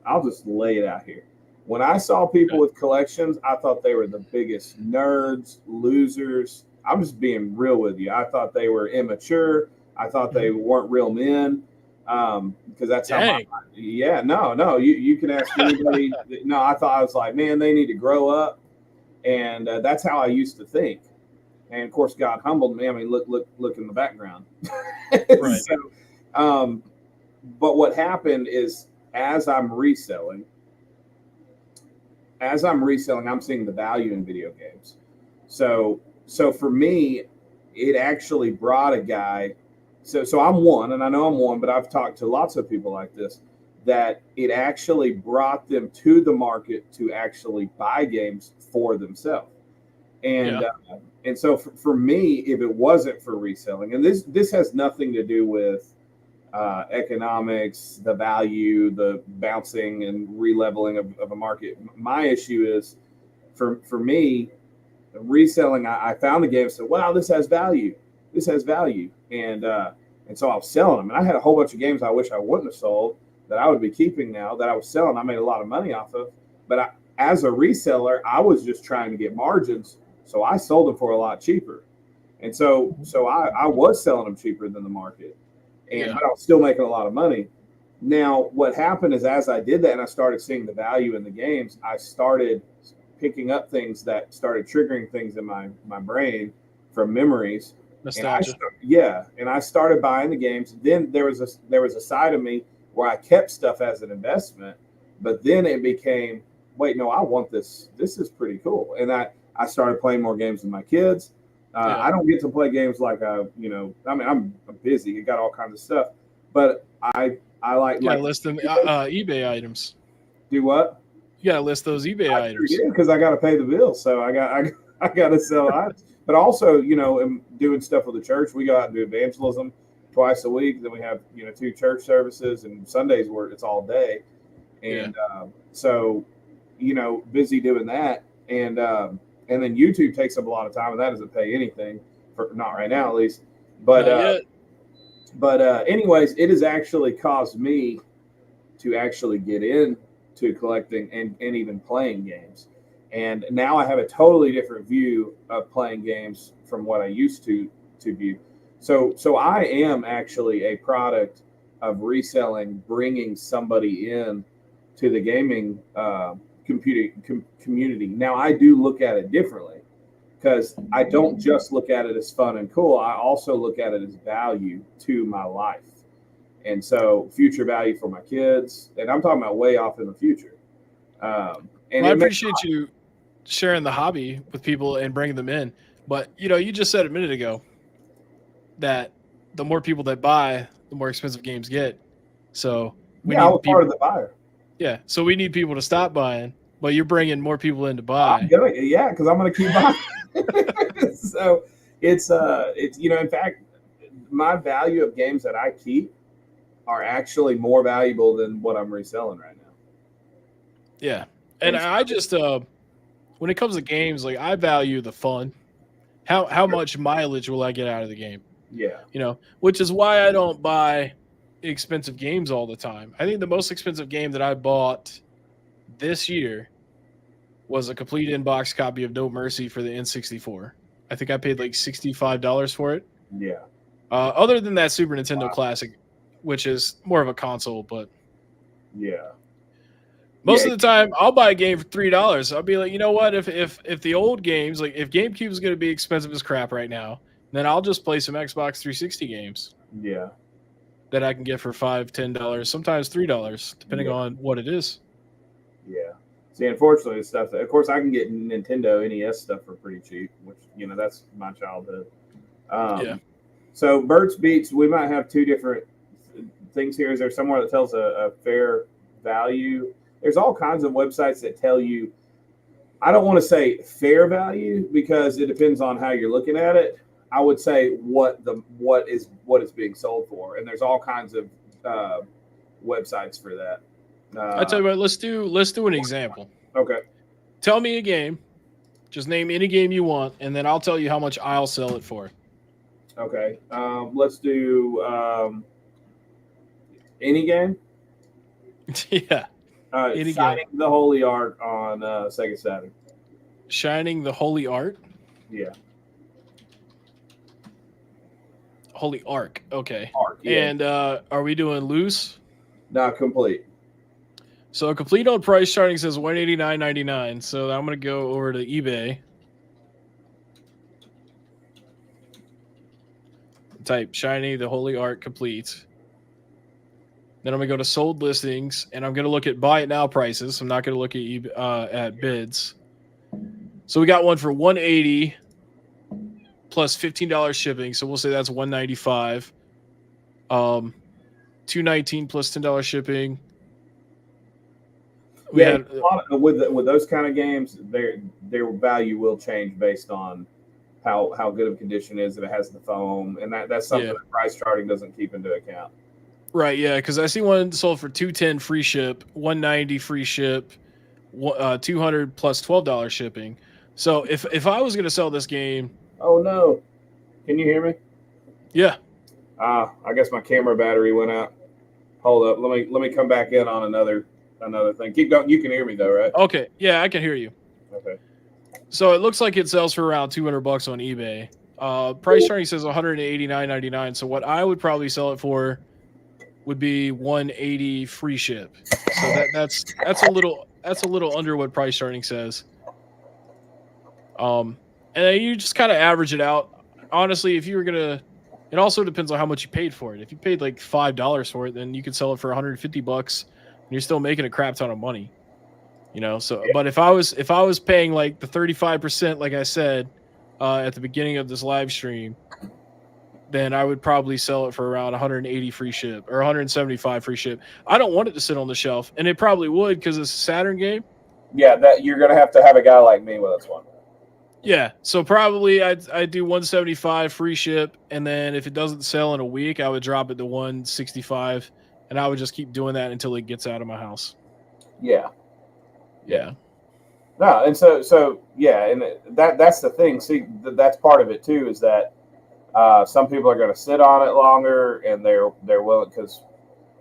I'll just lay it out here. When I saw people with collections, I thought they were the biggest nerds, losers. I'm just being real with you. I thought they were immature. I thought they weren't real men. Because that's how you can ask anybody. I was like, man, they need to grow up. And that's how I used to think. And of course, God humbled me. I mean, look in the background. Right. So, but what happened is as I'm reselling, I'm seeing the value in video games. So for me, it actually brought a guy. So I'm one, and I know I'm one, but I've talked to lots of people like this, that it actually brought them to the market to actually buy games for themselves. And and so for me, if it wasn't for reselling, and this has nothing to do with economics, the value, the bouncing and releveling of a market. My issue is, for me, reselling, I found the game and said, wow, this has value. This has value. And so I was selling them. And I had a whole bunch of games I wish I wouldn't have sold that I would be keeping now that I was selling. I made a lot of money off of. But as a reseller, I was just trying to get margins. So I sold them for a lot cheaper. And so I was selling them cheaper than the market. But I was still making a lot of money. Now, what happened is as I did that and I started seeing the value in the games, I started picking up things that started triggering things in my brain from memories. Nostalgia. And I started buying the games. Then there was a side of me where I kept stuff as an investment, but then it became, wait, no, I want this. This is pretty cool. And I started playing more games with my kids. I don't get to play games like I'm busy. You got all kinds of stuff, but I like. You gotta list them eBay items. Do what? You gotta list those eBay items. Yeah, because I got to pay the bills, so I got to sell items. But also, I'm doing stuff with the church. We go out and do evangelism twice a week. Then we have 2 church services, and Sundays where it's all day, and so busy doing that, and then YouTube takes up a lot of time, and that doesn't pay anything for, not right now at least. But anyways, it has actually caused me to actually get into collecting and even playing games. And now I have a totally different view of playing games from what I used to view. So I am actually a product of reselling, bringing somebody in to the gaming community. Now I do look at it differently because I don't just look at it as fun and cool. I also look at it as value to my life. And so future value for my kids, and I'm talking about way off in the future. And I appreciate you sharing the hobby with people and bringing them in. But, you just said a minute ago that the more people that buy, the more expensive games get. So we I need was people, part of the buyer. Yeah, so we need people to stop buying, but you're bringing more people in to buy. Because I'm going to keep buying. So it's in fact, my value of games that I keep are actually more valuable than what I'm reselling right now. Yeah. And I just when it comes to games, like I value the fun. How much mileage will I get out of the game? Yeah. Which is why I don't buy expensive games all the time. I think the most expensive game that I bought this year was a complete in-box copy of No Mercy for the N64. I think I paid like $65 for it. Yeah. Other than that Super Nintendo Classic, which is more of a console, but yeah. Most of the time, I'll buy a game for $3. I'll be like, you know what? If the old games, like if GameCube is going to be expensive as crap right now, then I'll just play some Xbox 360 games. Yeah. That I can get for $5, $10, sometimes $3, depending on what it is. Yeah. See, unfortunately, the stuff that, of course, I can get Nintendo NES stuff for pretty cheap, which that's my childhood. So Burt's Beats, we might have two different things here. Is there somewhere that tells a fair value? There's all kinds of websites that tell you, I don't want to say fair value because it depends on how you're looking at it. I would say what is being sold for, and there's all kinds of websites for that. I tell you what, let's do an example. Okay. Tell me a game. Just name any game you want, and then I'll tell you how much I'll sell it for. Okay. Let's do any game. Yeah. Shining the Holy Art on Sega Saturn. Shining the Holy Art? Yeah. Holy Ark. Okay. Ark, yeah. And are we doing loose? Not complete. So complete on price starting says $189.99. So I'm going to go over to eBay. Type Shiny the Holy Art complete. Then I'm going to go to sold listings, and I'm going to look at buy it now prices. I'm not going to look at bids. So we got one for $180 plus $15 shipping. So we'll say that's $195. $219 plus $10 shipping. With those kind of games, their value will change based on how good of condition it is, if it has the foam, and that's something that price charting doesn't keep into account. Right, yeah, because I see one sold for $210 free ship, $190 free ship, $200 plus $12 shipping. So if I was going to sell this game, oh no, can you hear me? Yeah. I guess my camera battery went out. Hold up, let me come back in on another thing. Keep going. You can hear me though, right? Okay, yeah, I can hear you. Okay. So it looks like it sells for around $200 on eBay. Price starting says $189.99. So what I would probably sell it for would be $180 free ship. So that's a little under what price starting says. And then you just kind of average it out. Honestly, if you were gonna, it also depends on how much you paid for it. If you paid like $5 for it, then you could sell it for $150, and you're still making a crap ton of money. So but if I was paying like the 35%, like I said at the beginning of this live stream, then I would probably sell it for around $180 free ship or $175 free ship. I don't want it to sit on the shelf, and it probably would because it's a Saturn game. Yeah, that you're gonna have to have a guy like me with this one. Yeah, so probably I'd do $175 free ship, and then if it doesn't sell in a week, I would drop it to $165, and I would just keep doing that until it gets out of my house. Yeah. Yeah. No, and so yeah, and that's the thing. See, that's part of it too, is that some people are going to sit on it longer, and they're willing, because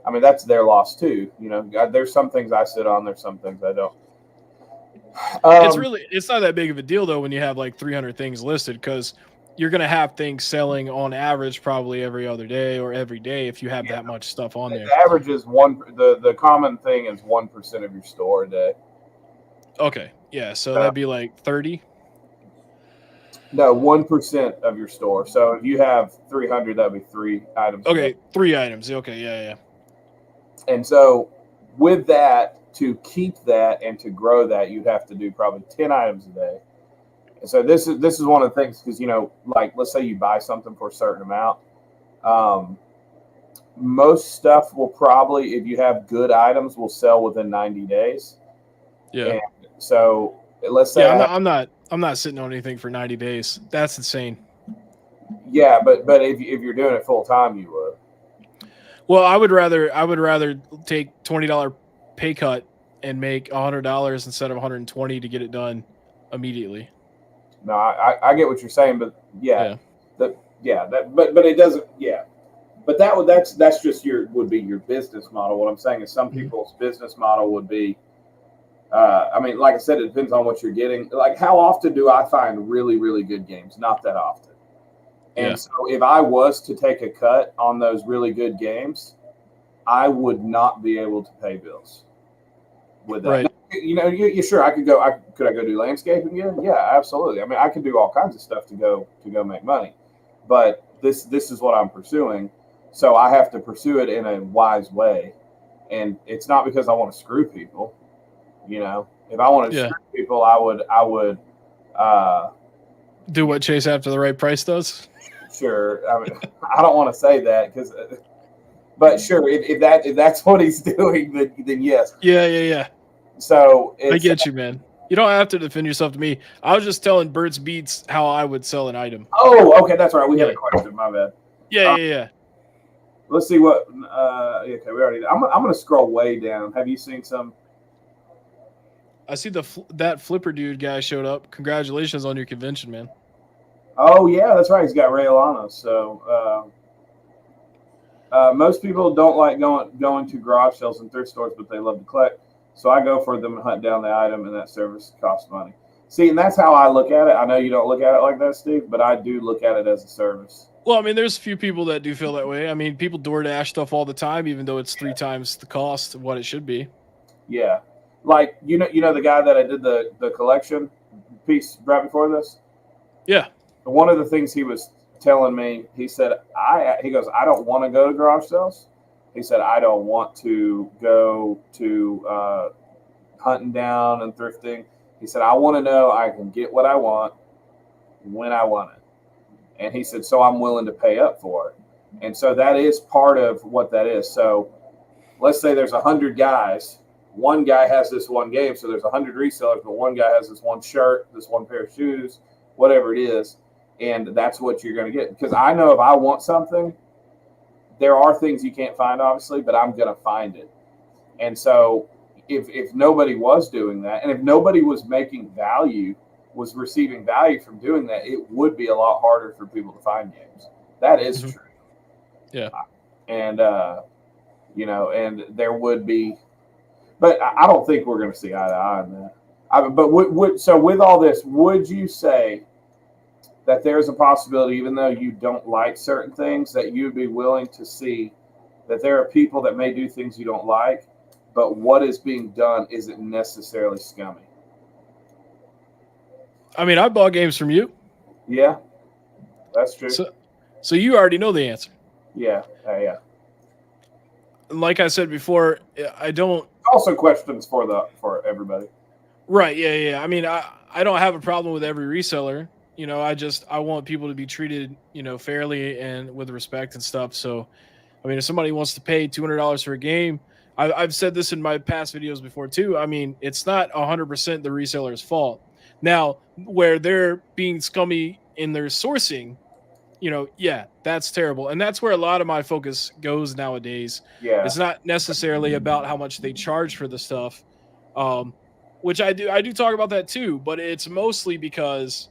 I mean that's their loss too. There's some things I sit on, there's some things I don't. It's not that big of a deal though when you have like 300 things listed, because you're going to have things selling on average probably every other day or every day if you have that much stuff on there. The average is the common thing is 1% of your store a day. Okay, yeah, so that'd be like 30. No, 1% of your store. So if you have 300, that'd be 3 items. Okay, 3 items. Okay, yeah. And so with that, to keep that and to grow that, you have to do probably 10 items a day. And so this is one of the things, because, like, let's say you buy something for a certain amount. Most stuff will probably, if you have good items, will sell within 90 days. Yeah. And so let's say I'm not sitting on anything for 90 days. That's insane. Yeah, but if you're doing it full time, you would. Well, I would rather take $20 pay cut and make $100 instead of 120 to get it done immediately. No, I get what you're saying, but but it doesn't. Yeah, but that's just would be your business model. What I'm saying is some people's business model would be. I mean, like I said, it depends on what you're getting. Like, how often do I find really, really good games? Not that often. And so if I was to take a cut on those really good games, I would not be able to pay bills with that. Right. Now, you sure I could go? Could I go do landscaping again? Yeah, absolutely. I mean, I could do all kinds of stuff to go make money, but this is what I'm pursuing, so I have to pursue it in a wise way, and it's not because I want to screw people. If I wanted to screw people, I would do what Chase after the right price does. Sure. I mean, I don't want to say that but sure, if that's what he's doing, then yes. Yeah. So I get you, man. You don't have to defend yourself to me. I was just telling Bert's Beats how I would sell an item. Oh, okay, that's right. We had a question. My bad. Yeah. Let's see what. Okay, we already. I'm gonna scroll way down. Have you seen some? I see that Flipper dude guy showed up. Congratulations on your convention, man. Oh yeah, that's right. He's got Ray Alano. So most people don't like going to garage sales and thrift stores, but they love to collect. So I go for them and hunt down the item, and that service costs money. See, and that's how I look at it. I know you don't look at it like that, Steve, but I do look at it as a service. Well, I mean, there's a few people that do feel that way. I mean, people DoorDash stuff all the time, even though it's 3 times the cost of what it should be. Yeah. Like, you know the guy that I did the collection piece right before this? Yeah. One of the things he was telling me, he said, I don't want to go to garage sales. He said, I don't want to go to hunting down and thrifting. He said, I want to know I can get what I want when I want it. And he said, so I'm willing to pay up for it. And so that is part of what that is. So let's say there's 100 guys. One guy has this one game, so there's 100 resellers, but one guy has this one shirt, this one pair of shoes, whatever it is, and that's what you're going to get. Because I know if I want something, there are things you can't find, obviously, but I'm going to find it. And so if nobody was doing that, and if nobody was making value, was receiving value from doing that, it would be a lot harder for people to find games. That is true. Yeah. And, and there would be, but I don't think we're going to see eye to eye on that. But so with all this, would you say that there's a possibility, even though you don't like certain things, that you'd be willing to see that there are people that may do things you don't like, but what is being done isn't necessarily scummy? I mean, I bought games from you. Yeah, that's true. So you already know the answer. Yeah, yeah. Like I said before, I don't. Also, questions for everybody. Right. Yeah. I mean, I don't have a problem with every reseller. I want people to be treated, fairly and with respect and stuff. So, I mean, if somebody wants to pay $200 for a game, I've said this in my past videos before too. I mean, it's not 100% the reseller's fault. Now, where they're being scummy in their sourcing, that's terrible. And that's where a lot of my focus goes nowadays. Yeah. It's not necessarily about how much they charge for the stuff, which I do talk about that too, but it's mostly because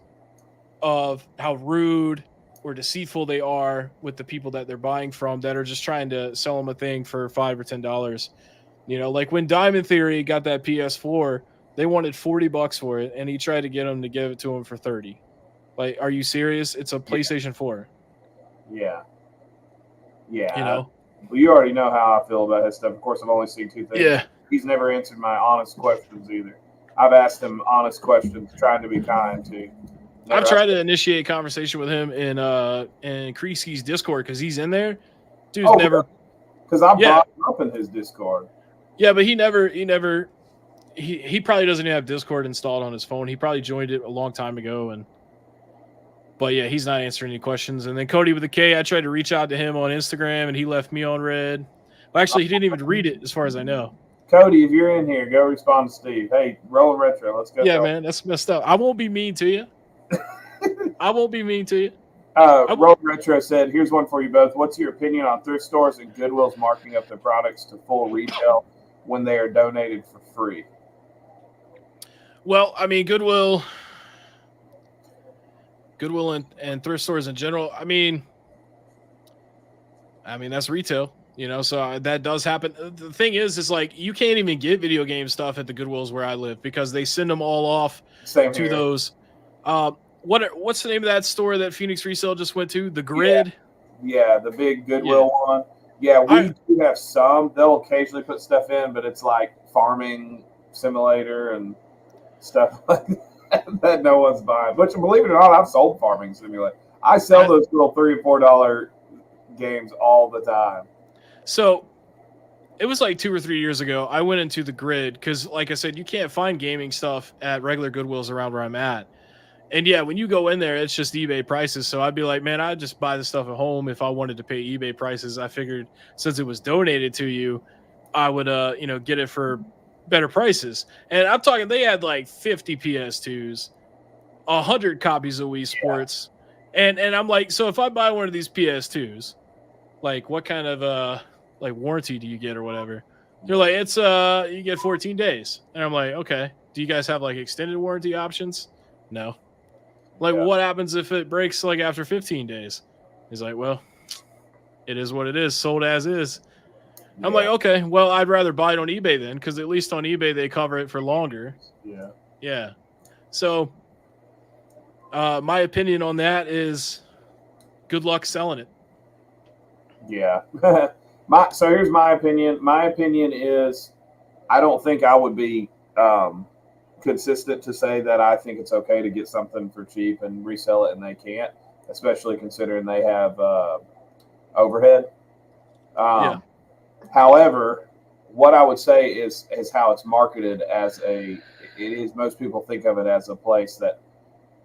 of how rude or deceitful they are with the people that they're buying from, that are just trying to sell them a thing for $5 or $10. Like when Diamond Theory got that PS4, they wanted $40 for it, and he tried to get them to give it to him for $30. Like, are you serious? It's a PlayStation 4. Yeah. Yeah. Well, you already know how I feel about his stuff. Of course, I've only seen 2 things. Yeah. He's never answered my honest questions either. I've asked him honest questions, trying to be kind too. I've tried to initiate conversation with him in Kreeski's Discord because he's in there. Dude's never. Because I brought him up in his Discord. Yeah, but he probably doesn't even have Discord installed on his phone. He probably joined it a long time ago, but yeah, he's not answering any questions. And then Cody with the K, I tried to reach out to him on Instagram, and he left me on red. Well, actually, he didn't even read it, as far as I know. Cody, if you're in here, go respond to Steve. Hey, roll retro. Let's go. Yeah, man, that's messed up. I won't be mean to you. I won't be mean to you. Roll Retro said, here's one for you both. What's your opinion on thrift stores and Goodwill's marking up their products to full retail when they are donated for free? Well, I mean, Goodwill and thrift stores in general, I mean, that's retail, so that does happen. The thing is like, you can't even get video game stuff at the Goodwills where I live because they send them all off to those. What's the name of that store that Phoenix Resale just went to? The Grid? Yeah, the big Goodwill one. Yeah, we do have some. They'll occasionally put stuff in, but it's like farming simulator and stuff like that no one's buying. Which, believe it or not, I've sold farming simulator. I sell those little $3 and $4 games all the time. So it was like 2 or 3 years ago. I went into the Grid because, like I said, you can't find gaming stuff at regular Goodwills around where I'm at. And yeah, when you go in there, it's just eBay prices. So I'd be like, man, I'd just buy the stuff at home if I wanted to pay eBay prices. I figured since it was donated to you, I would, get it for better prices. And I'm talking, they had like 50 PS2s, 100 copies of Wii Sports. And I'm like, so if I buy one of these PS2s, like what kind of, warranty do you get or whatever? They're like, it's, you get 14 days. And I'm like, okay. Do you guys have like extended warranty options? No. What happens if it breaks like after 15 days? He's like, well, it is what it is, sold as is. I'm like, okay, well, I'd rather buy it on eBay then, because at least on eBay they cover it for longer. Yeah. Yeah. So my opinion on that is good luck selling it. Yeah. So here's my opinion. My opinion is I don't think I would be consistent to say that I think it's okay to get something for cheap and resell it and they can't, especially considering they have overhead. However, what I would say is how it's marketed most people think of it as a place that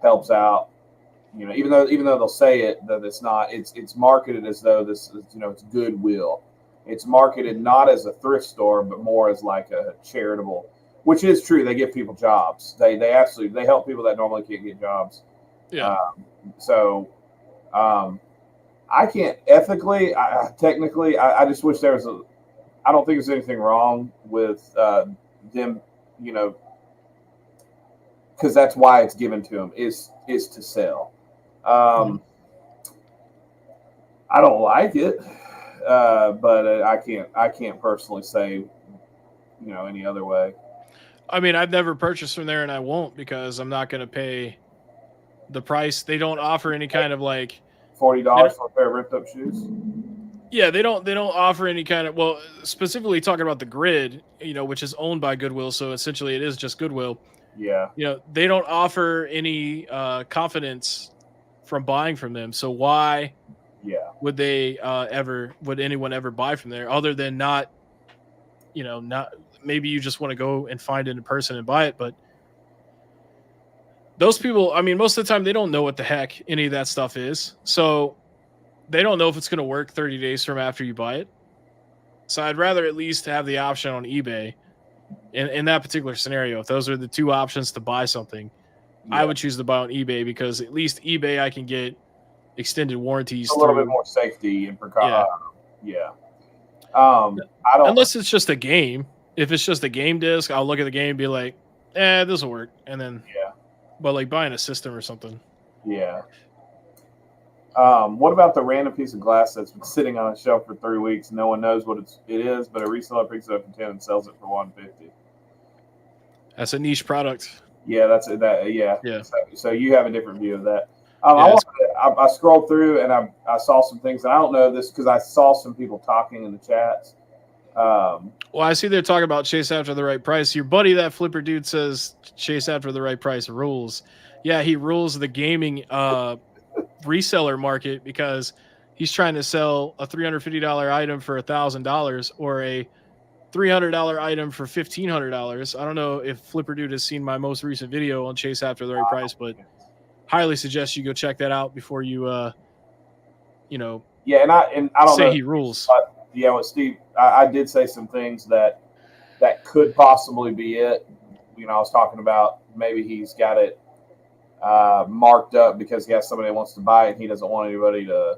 helps out, even though they'll say it, that it's not, it's marketed as though this is, it's Goodwill. It's marketed not as a thrift store, but more as like a charitable. Which is true. They give people jobs. They help people that normally can't get jobs. Yeah. I can't ethically, technically, I just wish there was I don't think there's anything wrong with them, because that's why it's given to them is to sell. I don't like it, but I can't personally say, any other way. I mean, I've never purchased from there, and I won't because I'm not going to pay the price. They don't offer any kind of like $40 for a pair of ripped up shoes. Yeah, they don't offer any kind of, well, specifically talking about the Grid, which is owned by Goodwill, so essentially it is just Goodwill. Yeah. They don't offer any confidence from buying from them. So why? Yeah. Would they would anyone ever buy from there other than not maybe you just want to go and find it in person and buy it, but those people, I mean, most of the time they don't know what the heck any of that stuff is. So they don't know if it's going to work 30 days from after you buy it. So I'd rather at least have the option on eBay in that particular scenario. If those are the two options to buy something, I would choose to buy on eBay because at least eBay, I can get extended warranties. A little bit more safety and precaution. Yeah. Unless it's just a game. If it's just a game disc, I'll look at the game and be like, this will work. And then, but like buying a system or something. Yeah. What about the random piece of glass that's been sitting on a shelf for 3 weeks? No one knows what it is, but a reseller picks it up for $10 and sells it for $150. That's a niche product. Yeah, yeah. So you have a different view of that. I scrolled through and I saw some things, and I don't know this because I saw some people talking in the chats. Well, I see they're talking about chase after the right price. Your buddy, that flipper dude, says chase after the right price rules. Yeah, he rules the gaming reseller market because he's trying to sell a $350 item for $1,000 or a $300 item for $1,500. I don't know if Flipper Dude has seen my most recent video on chase after the right price, but highly suggest you go check that out before you, Yeah, and I don't say know. he rules. But yeah, with Steve, I did say some things that could possibly be it. You know, I was talking about maybe he's got it marked up because he has somebody that wants to buy it and he doesn't want anybody to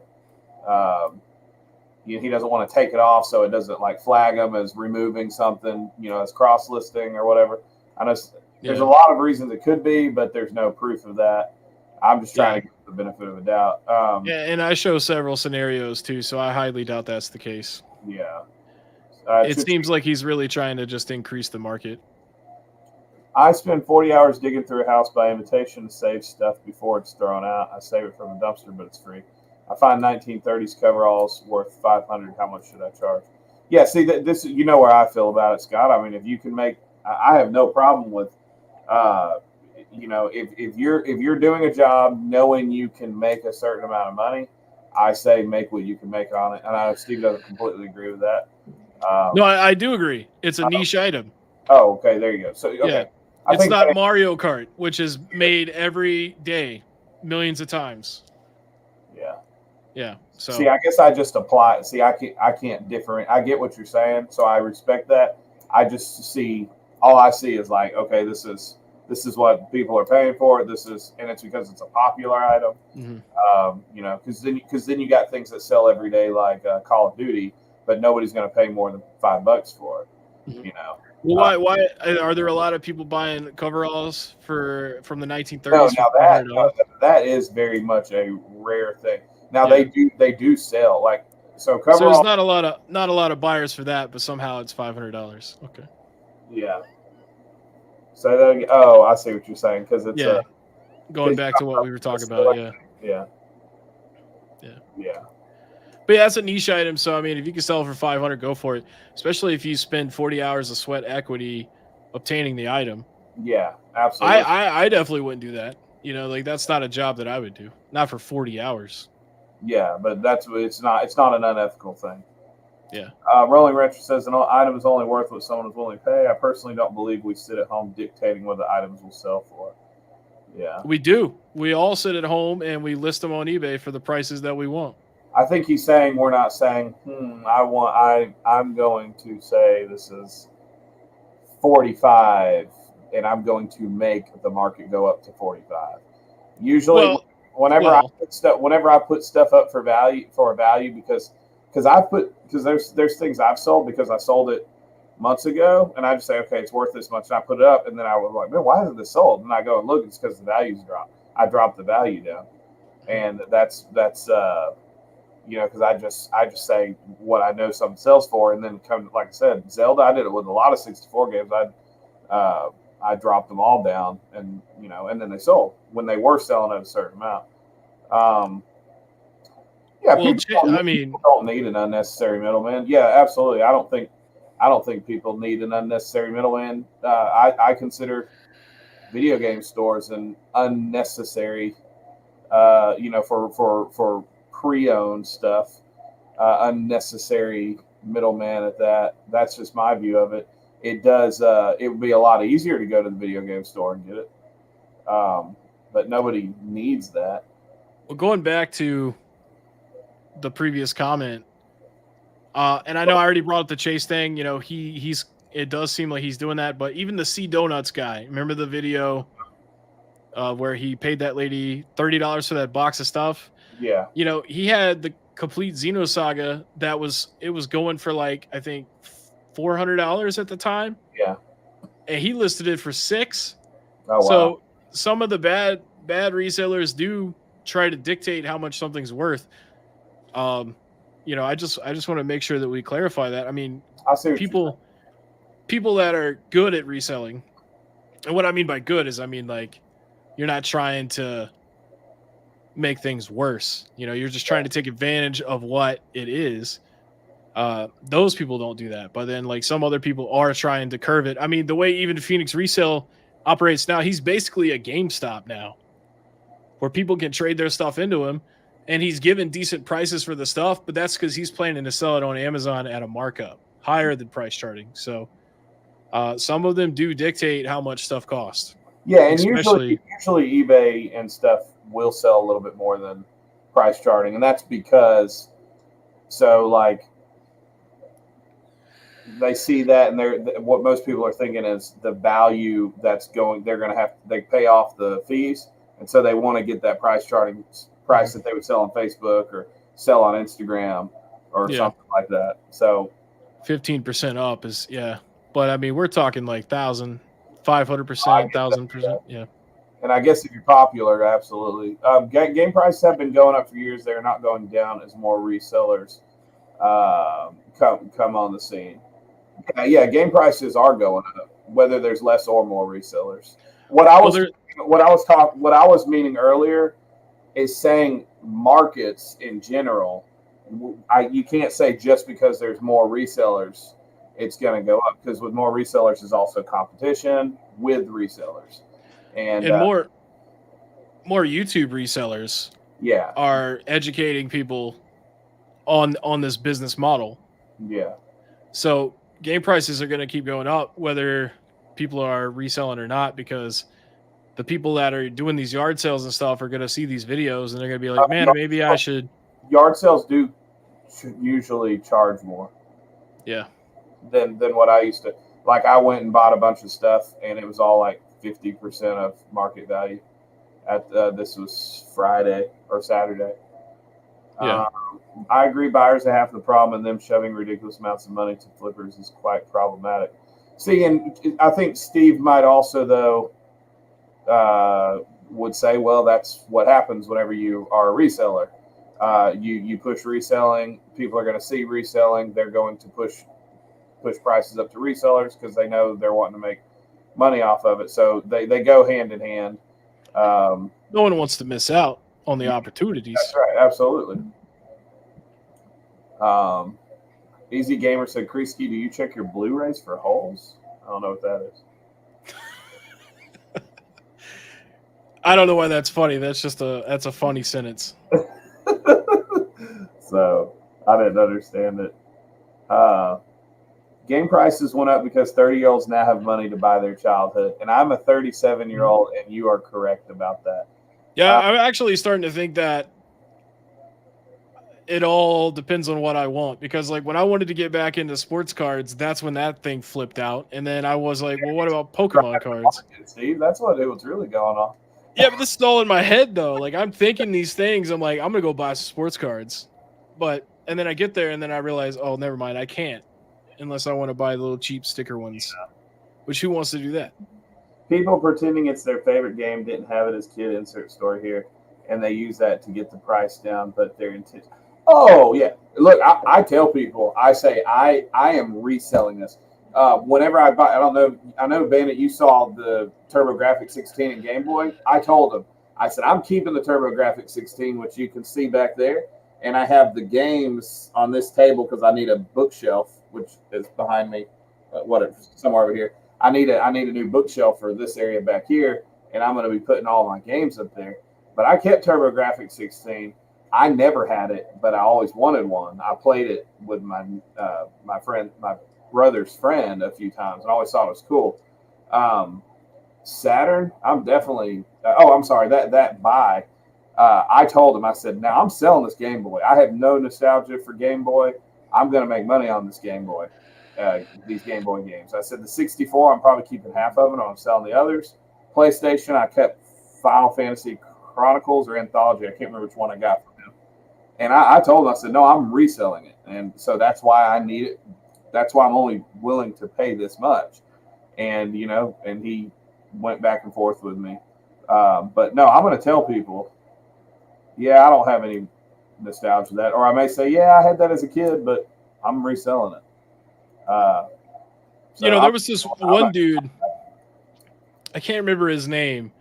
he doesn't want to take it off so it doesn't like flag him as removing something, you know, as cross listing or whatever. I know there's a lot of reasons it could be, but there's no proof of that. I'm just trying to give the benefit of the doubt. Yeah, and I show several scenarios too, so I highly doubt that's the case. Yeah. It seems like he's really trying to just increase the market. I spend 40 hours digging through a house by invitation to save stuff before it's thrown out. I save it from the dumpster, but it's free. I find 1930s coveralls worth $500. How much should I charge? Yeah, see, this you know where I feel about it, Scott. I mean, if you can make, I have no problem with, you know, if you're doing a job knowing you can make a certain amount of money, I say make what you can make on it. And I know Steve doesn't completely agree with that. No, I do agree. It's a niche item. Oh, okay, there you go. So okay. Yeah. It's not Mario Kart, which is made every day, millions of times. Yeah. Yeah. So see, I guess I just apply. See, I can't differentiate. I get what you're saying, so I respect that. I just see all I see is like, okay, this is what people are paying for. And it's because it's a popular item. Mm-hmm. You know, because then you got things that sell every day like Call of Duty, but nobody's going to pay more than $5 for it. Mm-hmm. You know. Well, why are there a lot of people buying coveralls from the 1930s? No, that is very much a rare thing. Now they do sell like so. Coveralls, so there's not a lot of buyers for that, but somehow it's $500. Okay. Yeah. So I see what you're saying because it's going back to what we were talking about. Yeah. But yeah, that's a niche item. So I mean, if you can sell it for $500, go for it. Especially if you spend 40 hours of sweat equity obtaining the item. Yeah, absolutely. I definitely wouldn't do that. You know, like that's not a job that I would do. Not for 40 hours. Yeah, but it's not an unethical thing. Yeah. Rolling Retro says an item is only worth what someone is willing to pay. I personally don't believe we sit at home dictating what the items will sell for. Yeah. We do. We all sit at home and we list them on eBay for the prices that we want. I think he's saying we're not saying, I'm going to say this is 45 and I'm going to make the market go up to 45. Usually whenever I put stuff up for a value because there's things I've sold because I sold it months ago and I just say, okay, it's worth this much. And I put it up and then I was like, man, why isn't this sold? And I go and look, it's because the value's dropped. I dropped the value down. And that's you know, because I just say what I know something sells for, and then come like I said, Zelda. I did it with a lot of 64 games. I dropped them all down, and you know, and then they sold when they were selling at a certain amount. People don't need an unnecessary middleman. Yeah, absolutely. I don't think people need an unnecessary middleman. I consider video game stores an unnecessary. You know, for pre-owned stuff, unnecessary middleman at that. That's just my view of it. It does. It would be a lot easier to go to the video game store and get it, but nobody needs that. Well, going back to the previous comment, and I know I already brought up the Chase thing. You know, it does seem like he's doing that, but even the C Donuts guy. Remember the video where he paid that lady $30 for that box of stuff? Yeah. You know, he had the complete Xenosaga that was going for like, I think $400 at the time. Yeah. And he listed it for $600. Oh, wow. So some of the bad resellers do try to dictate how much something's worth. You know, I just want to make sure that we clarify that. I mean, people that are good at reselling, and what I mean by good is, I mean, like, you're not trying to make things worse. You know, you're just trying to take advantage of what it is. Those people don't do that. But then like some other people are trying to curve it. I mean, the way even Phoenix Resale operates now, he's basically a GameStop now, where people can trade their stuff into him, and he's given decent prices for the stuff, but that's because he's planning to sell it on Amazon at a markup higher than price charting. So some of them do dictate how much stuff costs. Yeah, and usually eBay and stuff will sell a little bit more than price charting, and that's because like they see that, and what most people are thinking is the value that's going. They pay off the fees, and so they want to get that price charting price that they would sell on Facebook or sell on Instagram or something like that. So 15% up is but I mean we're talking like 1,000, 500%, 1,000%. Yeah. And I guess if you're popular, absolutely. Game prices have been going up for years. They're not going down as more resellers come on the scene. Yeah, game prices are going up, whether there's less or more resellers. What I was meaning earlier is saying markets in general. You can't say just because there's more resellers, it's going to go up, because with more resellers is also competition with resellers, and more YouTube resellers are educating people on this business model. Yeah. So game prices are going to keep going up whether people are reselling or not, because the people that are doing these yard sales and stuff are going to see these videos and they're going to be like, man, maybe I should. Yard sales do usually charge more. Yeah. Than what I used to. Like, I went and bought a bunch of stuff and it was all like 50% of market value. This was Friday or Saturday. Yeah. I agree. Buyers are half the problem, and them shoving ridiculous amounts of money to flippers is quite problematic. See, and I think Steve might also, though, would say, well, that's what happens whenever you are a reseller. You push reselling. People are going to see reselling. They're going to push prices up to resellers because they know they're wanting to make money off of it. So they go hand in hand. No one wants to miss out on the opportunities. That's right. Absolutely. Easy Gamer said, Kreisky, do you check your Blu-rays for holes? I don't know what that is. I don't know why that's funny. That's a funny sentence. So I didn't understand it. Game prices went up because 30-year-olds now have money to buy their childhood. And I'm a 37-year-old, and you are correct about that. Yeah, I'm actually starting to think that it all depends on what I want, because like when I wanted to get back into sports cards, that's when that thing flipped out. And then I was like, well, what about Pokemon cards? Steve, that's what it was really going on. Yeah, but this is all in my head though. Like I'm thinking these things. I'm like, I'm going to go buy some sports cards. And then I get there and then I realize, oh, never mind. I can't unless I want to buy the little cheap sticker ones, which who wants to do that? People pretending it's their favorite game, didn't have it as kid, insert story here, and they use that to get the price down, but their intent. Oh, yeah. Look, I tell people, I say, I am reselling this. Whenever I buy, I know, Bandit, you saw the TurboGrafx 16 in Game Boy. I told him, I said, I'm keeping the TurboGrafx 16, which you can see back there, and I have the games on this table because I need a bookshelf, which is behind me, somewhere over here. I need a new bookshelf for this area back here, and I'm going to be putting all my games up there. But I kept TurboGrafx 16. I never had it, but I always wanted one. I played it with my brother's friend a few times, and I always thought it was cool. Saturn, I'm definitely. I'm sorry, that buy. I told him, I said, now I'm selling this Game Boy. I have no nostalgia for Game Boy. I'm going to make money on this Game Boy. These Game Boy games. I said the 64, I'm probably keeping half of it, or I'm selling the others. PlayStation, I kept Final Fantasy Chronicles or Anthology. I can't remember which one I got from him. And I told him, I said, no, I'm reselling it. And so that's why I need it. That's why I'm only willing to pay this much. And, and he went back and forth with me. But no, I'm going to tell people, yeah, I don't have any nostalgia for that. Or I may say, yeah, I had that as a kid, but I'm reselling it. There was this one dude, I can't remember his name,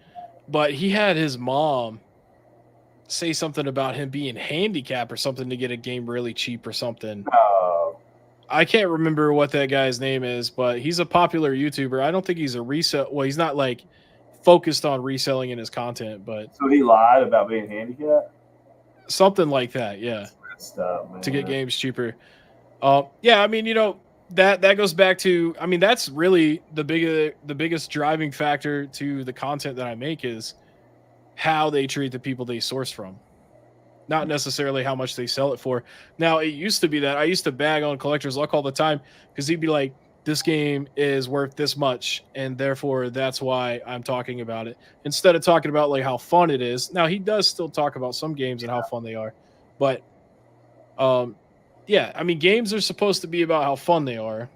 but he had his mom say something about him being handicapped or something to get a game really cheap or something. I can't remember what that guy's name is, but he's a popular YouTuber. I don't think he's a resell. Well, he's not like focused on reselling in his content, but So he lied about being handicapped. something like that. Yeah, Stuff, man. to get games cheaper. Yeah, I mean, that goes back to. I mean, that's really the biggest driving factor to the content that I make is how they treat the people they source from. Not necessarily how much they sell it for. Now, it used to be that I used to bag on Collector's Luck all the time because he'd be like, this game is worth this much, and therefore that's why I'm talking about it. Instead of talking about like how fun it is. Now, he does still talk about some games and how fun they are. But, yeah, I mean, games are supposed to be about how fun they are.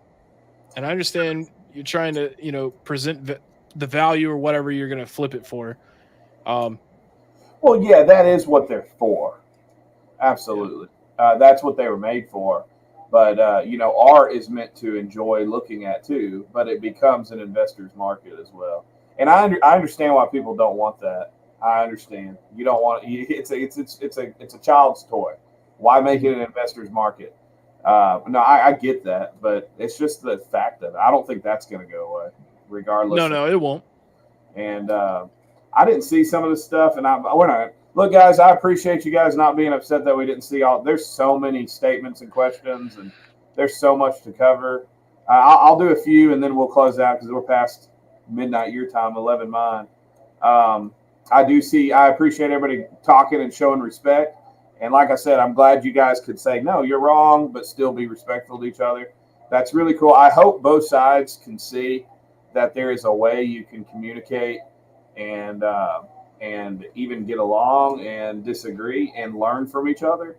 And I understand you're trying to, present the value or whatever you're going to flip it for. Well, yeah, that is what they're for. Absolutely. That's what they were made for. But, art is meant to enjoy looking at too, but it becomes an investor's market as well. And I understand why people don't want that. I understand. You don't want it's a child's toy. Why make it an investor's market? No, I get that, but it's just the fact of it. I don't think that's going to go away, regardless. No, it won't. And I didn't see some of the stuff, and we're not. Look, guys, I appreciate you guys not being upset that we didn't see all. There's so many statements and questions, and there's so much to cover. I'll do a few, and then we'll close out because we're past midnight your time, 11 mine. I appreciate everybody talking and showing respect. And like I said, I'm glad you guys could say, no, you're wrong, but still be respectful to each other. That's really cool. I hope both sides can see that there is a way you can communicate and even get along and disagree and learn from each other.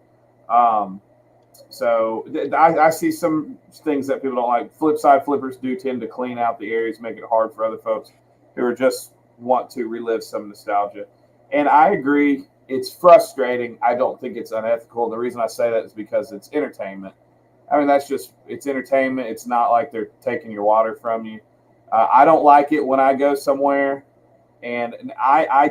So I see some things that people don't like. Flip side flippers do tend to clean out the areas, make it hard for other folks who are just want to relive some nostalgia. And I agree. It's frustrating. I don't think it's unethical. The reason I say that is because it's entertainment. I mean, it's entertainment. It's not like they're taking your water from you. I don't like it when I go somewhere and I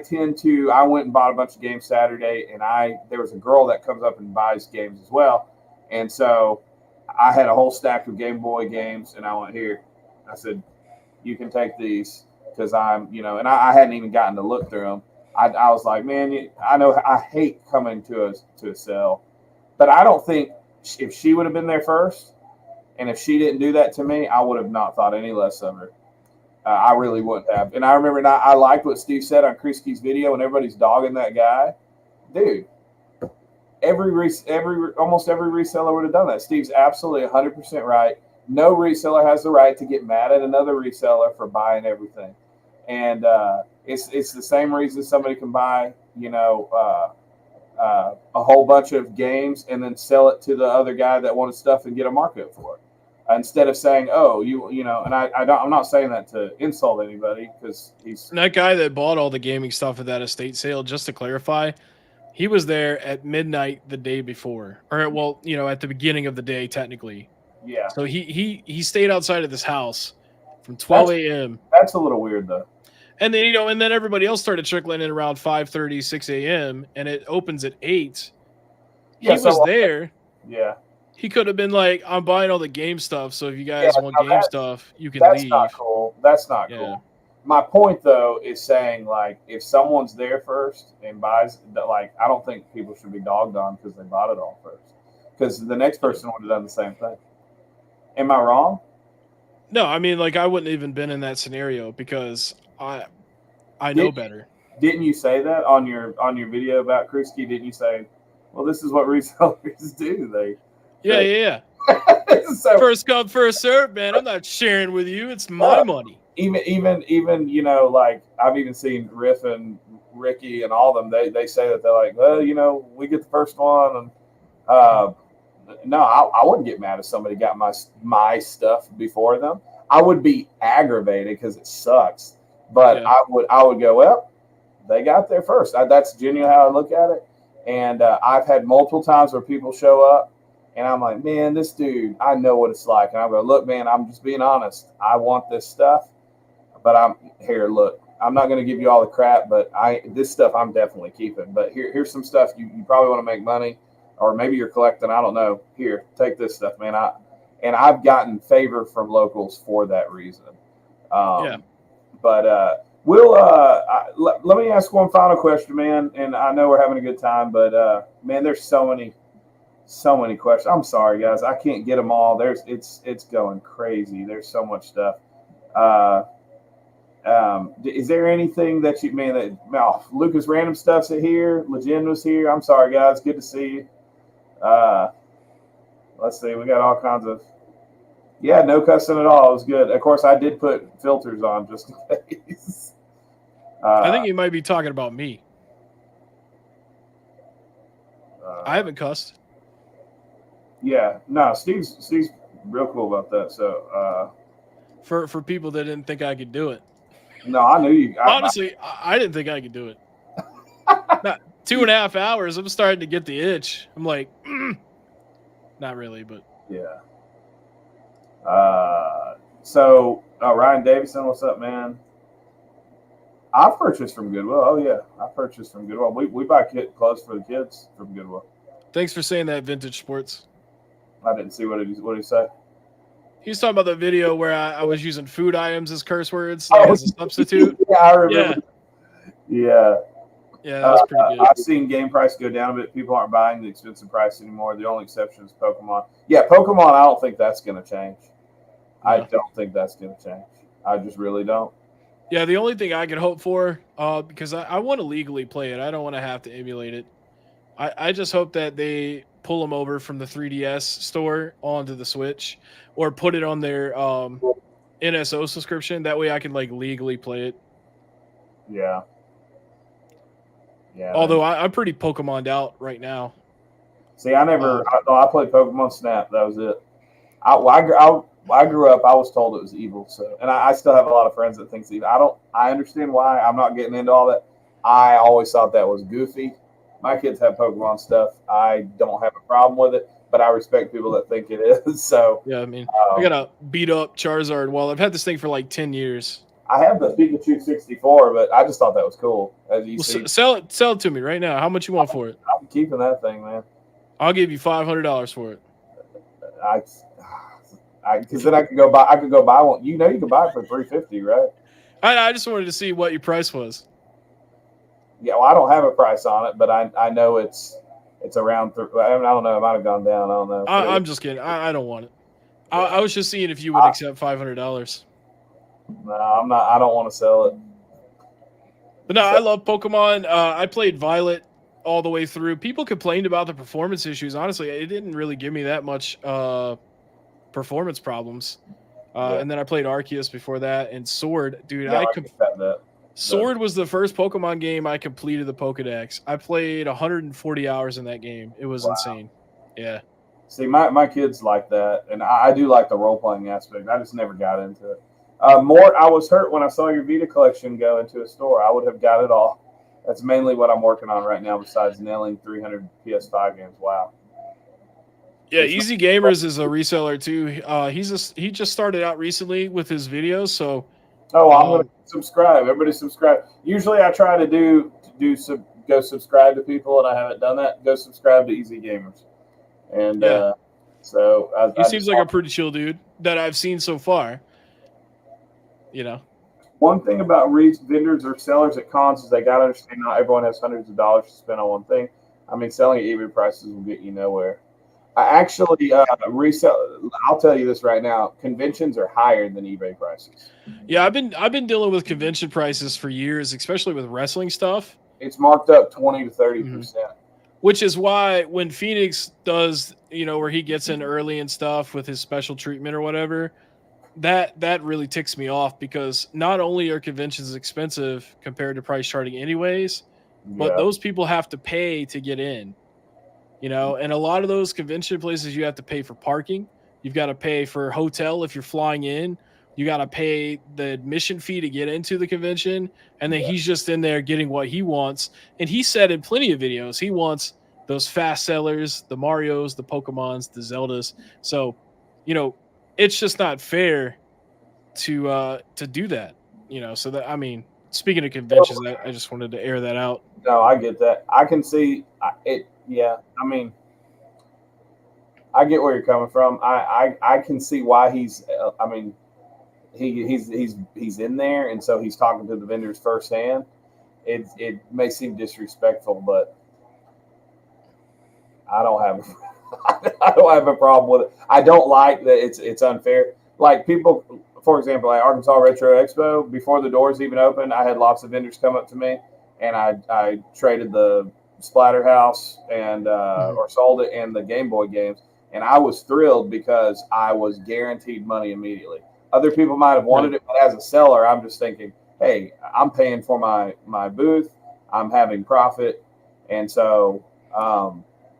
went and bought a bunch of games Saturday, and there was a girl that comes up and buys games as well. And so I had a whole stack of Game Boy games, and I went, here. I said, you can take these because and I hadn't even gotten to look through them. I was like, man, I know I hate coming to a sale, but I don't think if she would have been there first, and if she didn't do that to me, I would have not thought any less of her. I really wouldn't have. And I remember I liked what Steve said on Krisky's video, and everybody's dogging that guy. Dude, almost every reseller would have done that. Steve's absolutely 100% right. No reseller has the right to get mad at another reseller for buying everything. And it's the same reason somebody can buy, a whole bunch of games and then sell it to the other guy that wanted stuff and get a markup for it. Instead of saying, oh, and I'm not saying that to insult anybody because And that guy that bought all the gaming stuff at that estate sale, just to clarify, he was there at midnight the day before, or at the beginning of the day, technically. Yeah. So he stayed outside of this house from 12 a.m. That's a little weird though. And then, and then everybody else started trickling in around 5:30, 6 a.m. and it opens at 8. He was there. Yeah. He could have been like, I'm buying all the game stuff, so if you guys want game stuff, you can leave. That's not cool. That's not cool. My point, though, is saying, like, if someone's there first and buys, like, I don't think people should be dogged on because they bought it all first. Because the next person would have done the same thing. Am I wrong? No, I mean, like, I wouldn't even been in that scenario because I know better. Didn't you say that on your video about Krisky? Didn't you say, well, this is what resellers do? Yeah. So, first come, first serve, man. I'm not sharing with you. It's my money. Even like I've even seen Riff and Ricky and all of them. They say that they're like, well, we get the first one, and no, I wouldn't get mad if somebody got my stuff before them. I would be aggravated because it sucks, but yeah. I would go, well, they got there first. That's genuinely how I look at it, and I've had multiple times where people show up. And I'm like, man, this dude, I know what it's like. And I go, look, man, I'm just being honest. I want this stuff, but look, I'm not going to give you all the crap, but this stuff I'm definitely keeping. But here's some stuff you probably want to make money, or maybe you're collecting. I don't know. Here, take this stuff, man. and I've gotten favor from locals for that reason. Yeah. But let me ask one final question, man. And I know we're having a good time, but man, there's so many questions. I'm sorry, guys, I can't get them all. It's going crazy. There's so much stuff. Is there anything that Lucas Random Stuff's here? Legend was here. I'm sorry, guys. Good to see you. Let's see. We got all kinds of. Yeah, no cussing at all. It was good. Of course, I did put filters on just in case. I think you might be talking about me. I haven't cussed. Yeah, no, Steve's real cool about that. So for people that didn't think I could do it. No, I knew you. Honestly, I didn't think I could do it. Not 2.5 hours. I'm starting to get the itch. I'm like, not really, but yeah. So Ryan Davison, what's up, man? I've purchased from Goodwill. Oh yeah, I purchased from Goodwill. We buy clothes for the kids from Goodwill. Thanks for saying that, Vintage Sports. I didn't see what did he say. He was talking about the video where I was using food items as curse words as a substitute. Yeah, I remember. Yeah. Yeah, that was pretty good. I've seen game price go down a bit. People aren't buying the expensive price anymore. The only exception is Pokemon. Yeah, Pokemon, I don't think that's going to change. I don't think that's going to change. I just really don't. Yeah, the only thing I can hope for, because I want to legally play it. I don't want to have to emulate it. I just hope that they pull them over from the 3DS store onto the Switch or put it on their NSO subscription. That way I can like legally play it. Yeah. Yeah. Although I'm pretty Pokemon'd out right now. See, I played Pokemon Snap. That was it. I grew up, I was told it was evil. So, and I still have a lot of friends that think it's evil. I understand why. I'm not getting into all that. I always thought that was goofy. My kids have Pokemon stuff. I don't have a problem with it, but I respect people that think it is. So yeah, I mean, I got a beat up Charizard wall. I've had this thing for like 10 years. I have the Pikachu 64, but I just thought that was cool. As you see, sell it to me right now. How much you want for it? I'm keeping that thing, man. I'll give you $500 for it. Because then I could go buy one. You know, you can buy it for $350, right? I just wanted to see what your price was. Yeah, well, I don't have a price on it, but I know it's around. I don't know. It might have gone down. I don't know. I'm just kidding. I don't want it. I was just seeing if you would accept $500. No, I'm not. I don't want to sell it. But no, I love Pokemon. I played Violet all the way through. People complained about the performance issues. Honestly, it didn't really give me that much performance problems. And then I played Arceus before that, and Sword, dude. Yeah, Sword was the first Pokemon game I completed the Pokedex. I played 140 hours in that game. It was insane. Yeah. See, my kids like that, and I do like the role playing aspect. I just never got into it. I was hurt when I saw your Vita collection go into a store. I would have got it all. That's mainly what I'm working on right now, besides nailing 300 PS5 games. Wow. Yeah, Easy Gamers is a reseller too. He just started out recently with his videos, so. Oh, I'm gonna subscribe. Everybody subscribe. Usually, I try to go subscribe to people, and I haven't done that. Go subscribe to Easy Gamers, and so he seems like a pretty chill dude that I've seen so far. You know, one thing about vendors or sellers at cons is they got to understand not everyone has hundreds of dollars to spend on one thing. I mean, selling at eBay prices will get you nowhere. I actually resell. I'll tell you this right now: conventions are higher than eBay prices. Yeah, I've been dealing with convention prices for years, especially with wrestling stuff. It's marked up 20 to 30%. Which is why when Phoenix does, where he gets in early and stuff with his special treatment or whatever, that really ticks me off, because not only are conventions expensive compared to price charting anyways, but those people have to pay to get in. And a lot of those convention places, you have to pay for parking. You've got to pay for hotel if you're flying in. You got to pay the admission fee to get into the convention. And then he's just in there getting what he wants. And he said in plenty of videos, he wants those fast sellers, the Marios, the Pokemons, the Zeldas. So, it's just not fair to do that. So that, I mean, speaking of conventions, I just wanted to air that out. No, I get that. I can see it. Yeah, I mean, I get where you're coming from. I can see why he's. I mean, he's in there, and so he's talking to the vendors firsthand. It may seem disrespectful, but I don't have I don't have a problem with it. I don't like that it's unfair. Like people, for example, like Arkansas Retro Expo, before the doors even opened, I had lots of vendors come up to me, and I traded the Splatterhouse and or sold it and the Game Boy games, and I was thrilled because I was guaranteed money immediately. Other people might have wanted it, but as a seller, I'm just thinking, hey, I'm paying for my booth, I'm having profit, and so.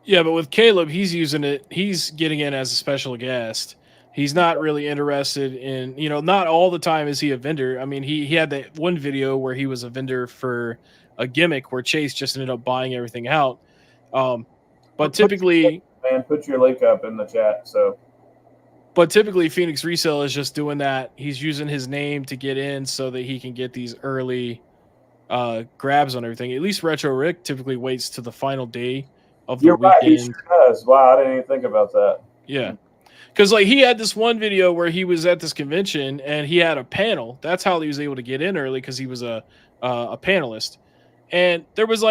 Yeah, but with Caleb, he's using it. He's getting in as a special guest. He's not really interested in, not all the time is he a vendor. I mean, he had that one video where he was a vendor for a gimmick where Chase just ended up buying everything out. But typically, put your link up in the chat. But typically, Phoenix Resell is just doing that. He's using his name to get in so that he can get these early grabs on everything. At least Retro Rick typically waits to the final day of the weekend. Right, he sure does. Wow, I didn't even think about that. Yeah. Because he had this one video where he was at this convention and he had a panel. That's how he was able to get in early, because he was a panelist. And there was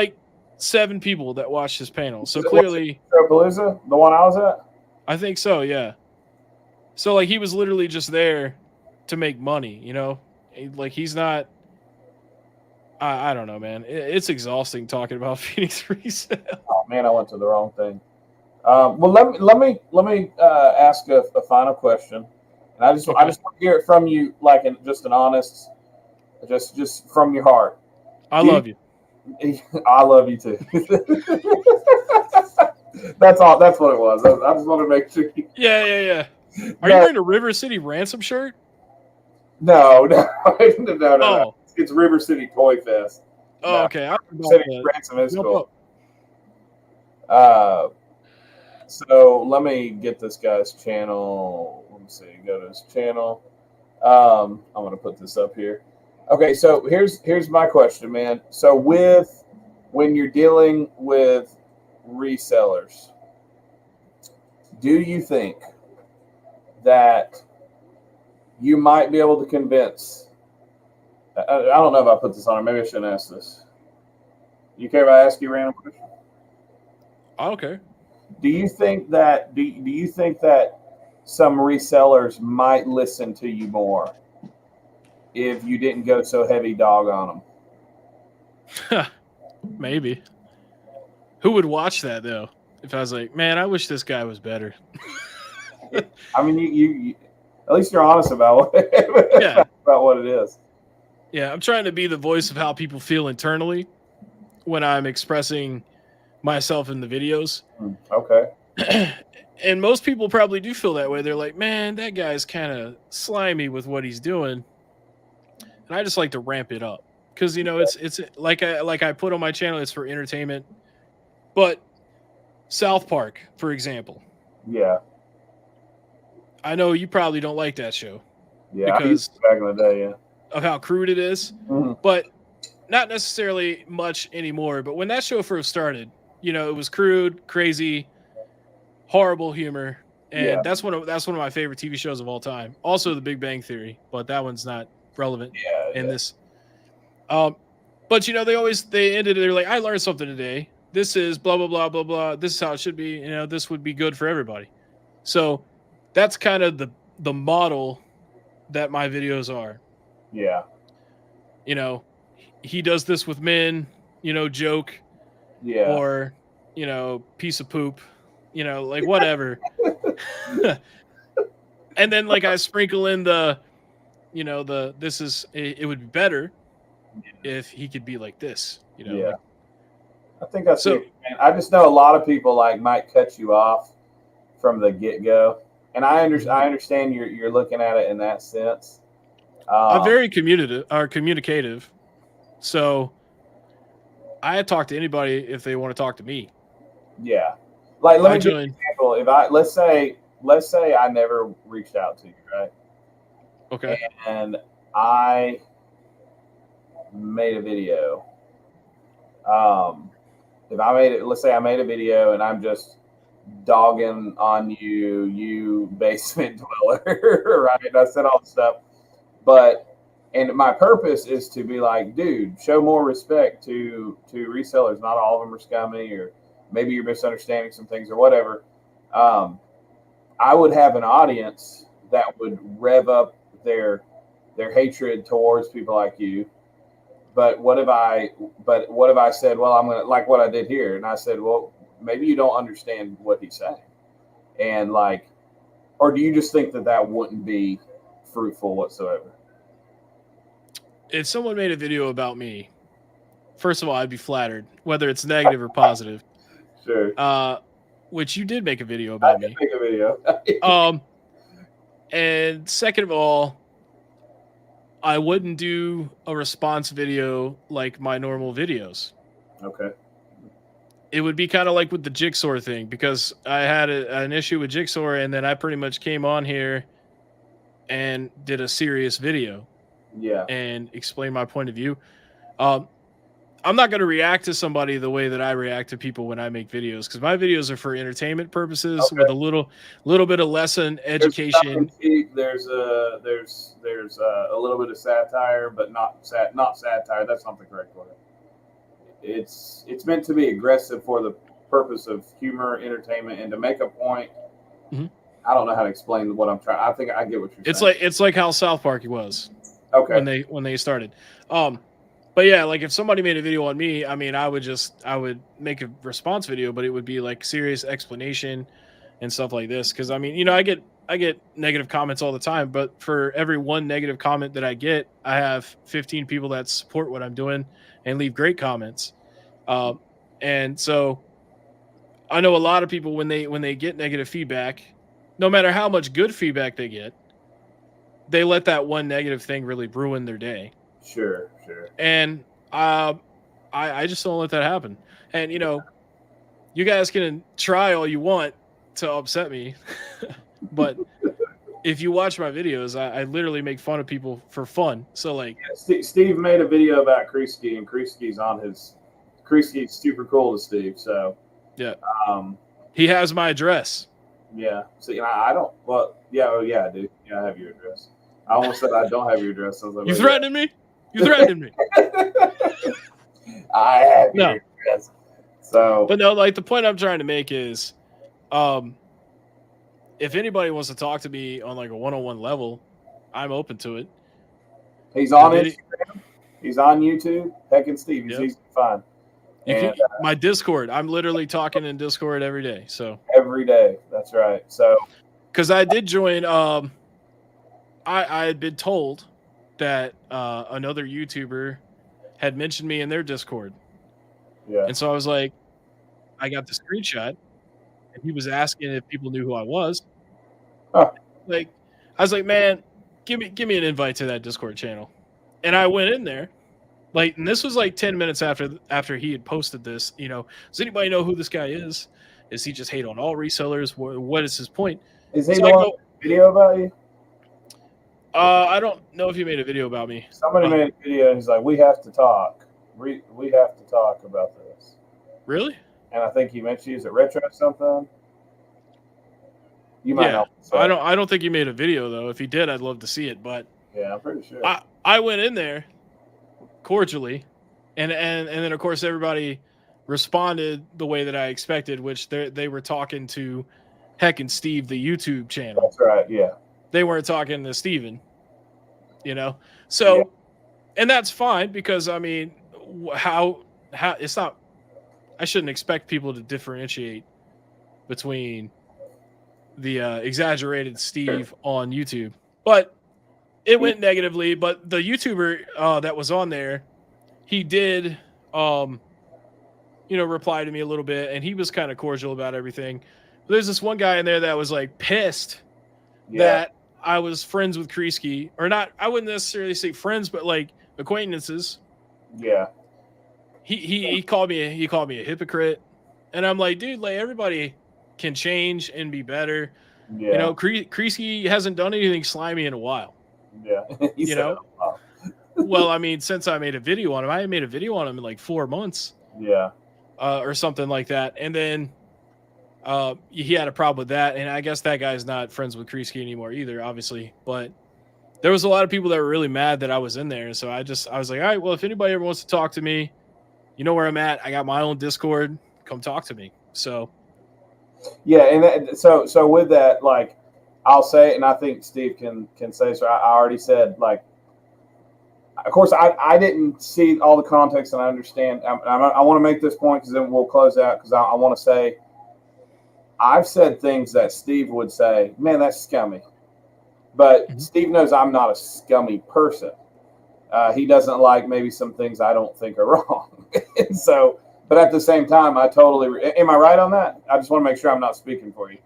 7 people that watched his panel. So clearly, Palooza, the one I was at? I think so, yeah. So he was literally just there to make money, he's not. I don't know, man. It's exhausting talking about Phoenix Resell. Oh man, I went to the wrong thing. Well, let me ask a final question, and I just want to hear it from you, just an honest, just from your heart. I love you. I love you too. That's all. That's what it was. I just want to make sure. Yeah. Are you wearing a River City Ransom shirt? No. Oh. It's River City Toy Fest. Oh, okay. City Ransom is cool. So let me get this guy's channel. Let me see. Go to his channel. I'm going to put this up here. Okay, so here's my question, man. So when you're dealing with resellers, do you think that you might be able to convince? I don't know if I put this on, or maybe I shouldn't ask this. You care if I ask you a random question? I don't care. Do you think that some resellers might listen to you more if you didn't go so heavy dog on them? Maybe. Who would watch that though? If I was like, man, I wish this guy was better. I mean, you at least you're honest about what it is. Yeah, I'm trying to be the voice of how people feel internally when I'm expressing myself in the videos. Okay. And most people probably do feel that way. They're like, man, that guy's kind of slimy with what he's doing. And I just like to ramp it up. Because, it's like I put on my channel, it's for entertainment. But South Park, for example. Yeah. I know you probably don't like that show. Yeah, because back in the day, yeah. Of how crude it is. Mm-hmm. But not necessarily much anymore. But when that show first started, it was crude, crazy, horrible humor. And that's one of my favorite TV shows of all time. Also The Big Bang Theory, but that one's not relevant in this. But they ended it, they're like, I learned something today. This is blah blah blah blah blah. This is how it should be. This would be good for everybody. So that's kind of the model that my videos are. Yeah. He does this with men, joke. Yeah. Or, piece of poop, whatever. And then I sprinkle in it would be better if he could be like this, Yeah. I think that's so. I just know a lot of people might cut you off from the get-go. And I understand you're looking at it in that sense. I'm very communicative. So I talk to anybody if they want to talk to me. Yeah. Let me give you an example. If let's say I never reached out to you, right? Okay. And I made a video. If I made it, let's say I made a video and I'm just dogging on you, you basement dweller, right? And I said all the stuff, and my purpose is to be like, dude, show more respect to resellers. Not all of them are scummy, or maybe you're misunderstanding some things or whatever. I would have an audience that would rev up their hatred towards people like you. But what if I said, well, I'm gonna, like what I did here, and I said, well, maybe you don't understand what he's saying, and like, or do you just think that wouldn't be fruitful whatsoever? If someone made a video about me, first of all, I'd be flattered, whether it's negative or positive. Sure. Which you did make a video about me. Make a video. And second of all, I wouldn't do a response video like my normal videos. Okay. It would be kind of like with the Jigsaw thing, because I had an issue with Jigsaw, and then I pretty much came on here and did a serious video. Yeah. And explain my point of view. I'm not going to react to somebody the way that I react to people when I make videos, because my videos are for entertainment purposes, with a little bit of lesson education. There's a little bit of satire, but not satire. That's not the correct word. It's meant to be aggressive for the purpose of humor, entertainment, and to make a point. Mm-hmm. I don't know how to explain what I'm trying. I think I get what you're saying. It's like how South Park was. Okay. When they started. But yeah, like if somebody made a video on me, I mean, I would make a response video, but it would be like serious explanation and stuff like this. Cause I mean, you know, I get negative comments all the time, but for every one negative comment that I get, I have 15 people that support what I'm doing and leave great comments. And so I know a lot of people, when they get negative feedback, no matter how much good feedback they get, they let that one negative thing really ruin their day. Sure. And I just don't let that happen. And, you know, you guys can try all you want to upset me, but if you watch my videos, I literally make fun of people for fun. So, like... Yeah, Steve made a video about Kreisky, and Kreisky's super cool to Steve, so... Yeah. He has my address. Yeah. So, you know, I don't... Well, yeah, I do. Yeah, I have your address. I almost said I don't have your address. I was like, you threatening me? You threatened me. I have your address. So, but no, like the point I'm trying to make is, if anybody wants to talk to me on like a one-on-one level, I'm open to it. He's on Instagram. He's on YouTube. Heckin Steve. He's easy to find. And, my Discord. I'm literally talking in Discord every day. So every day. That's right. So, because I did join. I had been told that another YouTuber had mentioned me in their Discord. Yeah. And so I was like, I got the screenshot, and he was asking if people knew who I was. Huh. Like, I was like, man, give me an invite to that Discord channel. And I went in there, like, and this was like 10 minutes after he had posted this. You know, does anybody know who this guy is? Is he just hate on all resellers? What is his point? Is he doing a video about you? I don't know if he made a video about me. Somebody made a video, and he's like, "We have to talk. We have to talk about this." Really? And I think he mentioned, is it retro something? You might know. I don't think he made a video though. If he did, I'd love to see it. But yeah, I'm pretty sure. I went in there cordially, and then of course everybody responded the way that I expected, which they were talking to Heckin Steve, the YouTube channel. That's right. Yeah. They weren't talking to Steven, you know? So, and that's fine, because I mean, how it's not, I shouldn't expect people to differentiate between the exaggerated Steve on YouTube, but it went negatively. But the YouTuber that was on there, he did, reply to me a little bit, and he was kind of cordial about everything. There's this one guy in there that was like pissed that I was friends with Kreisky, or not. I wouldn't necessarily say friends, but like acquaintances. Yeah. He called me a hypocrite, and I'm like, dude, like everybody can change and be better. Yeah. You know, Kreisky hasn't done anything slimy in a while. Yeah. You know. Well, I mean, since I made a video on him, I made a video on him in like 4 months. Yeah. Or something like that, and then he had a problem with that, and I guess that guy's not friends with Kreisky anymore either, obviously. But there was a lot of people that were really mad that I was in there, and so I was like, all right, well, if anybody ever wants to talk to me, you know where I'm at. I got my own Discord. Come talk to me. So Yeah, and so with that, like, I'll say it, and I think Steve can say so. I already said, like, of course, I didn't see all the context, and I understand. I want to make this point because then we'll close out, because I want to say I've said things that Steve would say, man, that's scummy. But Steve knows I'm not a scummy person. He doesn't like maybe some things I don't think are wrong. And so, but at the same time, I totally, am I right on that? I just want to make sure I'm not speaking for you.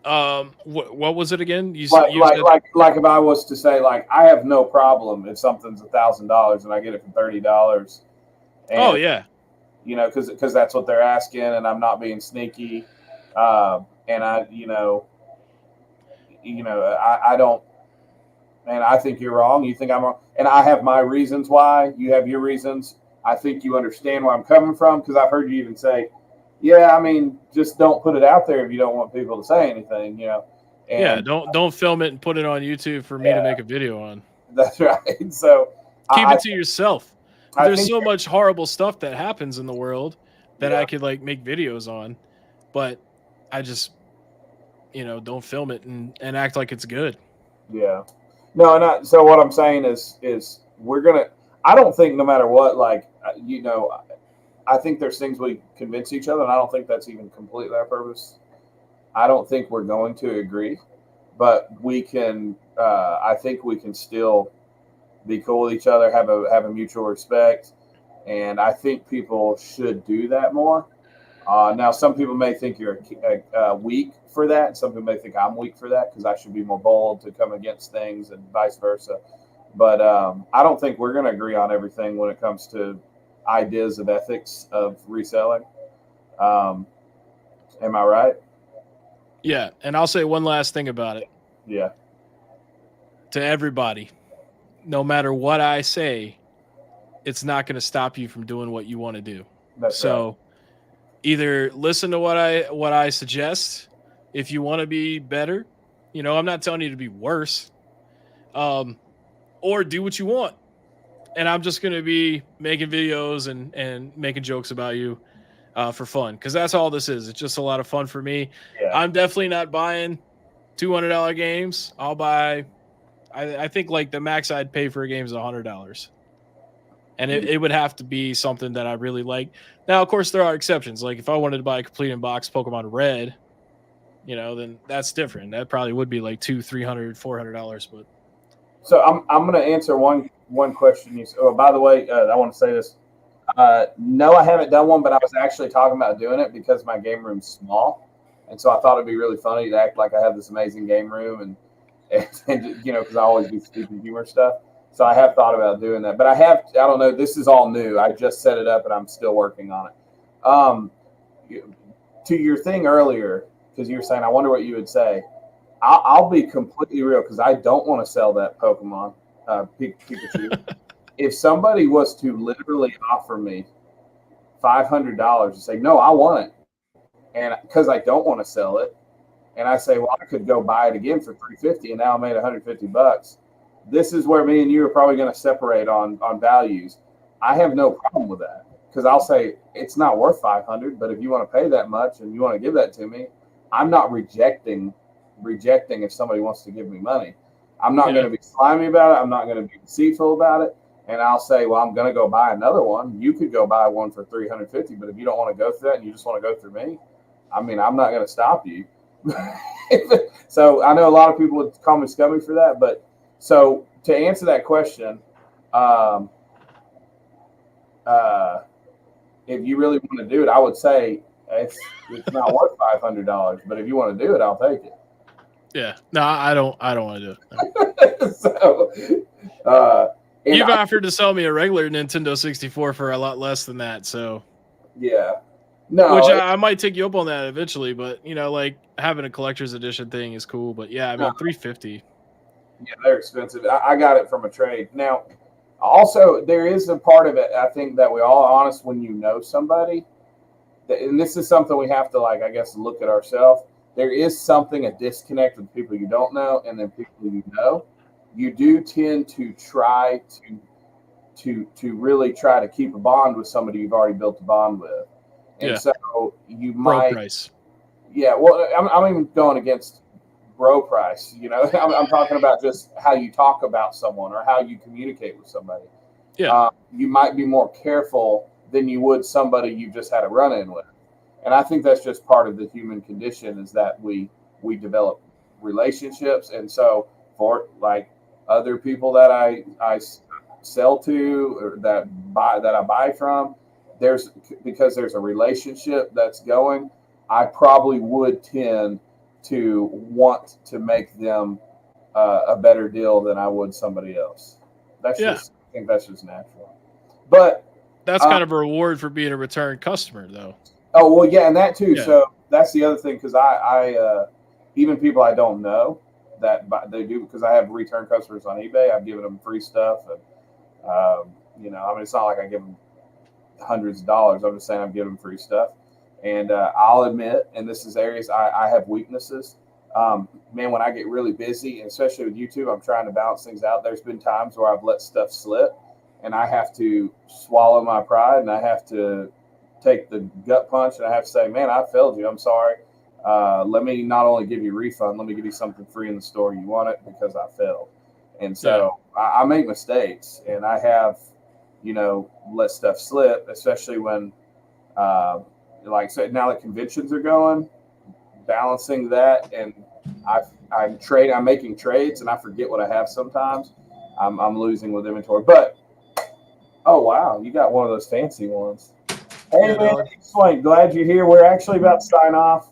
What was it again? You Like said... if I was to say, like, I have no problem if something's $1,000 and I get it for $30. And, oh yeah, you know, because that's what they're asking, and I'm not being sneaky, and I don't, and I think you're wrong. You think I'm wrong, and I have my reasons why. You have your reasons. I think you understand where I'm coming from, because I've heard you even say, yeah, I mean, just don't put it out there if you don't want people to say anything, you know. And, yeah, don't film it and put it on YouTube for me to make a video on. That's right. So keep it to yourself. There's so much horrible stuff that happens in the world that I could like make videos on, but I just, don't film it and act like it's good. Yeah. No, so what I'm saying is we're going to, I don't think no matter what, like, I think there's things we convince each other, and I don't think that's even completely our purpose. I don't think we're going to agree, but we can, I think we can still be cool with each other, have a mutual respect, and I think people should do that more. Now, some people may think you're weak for that, and some people may think I'm weak for that because I should be more bold to come against things and vice versa. But I don't think we're going to agree on everything when it comes to ideas of ethics of reselling. Am I right? Yeah, and I'll say one last thing about it. Yeah. To everybody, no matter what I say, it's not going to stop you from doing what you want to do. That's so right. Either listen to what I suggest if you want to be better. I'm not telling you to be worse. Or do what you want. And I'm just going to be making videos and making jokes about you for fun, because that's all this is. It's just a lot of fun for me. Yeah. I'm definitely not buying $200 games. I'll buy, I think like the max I'd pay for a game is $100. And it would have to be something that I really like. Now, of course, there are exceptions. Like if I wanted to buy a complete in-box Pokemon Red, then that's different. That probably would be like $200, $300, $400. But so I'm going to answer one question. Oh, by the way, I want to say this. No, I haven't done one, but I was actually talking about doing it because my game room's small, and so I thought it'd be really funny to act like I have this amazing game room, and because I always do stupid humor stuff. So I have thought about doing that, but I don't know. This is all new. I just set it up and I'm still working on it. To your thing earlier, because you were saying, I wonder what you would say. I'll be completely real, because I don't want to sell that Pokemon Pikachu. If somebody was to literally offer me $500 and say, no, I want it, and because I don't want to sell it, and I say, well, I could go buy it again for $350, and now I made $150. This is where me and you are probably going to separate on values. I have no problem with that, because I'll say it's not worth $500, but if you want to pay that much and you want to give that to me, I'm not rejecting if somebody wants to give me money. I'm not going to be slimy about it. I'm not going to be deceitful about it. And I'll say, well, I'm going to go buy another one. You could go buy one for $350, but if you don't want to go through that and you just want to go through me, I mean, I'm not going to stop you. So I know a lot of people would call me scummy for that, but so to answer that question, if you really want to do it, I would say it's not worth $500, but if you want to do it, I'll take it. Yeah, no, I don't want to do it. So, you've offered to sell me a regular Nintendo 64 for a lot less than that, so yeah, no, which I might take you up on that eventually, but like having a collector's edition thing is cool. But yeah, I mean, $350. Yeah, they're expensive. I got it from a trade. Now, also there is a part of it, I think, that we all are honest when you know somebody, and this is something we have to, like, I guess, look at ourselves. There is a disconnect with people you don't know and then people you know. You do tend to try to really try to keep a bond with somebody you've already built a bond with. And so you might, price. Yeah, well, I'm even going against bro price. You know, I'm talking about just how you talk about someone or how you communicate with somebody. Yeah. You might be more careful than you would somebody you just had a run-in with. And I think that's just part of the human condition, is that we develop relationships. And so for like other people that I sell to or that I buy from, because there's a relationship that's going, I probably would tend to want to make them a better deal than I would somebody else. I think that's just natural. But that's kind of a reward for being a return customer, though. Oh, well, yeah, and that too. Yeah. So that's the other thing, because I even people I don't know that they do, because I have return customers on eBay. I've given them free stuff, and you know, I mean, it's not like I give them hundreds of dollars. I'm just saying I'm giving them free stuff. And I'll admit, and this is areas I have weaknesses. Man, when I get really busy, and especially with YouTube, I'm trying to balance things out. There's been times where I've let stuff slip, and I have to swallow my pride, and I have to take the gut punch, and I have to say, man, I failed you. I'm sorry. Let me not only give you a refund, let me give you something free in the store. You want it because I failed. And so I make mistakes, and I have, you know, let stuff slip, especially when, like I said, now that conventions are going, balancing that, and I'm making trades, and I forget what I have sometimes. I'm losing with inventory. But oh wow, you got one of those fancy ones. Hey man, Swank, glad you're here. We're actually about to sign off.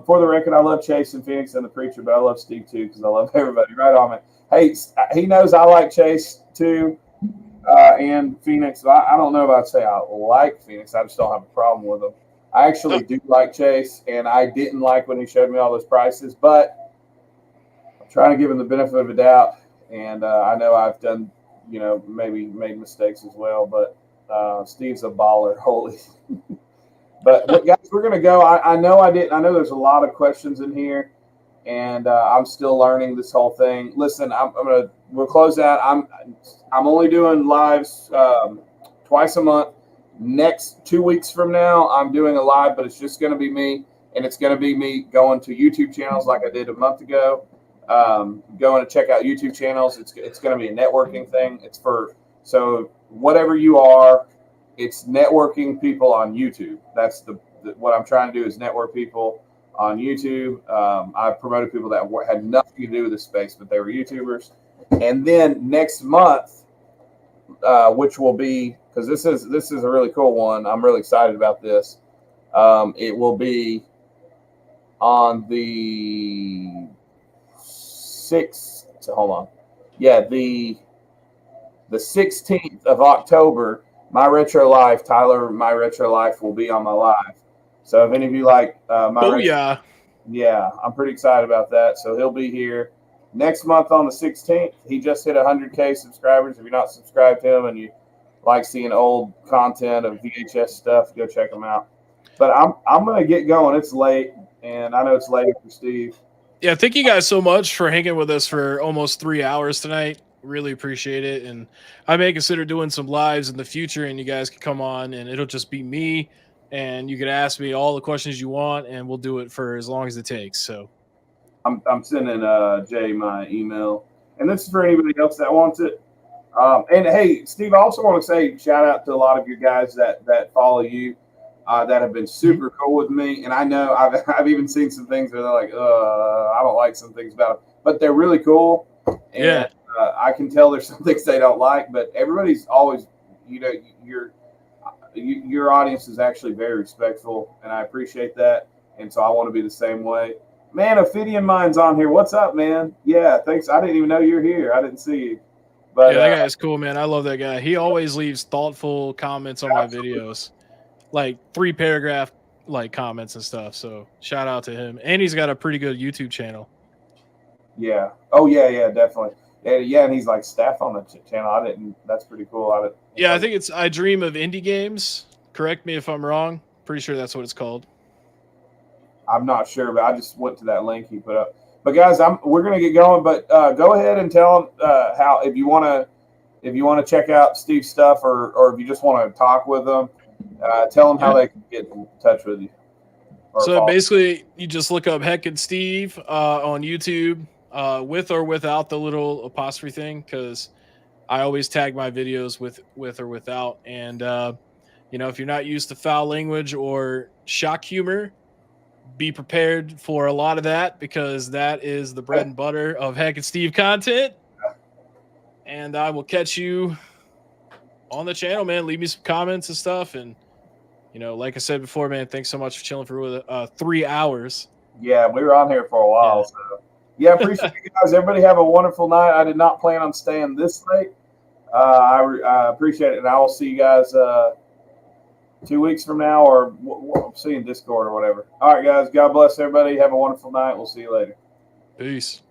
For the record, I love Chase and Phoenix and the Preacher, but I love Steve too, because I love everybody. Right on, man. Hey, he knows I like Chase too, and Phoenix. I don't know if I'd say I like Phoenix. I just don't have a problem with him. I actually do like Chase, and I didn't like when he showed me all those prices, but I'm trying to give him the benefit of the doubt. And I know I've done, you know, maybe made mistakes as well, but Steve's a baller. Holy. But guys, we're going to go. I know there's a lot of questions in here, and I'm still learning this whole thing. Listen, we'll close out. I'm only doing lives twice a month. Next 2 weeks from now, I'm doing a live, but it's just going to be me, and it's going to be me going to YouTube channels like I did a month ago. Going to check out YouTube channels. It's going to be a networking thing. So whatever you are, it's networking people on YouTube. That's what I'm trying to do, is network people on YouTube. I've promoted people that had nothing to do with this space, but they were YouTubers. And then next month, which will be, because this is a really cool one. I'm really excited about this. It will be on the 6th. Hold on. Yeah, the 16th of October. My Retro Life, Tyler, My Retro Life will be on my live. So if any of you like yeah, I'm pretty excited about that. So he'll be here next month on the 16th. He just hit 100K subscribers. If you're not subscribed to him and you like seeing old content of VHS stuff, go check him out. But I'm gonna get going. It's late, and I know it's late for Steve. Yeah, thank you guys so much for hanging with us for almost 3 hours tonight. Really appreciate it. And I may consider doing some lives in the future, and you guys can come on, and it'll just be me, and you can ask me all the questions you want, and we'll do it for as long as it takes. So I'm sending Jay my email, and this is for anybody else that wants it. And hey, Steve, I also want to say shout out to a lot of you guys that follow you, that have been super cool with me. And I know I've even seen some things where they're like, I don't like some things about them, but they're really cool. And I can tell there's some things they don't like, but everybody's always, you know, your audience is actually very respectful, and I appreciate that. And so I want to be the same way. Man, Ophidian Mind's on here. What's up, man? Yeah, thanks. I didn't even know you're here. I didn't see you. But yeah, that guy is cool, man. I love that guy. He always leaves thoughtful comments on my videos, like 3-paragraph like comments and stuff. So shout out to him. And he's got a pretty good YouTube channel. Yeah. Oh yeah, definitely. Yeah, and he's like staff on the channel. That's pretty cool. I think it's I Dream of Indie Games. Correct me if I'm wrong. Pretty sure that's what it's called. I'm not sure, but I just went to that link he put up. But guys, we're gonna get going. But go ahead and tell them how if you want to check out Steve's stuff, or if you just want to talk with them, tell them how they can get in touch with you. So basically, you just look up Heckin Steve on YouTube, with or without the little apostrophe thing, because I always tag my videos with or without. And if you're not used to foul language or shock humor, be prepared for a lot of that, because that is the bread and butter of Heckin Steve content. And I will catch you on the channel, man. Leave me some comments and stuff. And, like I said before, man, thanks so much for chilling for 3 hours. Yeah, we were on here for a while. Yeah. So yeah, appreciate you guys. Everybody have a wonderful night. I did not plan on staying this late. I appreciate it. And I will see you guys 2 weeks from now, or we'll see you in Discord or whatever. All right, guys. God bless everybody. Have a wonderful night. We'll see you later. Peace.